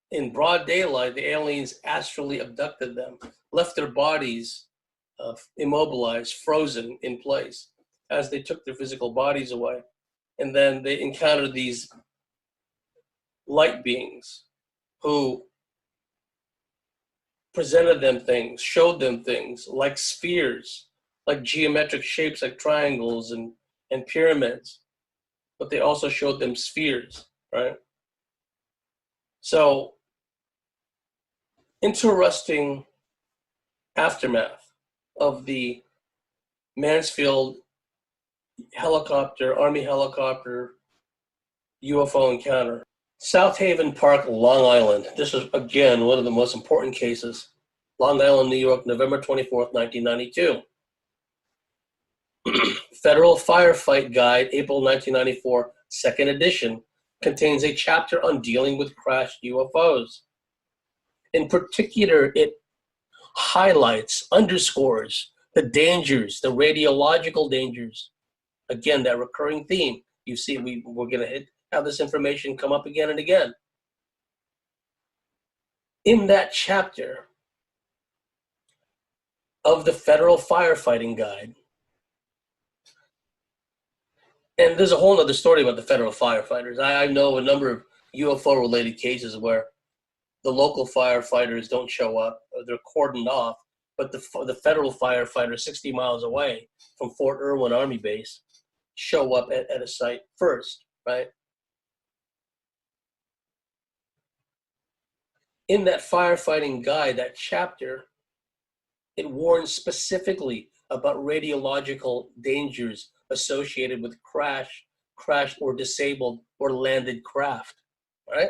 in broad daylight, the aliens astrally abducted them, left their bodies immobilized, frozen in place as they took their physical bodies away. And then they encountered these light beings who presented them things, showed them things like spheres, like geometric shapes like triangles and pyramids. But they also showed them spheres, right? So, interesting aftermath of the Mansfield Army helicopter UFO encounter. South Haven Park, Long Island. This is, again, one of the most important cases. Long Island, New York, November 24th, 1992. Federal Firefight Guide, April 1994, second edition, contains a chapter on dealing with crashed UFOs. In particular, it highlights, underscores the dangers, the radiological dangers. Again, that recurring theme. You see, we're going to have this information come up again and again. In that chapter of the Federal Firefighting Guide, and there's a whole other story about the federal firefighters. I know a number of UFO-related cases where the local firefighters don't show up, or they're cordoned off, but the federal firefighters 60 miles away from Fort Irwin Army Base show up at a site first, right? In that firefighting guide, that chapter, it warns specifically about radiological dangers associated with crashed or disabled or landed craft, right?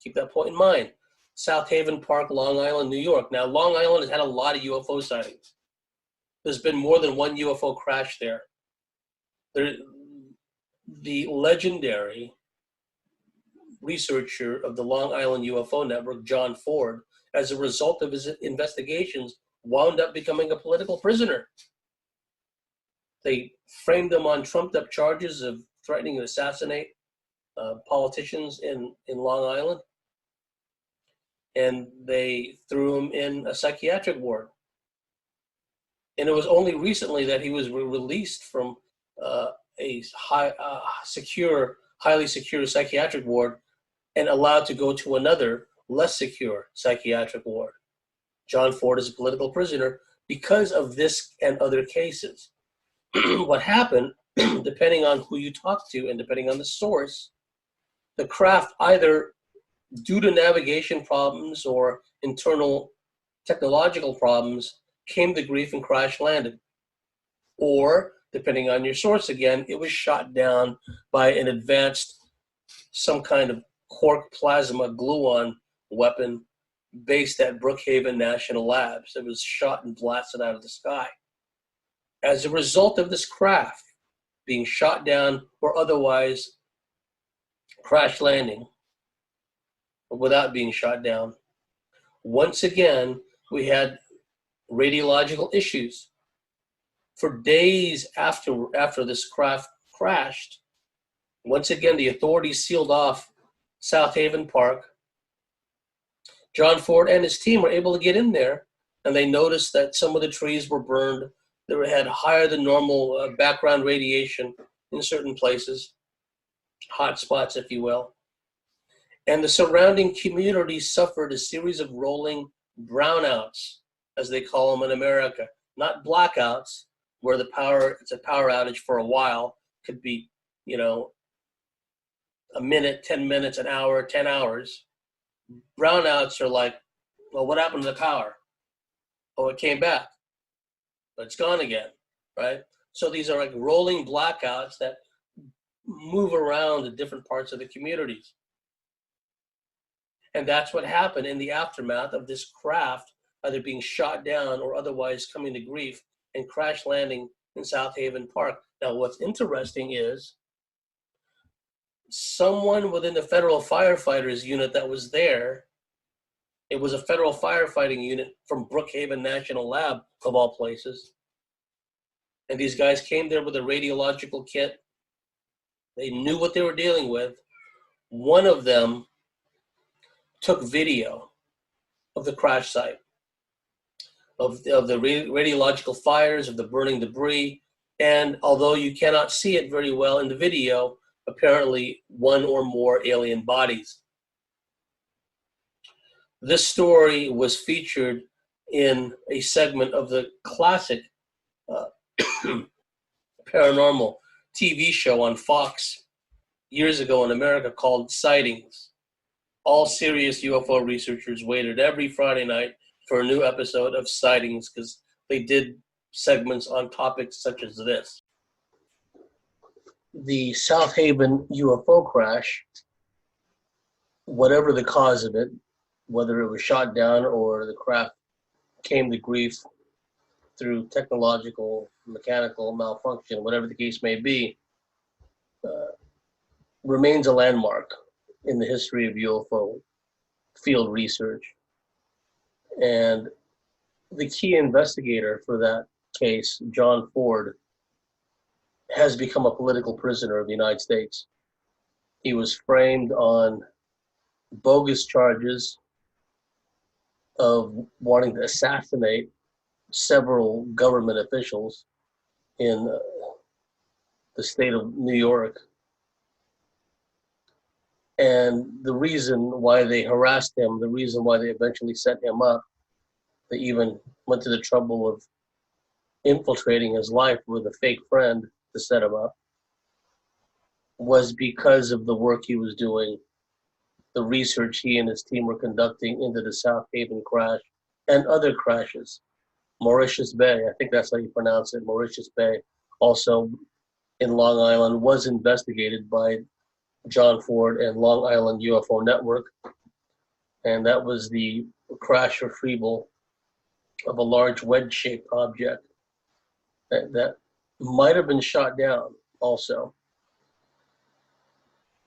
Keep that point in mind. South Haven Park, Long Island, New York. Now, Long Island has had a lot of UFO sightings. There's been more than one UFO crash there. The legendary researcher of the Long Island UFO Network, John Ford, as a result of his investigations, wound up becoming a political prisoner. They framed him on trumped-up charges of threatening to assassinate politicians in Long Island, and they threw him in a psychiatric ward. And it was only recently that he was released from a highly secure psychiatric ward and allowed to go to another, less secure psychiatric ward. John Ford is a political prisoner because of this and other cases. What happened, depending on who you talk to and depending on the source, the craft, either due to navigation problems or internal technological problems, came to grief and crash landed. Or, depending on your source again, it was shot down by an advanced, some kind of quark plasma gluon weapon based at Brookhaven National Labs. It was shot and blasted out of the sky. As a result of this craft being shot down or otherwise crash landing without being shot down, once again, we had radiological issues. For days after this craft crashed, once again, the authorities sealed off South Haven Park. John Ford and his team were able to get in there, and they noticed that some of the trees were burned. They had higher than normal background radiation in certain places, hot spots, if you will. And the surrounding community suffered a series of rolling brownouts, as they call them in America. Not blackouts, where it's a power outage for a while, could be, a minute, 10 minutes, an hour, 10 hours. Brownouts are like, well, what happened to the power? Oh, it came back, but it's gone again, right? So these are like rolling blackouts that move around in different parts of the communities. And that's what happened in the aftermath of this craft either being shot down or otherwise coming to grief and crash landing in South Haven Park. Now, what's interesting is someone within the federal firefighters unit that was there, it was a federal firefighting unit from Brookhaven National Lab, of all places. And these guys came there with a radiological kit. They knew what they were dealing with. One of them took video of the crash site, of the radiological fires, of the burning debris. And although you cannot see it very well in the video, apparently one or more alien bodies. This story was featured in a segment of the classic paranormal TV show on Fox years ago in America called Sightings. All serious UFO researchers waited every Friday night for a new episode of Sightings because they did segments on topics such as this. The South Haven UFO crash, whatever the cause of it, whether it was shot down or the craft came to grief through technological, mechanical malfunction, whatever the case may be, remains a landmark in the history of UFO field research. And the key investigator for that case, John Ford, has become a political prisoner of the United States. He was framed on bogus charges of wanting to assassinate several government officials in the state of New York. And the reason why they harassed him, the reason why they eventually set him up, they even went to the trouble of infiltrating his life with a fake friend to set him up, was because of the work he was doing, the research he and his team were conducting into the South Haven crash and other crashes. Mauritius Bay, I think that's how you pronounce it, Mauritius Bay, also in Long Island, was investigated by John Ford and Long Island UFO Network. And that was the crash retrieval of a large wedge-shaped object that might have been shot down also.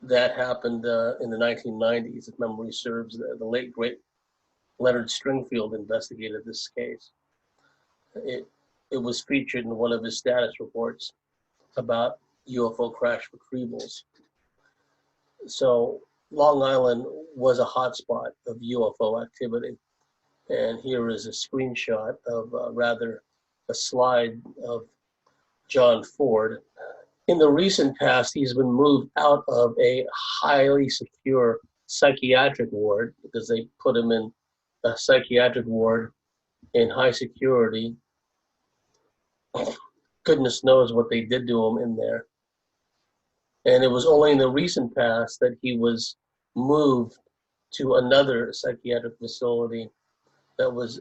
That happened in the 1990s, if memory serves. The late, great Leonard Stringfield investigated this case. It was featured in one of his status reports about UFO crash retrievals. So Long Island was a hotspot of UFO activity. And here is a screenshot of rather a slide of John Ford. In the recent past, he's been moved out of a highly secure psychiatric ward because they put him in a psychiatric ward in high security. Goodness knows what they did to him in there. And it was only in the recent past that he was moved to another psychiatric facility that was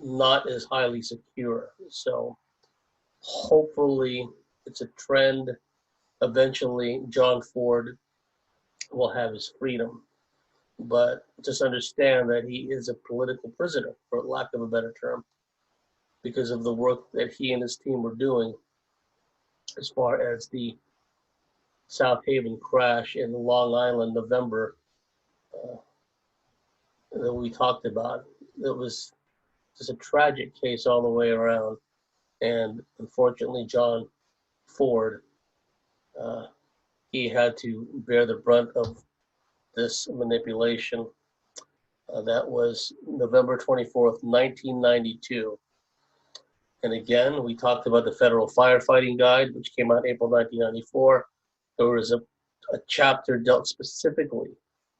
not as highly secure. So hopefully it's a trend. Eventually, John Ford will have his freedom. But just understand that he is a political prisoner, for lack of a better term, because of the work that he and his team were doing as far as the South Haven crash in Long Island, November, that we talked about. It was just a tragic case all the way around. And unfortunately, John Ford, he had to bear the brunt of this manipulation. That was November 24th, 1992. And again, we talked about the Federal Firefighting Guide, which came out April 1994. There was a chapter dealt specifically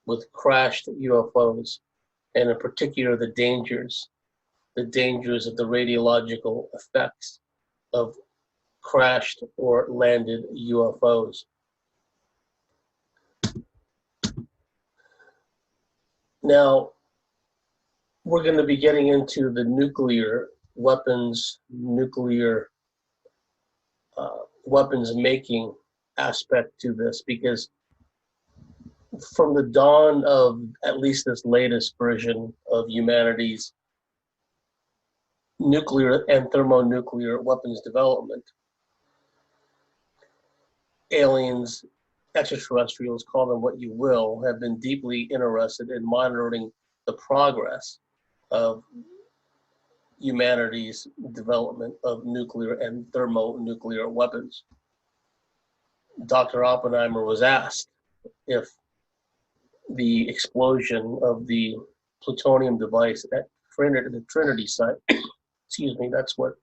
with crashed UFOs, and in particular the dangers of the radiological effects of crashed or landed UFOs. Now, we're going to be getting into the nuclear weapons, weapons making aspect to this, because from the dawn of at least this latest version of humanity's nuclear and thermonuclear weapons development, aliens, extraterrestrials, call them what you will, have been deeply interested in monitoring the progress of humanity's development of nuclear and thermonuclear weapons. Dr. Oppenheimer was asked if the explosion of the plutonium device at the Trinity site, excuse me, that's what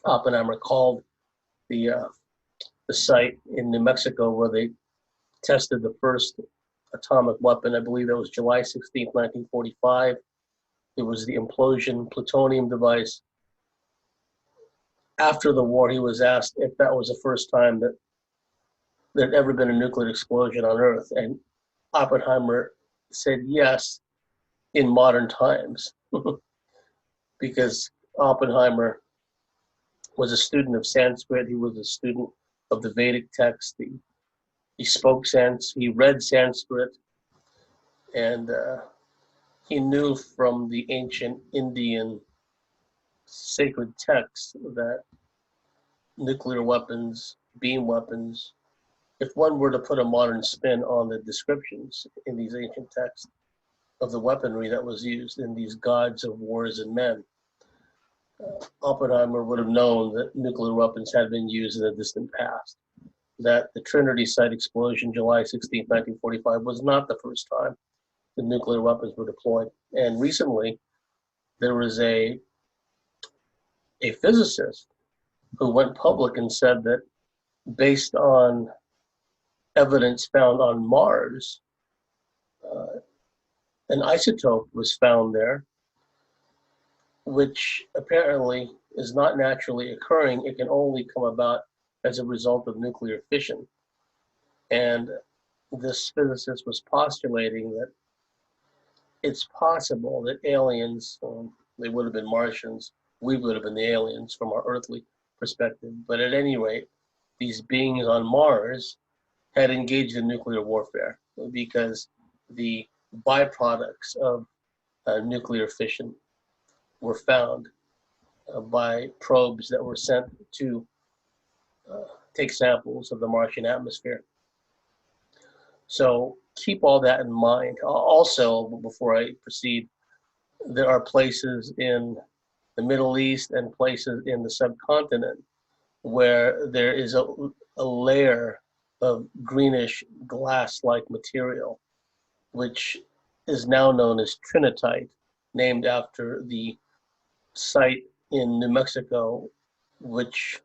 Oppenheimer called the site in New Mexico where they tested the first atomic weapon. I believe that was July 16th, 1945. It was the implosion plutonium device. After the war, he was asked if that was the first time that there had ever been a nuclear explosion on Earth. And Oppenheimer said yes, in modern times, because Oppenheimer was a student of Sanskrit. He was a student of the Vedic text. He spoke Sanskrit, he read Sanskrit, and he knew from the ancient Indian sacred texts that nuclear weapons, beam weapons, if one were to put a modern spin on the descriptions in these ancient texts of the weaponry that was used in these gods of wars and men, Oppenheimer would have known that nuclear weapons had been used in the distant past, that the Trinity site explosion, July 16, 1945, was not the first time the nuclear weapons were deployed. And recently, there was a physicist who went public and said that based on evidence found on Mars, An isotope was found there, which apparently is not naturally occurring. It can only come about as a result of nuclear fission. And this physicist was postulating that it's possible that aliens, they would have been Martians, we would have been the aliens from our earthly perspective, but at any rate, these beings on Mars had engaged in nuclear warfare because the byproducts of nuclear fission were found by probes that were sent to take samples of the Martian atmosphere. So keep all that in mind. Also, before I proceed, there are places in the Middle East and places in the subcontinent where there is a layer of greenish glass-like material, which is now known as trinitite, named after the site in New Mexico, which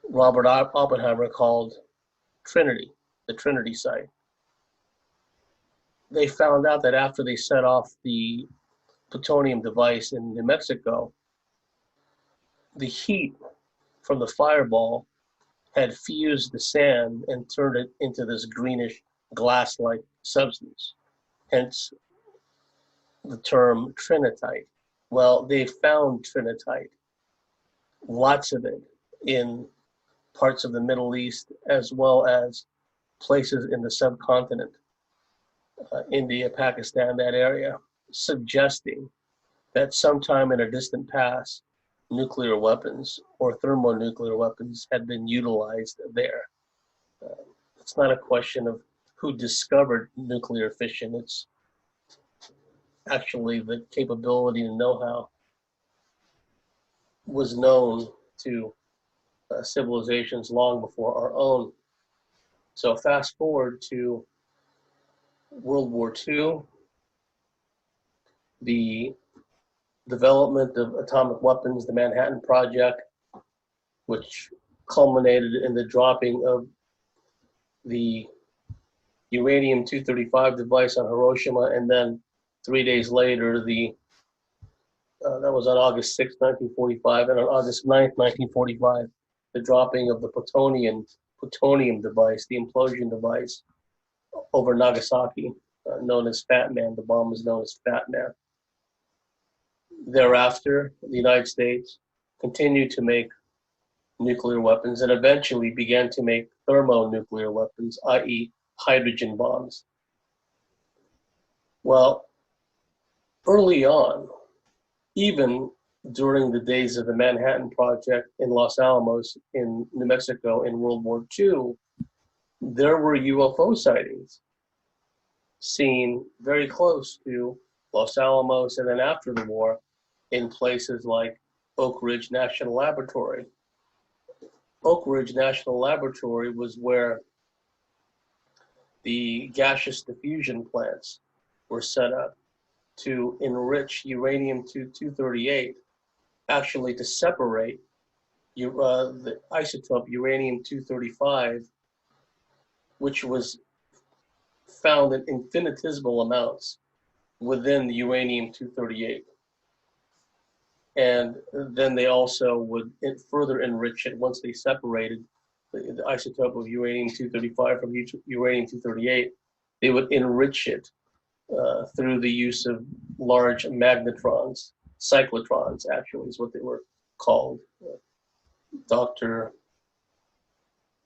Robert Oppenheimer called Trinity, the Trinity site. They found out that after they set off the plutonium device in New Mexico, the heat from the fireball had fused the sand and turned it into this greenish glass-like substance, hence the term trinitite. Well, they found trinitite, lots of it, in parts of the Middle East as well as places in the subcontinent, India, Pakistan, that area, suggesting that sometime in a distant past, nuclear weapons or thermonuclear weapons had been utilized there. It's not a question of who discovered nuclear fission, it's actually the capability and know-how was known to civilizations long before our own. So fast forward to World War II, the development of atomic weapons, the Manhattan Project, which culminated in the dropping of the uranium-235 device on Hiroshima, and then 3 days later, that was on August 6, 1945, and on August 9th, 1945, the dropping of the plutonium device, the implosion device, over Nagasaki, known as Fat Man. The bomb is known as Fat Man. Thereafter, the United States continued to make nuclear weapons and eventually began to make thermonuclear weapons, i.e., hydrogen bombs. Well, early on, even during the days of the Manhattan Project in Los Alamos in New Mexico in World War II, there were UFO sightings seen very close to Los Alamos, and then after the war in places like Oak Ridge National Laboratory. Oak Ridge National Laboratory was where the gaseous diffusion plants were set up to enrich uranium-238, actually to separate the isotope uranium-235, which was found in infinitesimal amounts within the uranium-238. And then they also would further enrich it once they separated the isotope of uranium-235 from uranium-238. They would enrich it through the use of large magnetrons, cyclotrons actually is what they were called. Dr.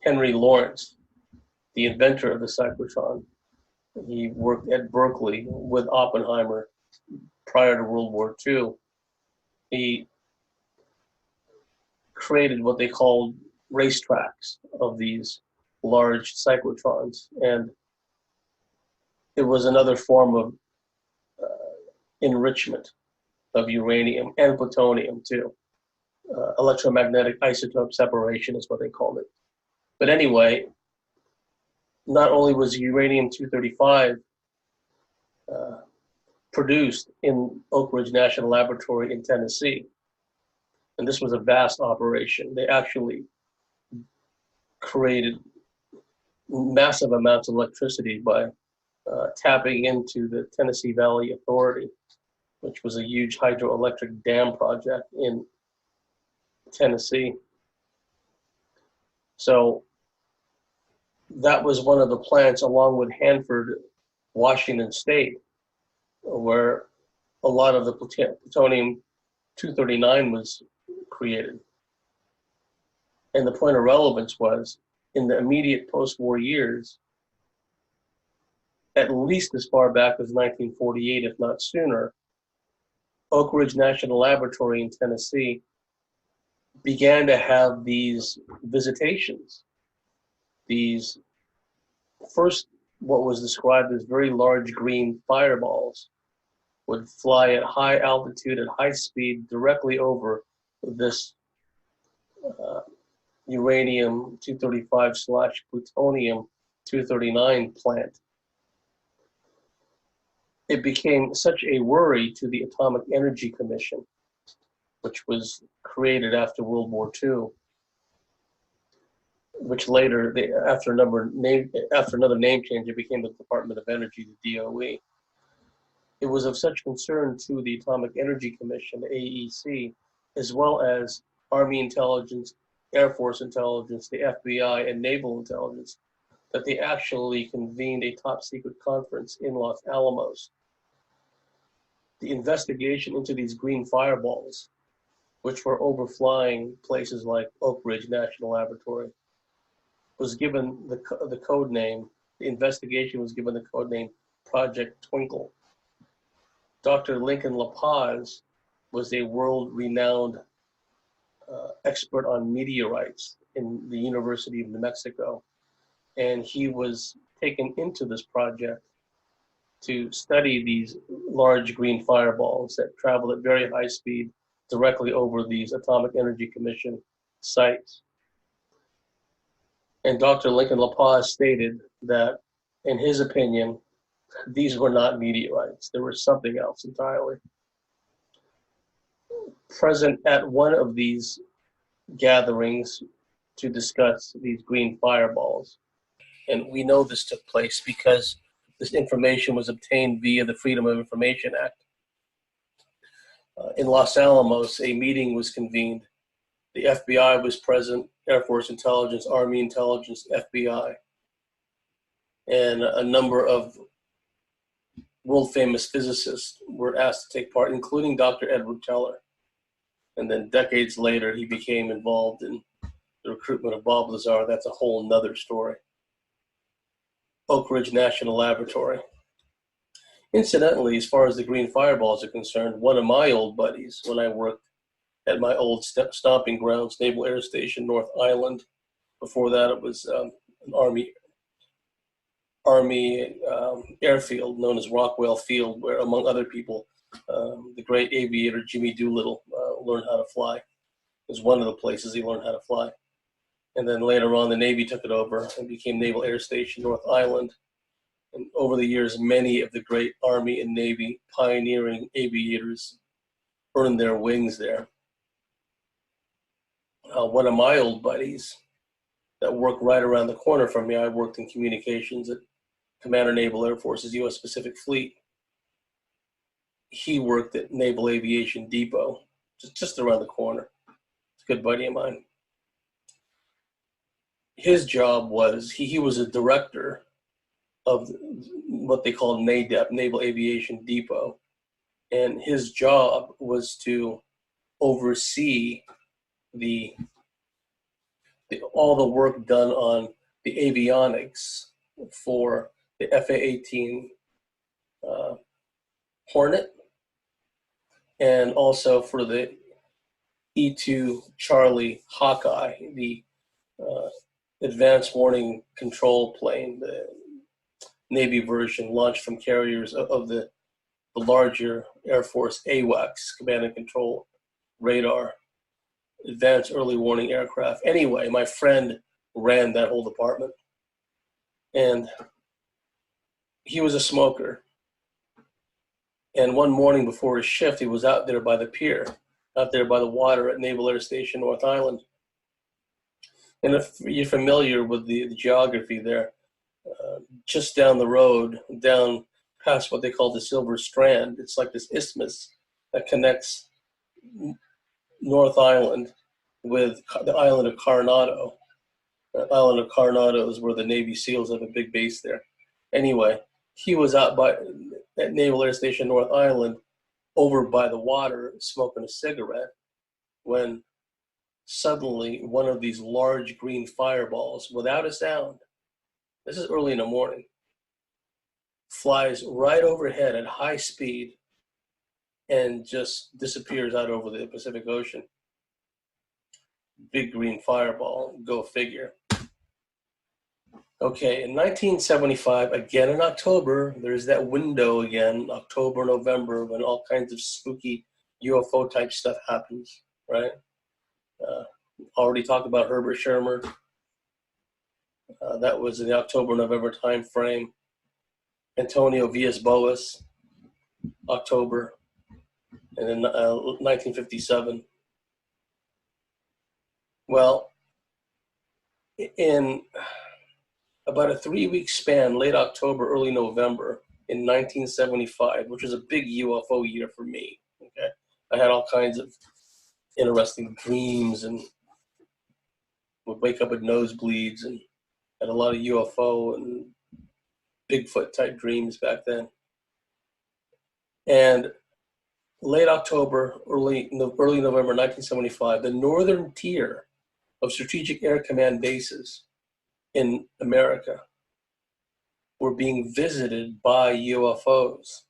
Henry Lawrence, the inventor of the cyclotron, he worked at Berkeley with Oppenheimer prior to World War II. He created what they called racetracks of these large cyclotrons, and it was another form of enrichment of uranium and plutonium too. Electromagnetic isotope separation is what they called it. But anyway, not only was uranium-235 produced in Oak Ridge National Laboratory in Tennessee, and this was a vast operation. They actually created massive amounts of electricity by tapping into the Tennessee Valley Authority, which was a huge hydroelectric dam project in Tennessee. So that was one of the plants, along with Hanford, Washington State, where a lot of the plutonium-239 was created. And the point of relevance was, in the immediate post-war years, at least as far back as 1948, if not sooner, Oak Ridge National Laboratory in Tennessee began to have these visitations, these first, what was described as very large green fireballs would fly at high altitude, at high speed, directly over this uranium-235/plutonium-239 plant. It became such a worry to the Atomic Energy Commission, which was created after World War II, which later, after another name change, it became the Department of Energy, the DOE. It was of such concern to the Atomic Energy Commission, the AEC, as well as Army intelligence, Air Force intelligence, the FBI, and Naval intelligence, that they actually convened a top secret conference in Los Alamos. The investigation into these green fireballs, which were overflying places like Oak Ridge National Laboratory, was given the code name, the investigation was given the code name Project Twinkle. Dr. Lincoln La Paz was a world-renowned expert on meteorites in the University of New Mexico, and he was taken into this project to study these large green fireballs that travel at very high speed directly over these Atomic Energy Commission sites. And Dr. Lincoln La Paz stated that, in his opinion, these were not meteorites. There was something else entirely. Present at one of these gatherings to discuss these green fireballs, and we know this took place because this information was obtained via the Freedom of Information Act. In Los Alamos, a meeting was convened. The FBI was present, Air Force intelligence, Army intelligence, FBI, and a number of world-famous physicists were asked to take part, including Dr. Edward Teller. And then decades later, he became involved in the recruitment of Bob Lazar. That's a whole nother story. Oak Ridge National Laboratory. Incidentally, as far as the green fireballs are concerned, one of my old buddies, when I worked at my old stomping grounds, Naval Air Station, North Island. Before that, it was an Army airfield known as Rockwell Field, where, among other people, the great aviator Jimmy Doolittle learned how to fly. It was one of the places he learned how to fly. And then later on, the Navy took it over and became Naval Air Station, North Island. And over the years, many of the great Army and Navy pioneering aviators earned their wings there. One of my old buddies that worked right around the corner from me, I worked in communications at Commander Naval Air Force's U.S. Pacific Fleet. He worked at Naval Aviation Depot, just around the corner. It's a good buddy of mine. His job was, he was a director of what they call NADEP, Naval Aviation Depot. And his job was to oversee all the work done on the avionics for the FA-18 Hornet, and also for the E-2 Charlie Hawkeye, the advanced warning control plane, the Navy version launched from carriers of the larger Air Force AWACS, command and control radar, advanced early warning aircraft. Anyway, my friend ran that whole department, and he was a smoker. And one morning before his shift, he was out there by the pier, out there by the water at Naval Air Station, North Island. And if you're familiar with the geography there, just down the road, down past what they call the Silver Strand. It's like this isthmus that connects North Island with the island of Coronado. The island of Coronado is where the Navy SEALs have a big base there. Anyway, he was out at Naval Air Station North Island, over by the water, smoking a cigarette, when suddenly one of these large green fireballs, without a sound, this is early in the morning, flies right overhead at high speed and just disappears out over the Pacific Ocean. Big green fireball, go figure. Okay, in 1975, again in October, there's that window again, October, November, when all kinds of spooky UFO type stuff happens, right? Already talked about Herbert Shermer. That was in the October, November time frame. Antonio Villas-Boas, October, and then 1957. Well, in about a 3-week span, late October, early November in 1975, which was a big UFO year for me. Okay, I had all kinds of interesting dreams and would wake up with nosebleeds and had a lot of UFO and Bigfoot type dreams back then. And late October, early November 1975, the northern tier of Strategic Air Command bases in America were being visited by UFOs.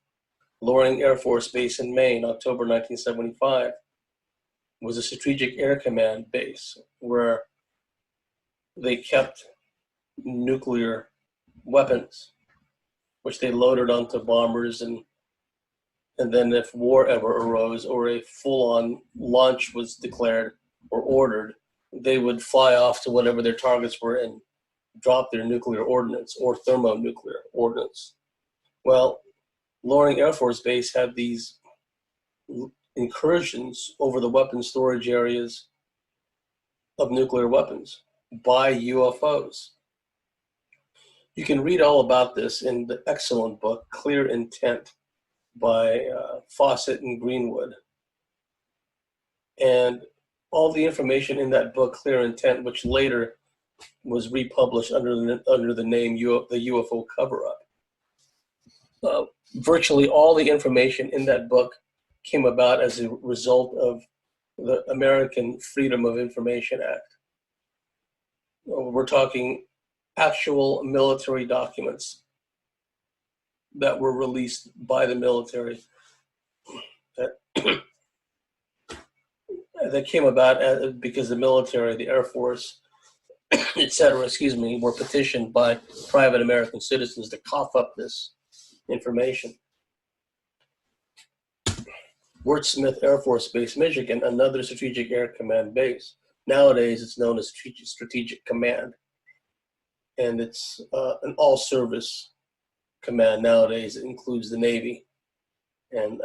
Loring Air Force Base in Maine, October 1975, was a Strategic Air Command base where they kept nuclear weapons, which they loaded onto bombers, and then if war ever arose or a full-on launch was declared or ordered, they would fly off to whatever their targets were and drop their nuclear ordnance or thermonuclear ordnance. Well, Loring Air Force Base had these incursions over the weapon storage areas of nuclear weapons by UFOs. You can read all about this in the excellent book, Clear Intent, by Fawcett and Greenwood. And all the information in that book, Clear Intent, which later was republished under the name the UFO Cover-Up. Virtually all the information in that book came about as a result of the American Freedom of Information Act. We're talking actual military documents that were released by the military that that came about because the military, the Air Force, etc., were petitioned by private American citizens to cough up this information. Wurtsmith Air Force Base, Michigan, another Strategic Air Command base. Nowadays, it's known as Strategic Command, and it's an all-service command nowadays. It includes the Navy, and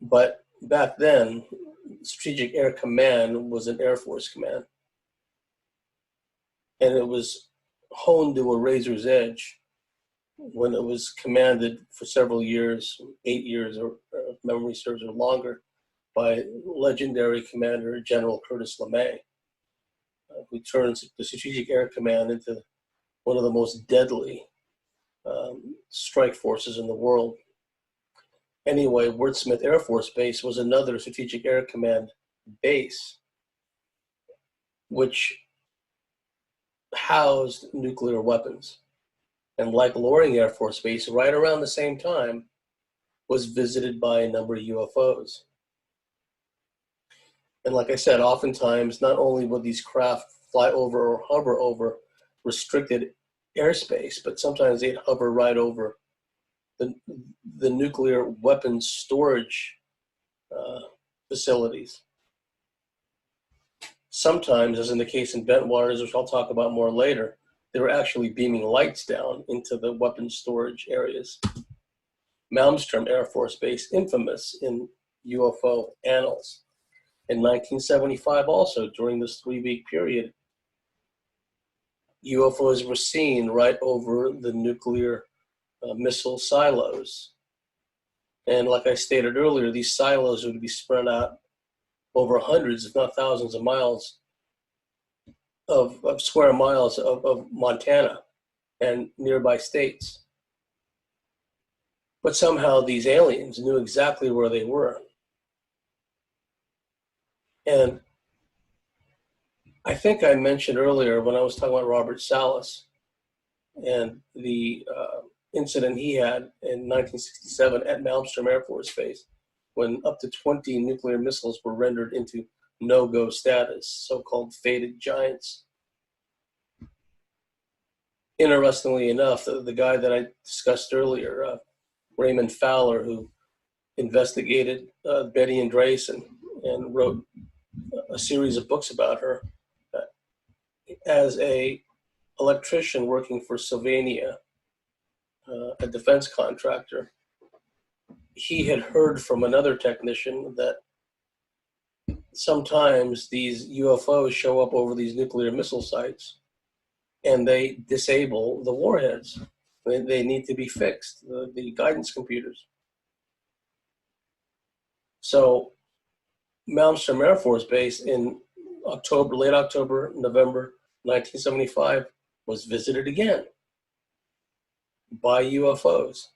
but back then, Strategic Air Command was an Air Force command, and it was honed to a razor's edge when it was commanded for several years, 8 years, or if memory serves, or longer, by legendary Commander General Curtis LeMay, who turned the Strategic Air Command into one of the most deadly strike forces in the world. Anyway, Wurtsmith Air Force Base was another Strategic Air Command base, which housed nuclear weapons. And like Loring Air Force Base, right around the same time, was visited by a number of UFOs. And like I said, oftentimes, not only would these craft fly over or hover over restricted airspace, but sometimes they'd hover right over the nuclear weapons storage facilities. Sometimes, as in the case in Bentwaters, which I'll talk about more later, they were actually beaming lights down into the weapons storage areas. Malmstrom Air Force Base, infamous in UFO annals. In 1975 also, during this 3-week period, UFOs were seen right over the nuclear missile silos. And like I stated earlier, these silos would be spread out over hundreds, if not thousands of miles of square miles of Montana and nearby states. But somehow these aliens knew exactly where they were. And I think I mentioned earlier when I was talking about Robert Salas and the incident he had in 1967 at Malmstrom Air Force Base, when up to 20 nuclear missiles were rendered into no-go status, so-called fated giants. Interestingly enough, the guy that I discussed earlier, Raymond Fowler, who investigated Betty Andreasson and wrote a series of books about her, as a electrician working for Sylvania, a defense contractor, he had heard from another technician that sometimes these UFOs show up over these nuclear missile sites and they disable the warheads. They need to be fixed, the guidance computers. So Malmstrom Air Force Base in October, late October, November 1975 was visited again by UFOs.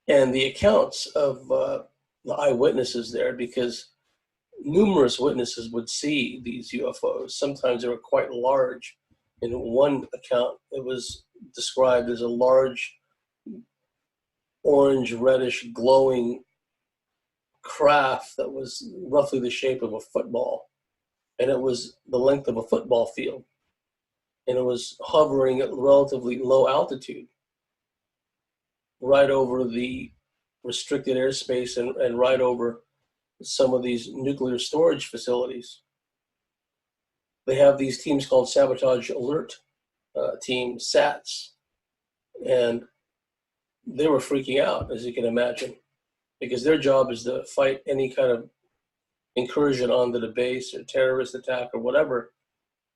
And the accounts of the eyewitnesses there, because numerous witnesses would see these UFOs. Sometimes they were quite large. In one account, it was described as a large orange, reddish, glowing craft that was roughly the shape of a football. And it was the length of a football field. And it was hovering at relatively low altitude, right over the restricted airspace and right over some of these nuclear storage facilities. They have these teams called Sabotage Alert Team, SATs, and they were freaking out, as you can imagine, because their job is to fight any kind of incursion onto the base or terrorist attack or whatever.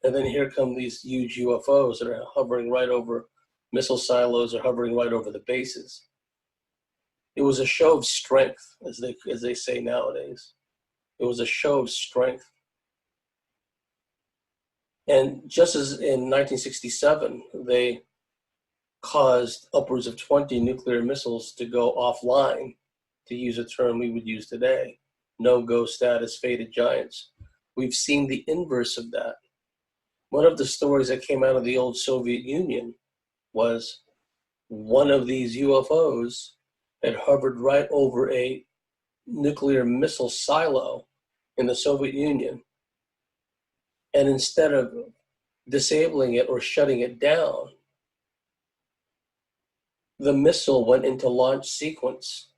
And then here come these huge UFOs that are hovering right over missile silos or hovering right over the bases. It was a show of strength, as they say nowadays. It was a show of strength. And just as in 1967, they caused upwards of 20 nuclear missiles to go offline, to use a term we would use today, no-go status, fated giants. We've seen the inverse of that. One of the stories that came out of the old Soviet Union was one of these UFOs had hovered right over a nuclear missile silo in the Soviet Union. And instead of disabling it or shutting it down, the missile went into launch sequence.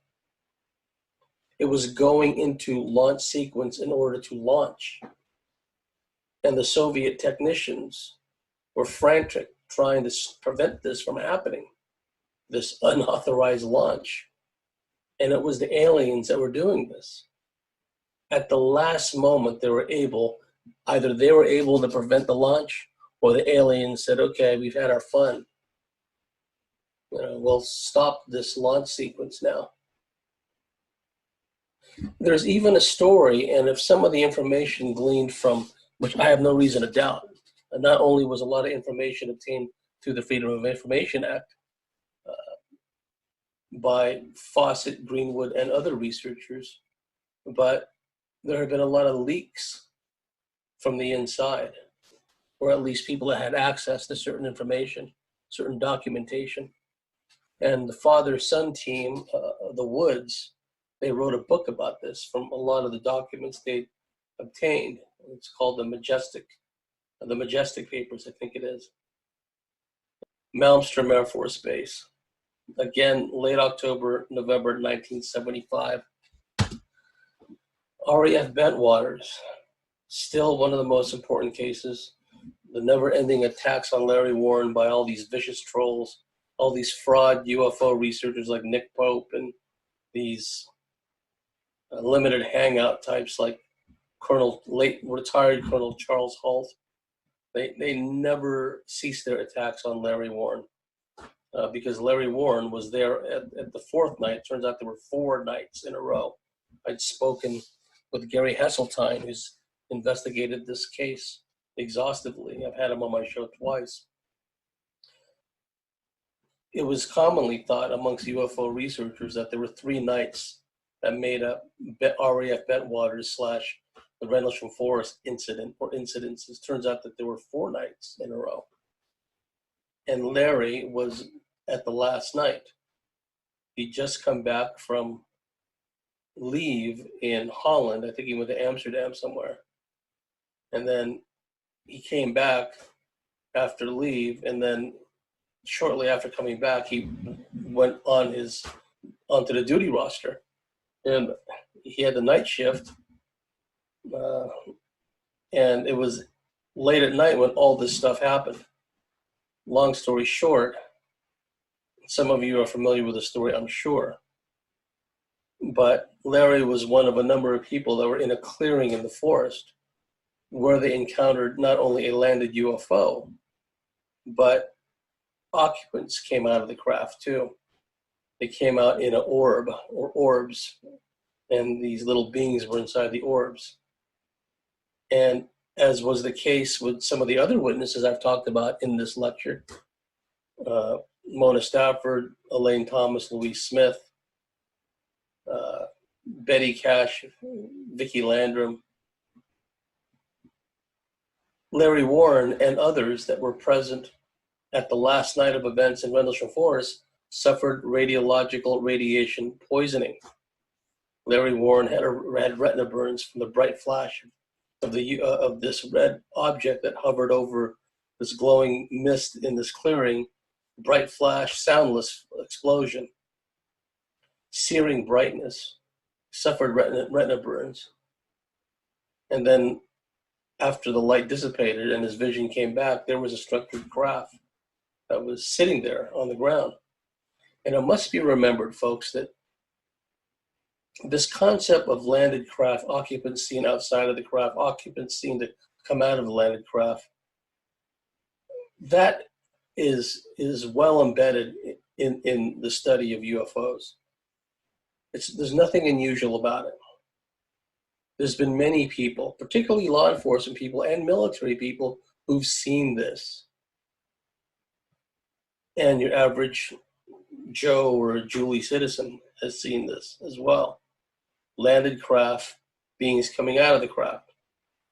It was going into launch sequence in order to launch. And the Soviet technicians were frantic trying to prevent this from happening, this unauthorized launch. And it was the aliens that were doing this. At the last moment, either they were able to prevent the launch, or the aliens said, okay, we've had our fun. We'll stop this launch sequence now. There's even a story, and if some of the information gleaned from, which I have no reason to doubt, and not only was a lot of information obtained through the Freedom of Information Act by Fawcett, Greenwood, and other researchers, but there have been a lot of leaks from the inside, or at least people that had access to certain information, certain documentation. And the father-son team, the Woods, they wrote a book about this from a lot of the documents they obtained. It's called the Majestic Papers, I think it is. Malmstrom Air Force Base. Again, late October, November 1975. RAF Bentwaters, still one of the most important cases. The never-ending attacks on Larry Warren by all these vicious trolls, all these fraud UFO researchers like Nick Pope, and these limited hangout types like late retired Colonel Charles Halt. They never ceased their attacks on Larry Warren because Larry Warren was there at the fourth night. Turns out there were 4 nights in a row. I'd spoken with Gary Hesseltine, who's investigated this case exhaustively. I've had him on my show twice. It was commonly thought amongst UFO researchers that there were 3 nights that made up RAF Bentwaters / the Rendlesham Forest incident or incidences. Turns out that there were 4 nights in a row. And Larry was at the last night. He'd just come back from leave in Holland. I think he went to Amsterdam somewhere. And then he came back after leave, and then shortly after coming back, he went onto the duty roster. And he had the night shift. And it was late at night when all this stuff happened. Long story short, some of you are familiar with the story, I'm sure. But Larry was one of a number of people that were in a clearing in the forest where they encountered not only a landed UFO, but occupants came out of the craft too. They came out in an orb or orbs, and these little beings were inside the orbs. And as was the case with some of the other witnesses I've talked about in this lecture, Mona Stafford, Elaine Thomas, Louise Smith, Betty Cash, Vicki Landrum, Larry Warren, and others that were present at the last night of events in Rendlesham Forest suffered radiological radiation poisoning. Larry Warren had retina burns from the bright flash of this red object that hovered over this glowing mist in this clearing. Bright flash, soundless explosion, searing brightness, suffered retina burns. And then after the light dissipated and his vision came back, there was a structured craft that was sitting there on the ground. And it must be remembered, folks, that this concept of landed craft, occupants seen outside of the craft, occupants seen to come out of the landed craft, that is well embedded in the study of UFOs. There's nothing unusual about it. There's been many people, particularly law enforcement people and military people, who've seen this. And your average Joe or Julie citizen has seen this as well. Landed craft, beings coming out of the craft.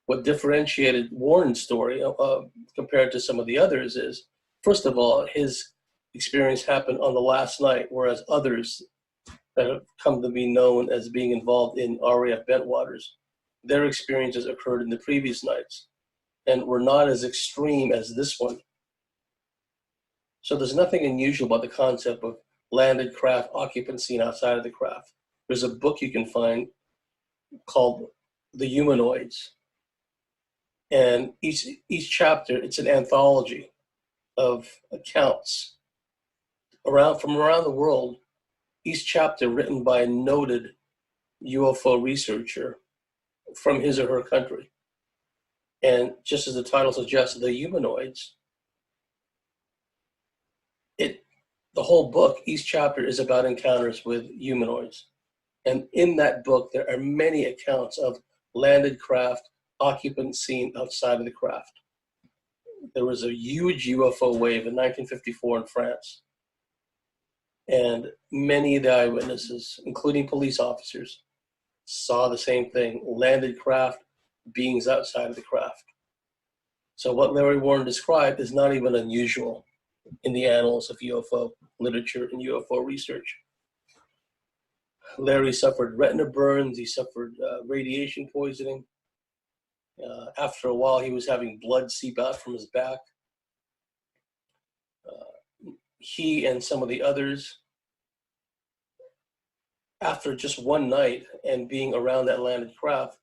What differentiated Warren's story compared to some of the others is, first of all, his experience happened on the last night, whereas others that have come to be known as being involved in RAF Bentwaters, their experiences occurred in the previous nights and were not as extreme as this one. So there's nothing unusual about the concept of landed craft, occupants seen outside of the craft. There's a book you can find called The Humanoids. And each chapter, it's an anthology of accounts from around the world, each chapter written by a noted UFO researcher from his or her country. And just as the title suggests, The Humanoids, the whole book, each chapter is about encounters with humanoids. And in that book, there are many accounts of landed craft, occupants seen outside of the craft. There was a huge UFO wave in 1954 in France. And many of the eyewitnesses, including police officers, saw the same thing, landed craft, beings outside of the craft. So what Larry Warren described is not even unusual in the annals of UFO literature and UFO research. Larry suffered retina burns, he suffered radiation poisoning. After a while, he was having blood seep out from his back. He and some of the others, after just one night and being around that landed craft,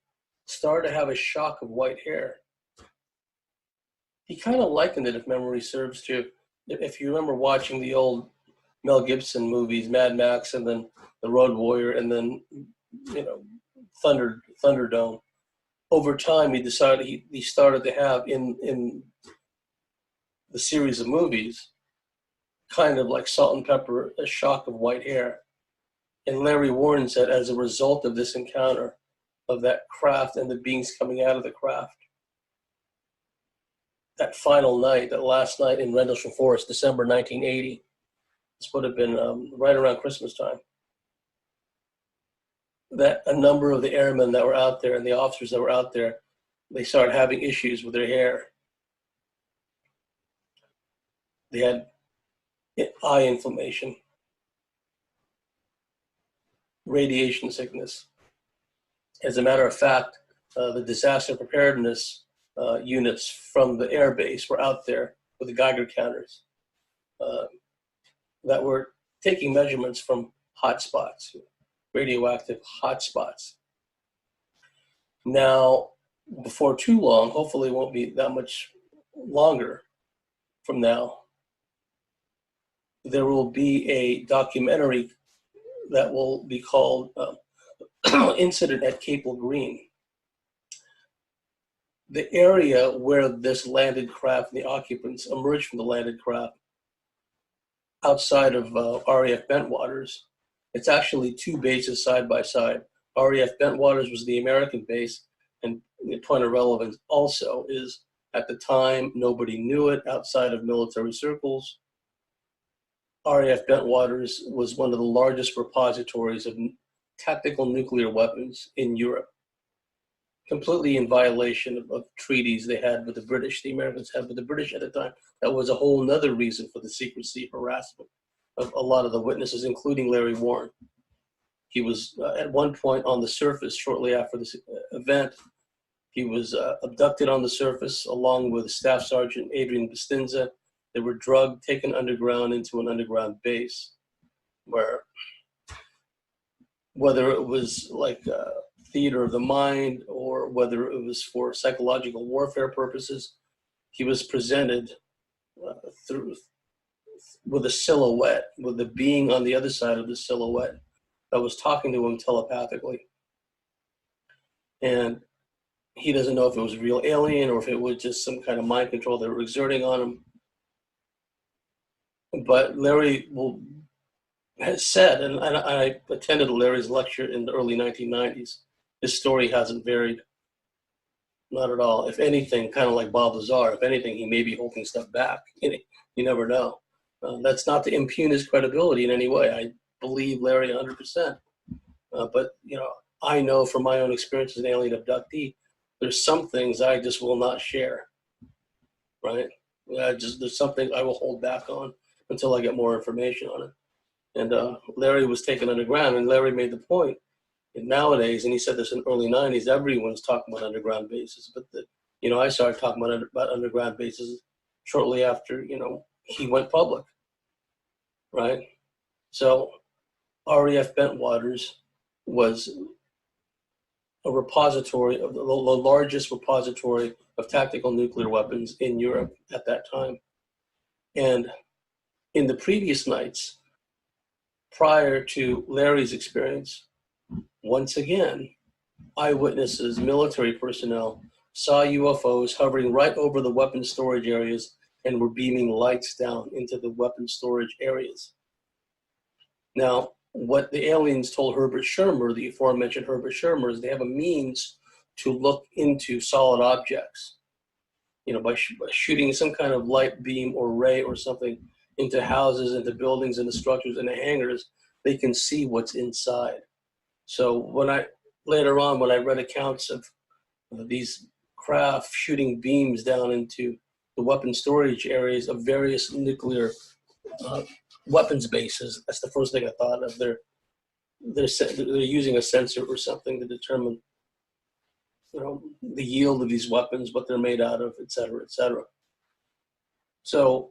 started to have a shock of white hair. He kind of likened it, if memory serves, to, if you remember watching the old Mel Gibson movies, Mad Max, and then The Road Warrior, and then, Thunderdome. Over time, he decided he started to have in the series of movies, kind of like Salt and Pepper, A Shock of White Hair. And Larry Warren said, as a result of this encounter of that craft and the beings coming out of the craft, that final night, that last night in Rendlesham Forest, December 1980, this would have been right around Christmas time, that a number of the airmen that were out there and the officers that were out there, they started having issues with their hair. They had eye inflammation, radiation sickness. As a matter of fact, the disaster preparedness units from the air base were out there with the Geiger counters that were taking measurements from hotspots, radioactive hotspots. Now, before too long, hopefully it won't be that much longer from now, there will be a documentary that will be called Incident at Capel Green. The area where this landed craft, the occupants emerged from the landed craft, outside of RAF Bentwaters, it's actually two bases side by side. RAF Bentwaters was the American base, and the point of relevance also is, at the time, nobody knew it outside of military circles. RAF Bentwaters was one of the largest repositories of tactical nuclear weapons in Europe, completely in violation of treaties they had with the British, the Americans had with the British at the time. That was a whole nother reason for the secrecy harassment of a lot of the witnesses, including Larry Warren. He was at one point on the surface shortly after this event. He was abducted on the surface along with Staff Sergeant Adrian Bustinza. They were drugged, taken underground into an underground base where, whether it was like a theater of the mind or whether it was for psychological warfare purposes, he was presented with a silhouette, with a being on the other side of the silhouette that was talking to him telepathically. And he doesn't know if it was a real alien or if it was just some kind of mind control they were exerting on him. But Larry has said, and I attended Larry's lecture in the early 1990s, his story hasn't varied, not at all. If anything, kind of like Bob Lazar, if anything, he may be holding stuff back. You never know. That's not to impugn his credibility in any way. I believe Larry 100%. But, I know from my own experience as an alien abductee, there's some things I just will not share, right? There's something I will hold back on until I get more information on it. And Larry was taken underground, and Larry made the point. And nowadays, and he said this in the early 90s, everyone's talking about underground bases. But, I started talking about underground bases shortly after, he went public, right? So RAF Bentwaters was a repository of the largest repository of tactical nuclear weapons in Europe at that time. And in the previous nights, prior to Larry's experience, once again, eyewitnesses, military personnel, saw UFOs hovering right over the weapon storage areas and were beaming lights down into the weapon storage areas. Now, what the aliens told Herbert Schirmer, the aforementioned Herbert Schirmer, is they have a means to look into solid objects, by shooting some kind of light beam or ray or something into houses, into buildings, into structures, into hangars. They can see what's inside. So later on, when I read accounts of these craft shooting beams down into the weapon storage areas of various nuclear weapons bases, that's the first thing I thought of. They're using a sensor or something to determine, the yield of these weapons, what they're made out of, et cetera, et cetera. So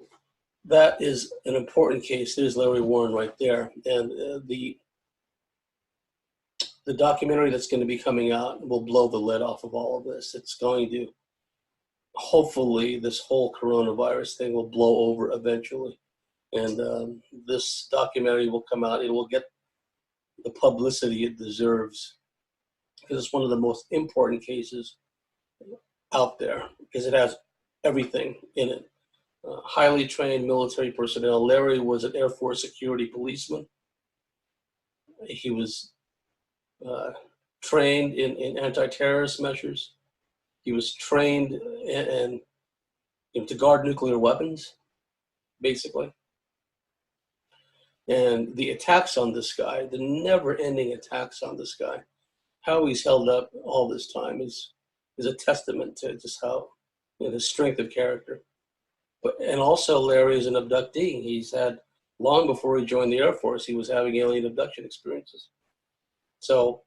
that is an important case. There's Larry Warren right there. And the documentary that's going to be coming out will blow the lid off of all of this. It's going to, hopefully, this whole coronavirus thing will blow over eventually. And this documentary will come out. It will get the publicity it deserves because it's one of the most important cases out there because it has everything in it. highly trained military personnel. Larry was an Air Force security policeman. He was uh, trained in anti-terrorist measures. He was trained to guard nuclear weapons, basically. And the attacks on this guy, the never-ending attacks on this guy, how he's held up all this time is a testament to just how the strength of character. And also Larry is an abductee. He's had, long before he joined the Air Force, he was having alien abduction experiences. So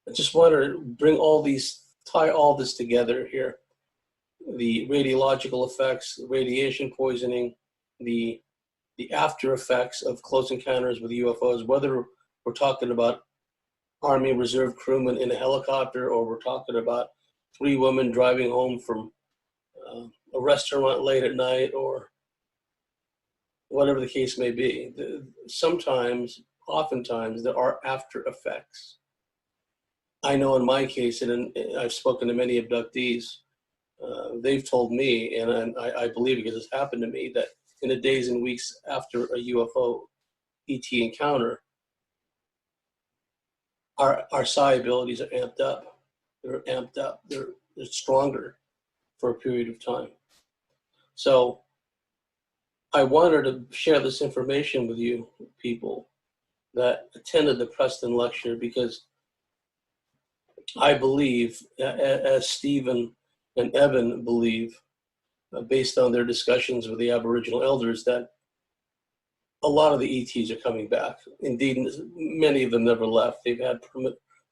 I just wanted to tie all this together here. The radiological effects, the radiation poisoning, the after effects of close encounters with UFOs, whether we're talking about Army Reserve crewmen in a helicopter or we're talking about 3 women driving home from a restaurant late at night, or whatever the case may be. Oftentimes, there are after effects. I know in my case, and I've spoken to many abductees, they've told me, and I believe because it's happened to me, that in the days and weeks after a UFO ET encounter, our psi abilities are amped up. They're amped up. They're stronger for a period of time. So I wanted to share this information with you people that attended the Preston lecture, because I believe, as Stephen and Evan believe, based on their discussions with the Aboriginal elders, that a lot of the ETs are coming back. Indeed, many of them never left. They've had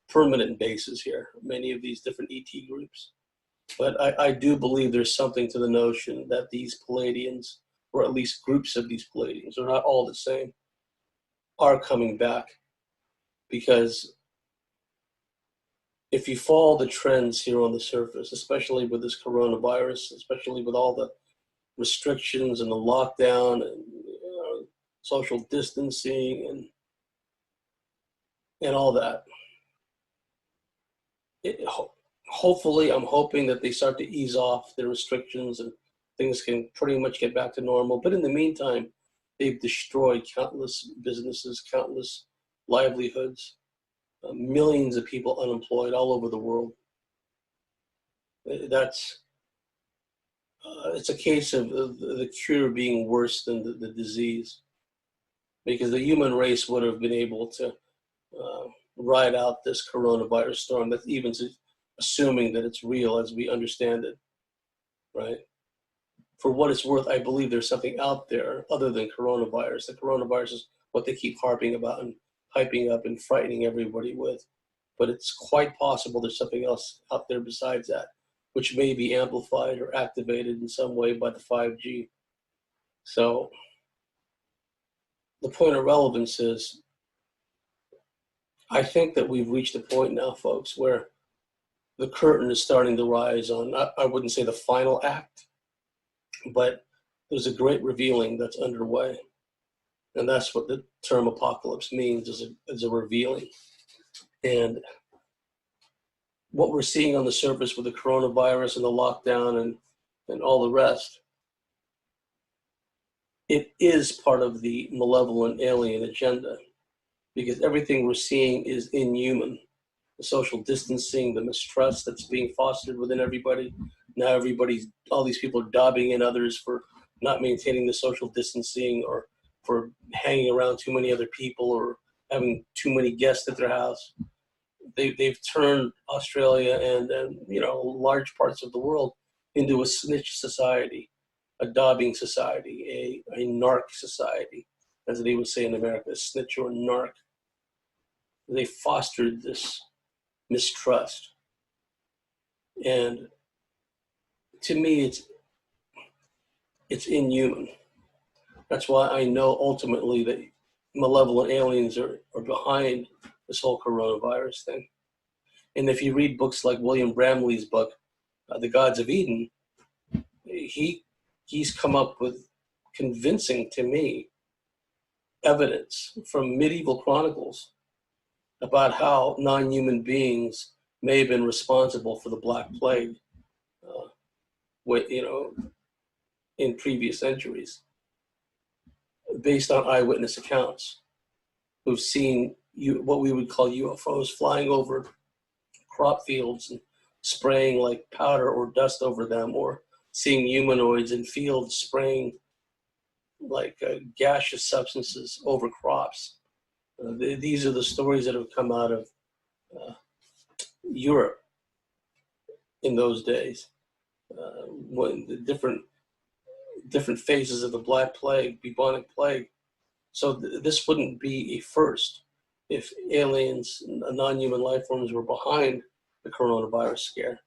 permanent bases here, many of these different ET groups. But I do believe there's something to the notion that these Palladians, or at least groups of these Palladians, are not all the same, are coming back. Because if you follow the trends here on the surface, especially with this coronavirus, especially with all the restrictions and the lockdown and social distancing and all that, hopefully, I'm hoping that they start to ease off their restrictions and things can pretty much get back to normal. But in the meantime, they've destroyed countless businesses, countless livelihoods, millions of people unemployed all over the world. It's a case of the cure being worse than the disease, because the human race would have been able to ride out this coronavirus storm. That's even assuming that it's real as we understand it, right? For what it's worth, I believe there's something out there other than coronavirus. The coronavirus is what they keep harping about and hyping up and frightening everybody with. But it's quite possible there's something else out there besides that, which may be amplified or activated in some way by the 5G. So the point of relevance is, I think that we've reached a point now, folks, where the curtain is starting to rise on, I wouldn't say the final act, but there's a great revealing that's underway. And that's what the term apocalypse means, is a revealing. And what we're seeing on the surface with the coronavirus and the lockdown and all the rest, it is part of the malevolent alien agenda, because everything we're seeing is inhuman. The social distancing, the mistrust that's being fostered within everybody. Now all these people are dobbing in others for not maintaining the social distancing, or for hanging around too many other people, or having too many guests at their house. They've turned Australia and large parts of the world into a snitch society, a dobbing society, a narc society, as they would say in America, snitch or narc. They fostered this mistrust. And to me, it's inhuman. That's why I know ultimately that malevolent aliens are behind this whole coronavirus thing. And if you read books like William Bramley's book, The Gods of Eden, he's come up with convincing, to me, evidence from medieval chronicles about how non-human beings may have been responsible for the Black Plague. in previous centuries based on eyewitness accounts who've seen what we would call UFOs flying over crop fields and spraying like powder or dust over them, or seeing humanoids in fields spraying like gaseous substances over crops. These are the stories that have come out of Europe in those days, when the different phases of the Black Plague, bubonic plague. So this wouldn't be a first if aliens, non-human life forms, were behind the coronavirus scare,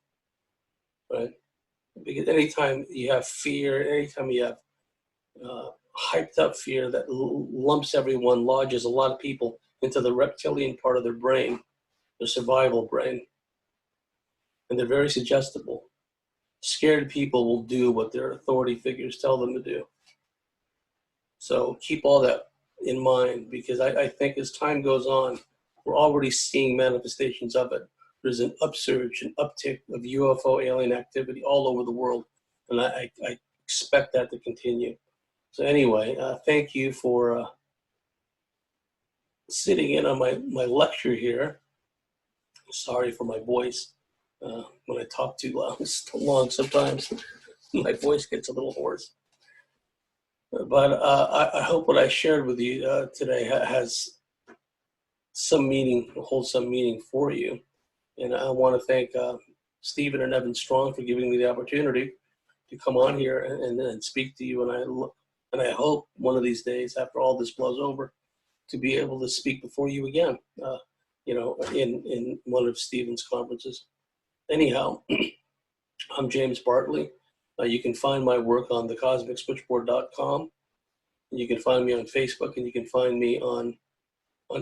right? Because anytime you have fear, anytime you have hyped up fear that lumps everyone, lodges a lot of people into the reptilian part of their brain, their survival brain, and they're very suggestible. Scared people will do what their authority figures tell them to do. So keep all that in mind, because I think as time goes on, we're already seeing manifestations of it. There's an upsurge, an uptick of UFO alien activity all over the world, and I expect that to continue. So anyway, thank you for sitting in on my lecture here. Sorry for my voice. When I talk too long sometimes my voice gets a little hoarse. But I hope what I shared with you today has some meaning, holds some meaning for you. And I want to thank Stephen and Evan Strong for giving me the opportunity to come on here and speak to you. And I hope one of these days, after all this blows over, to be able to speak before you again, in one of Stephen's conferences. Anyhow, I'm James Bartley. You can find my work on thecosmicswitchboard.com. You can find me on Facebook, and you can find me on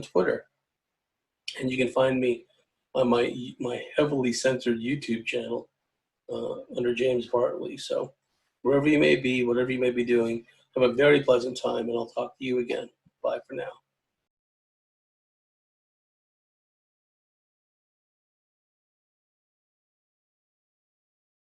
Twitter. And you can find me on my heavily censored YouTube channel under James Bartley. So wherever you may be, whatever you may be doing, have a very pleasant time, and I'll talk to you again. Bye for now.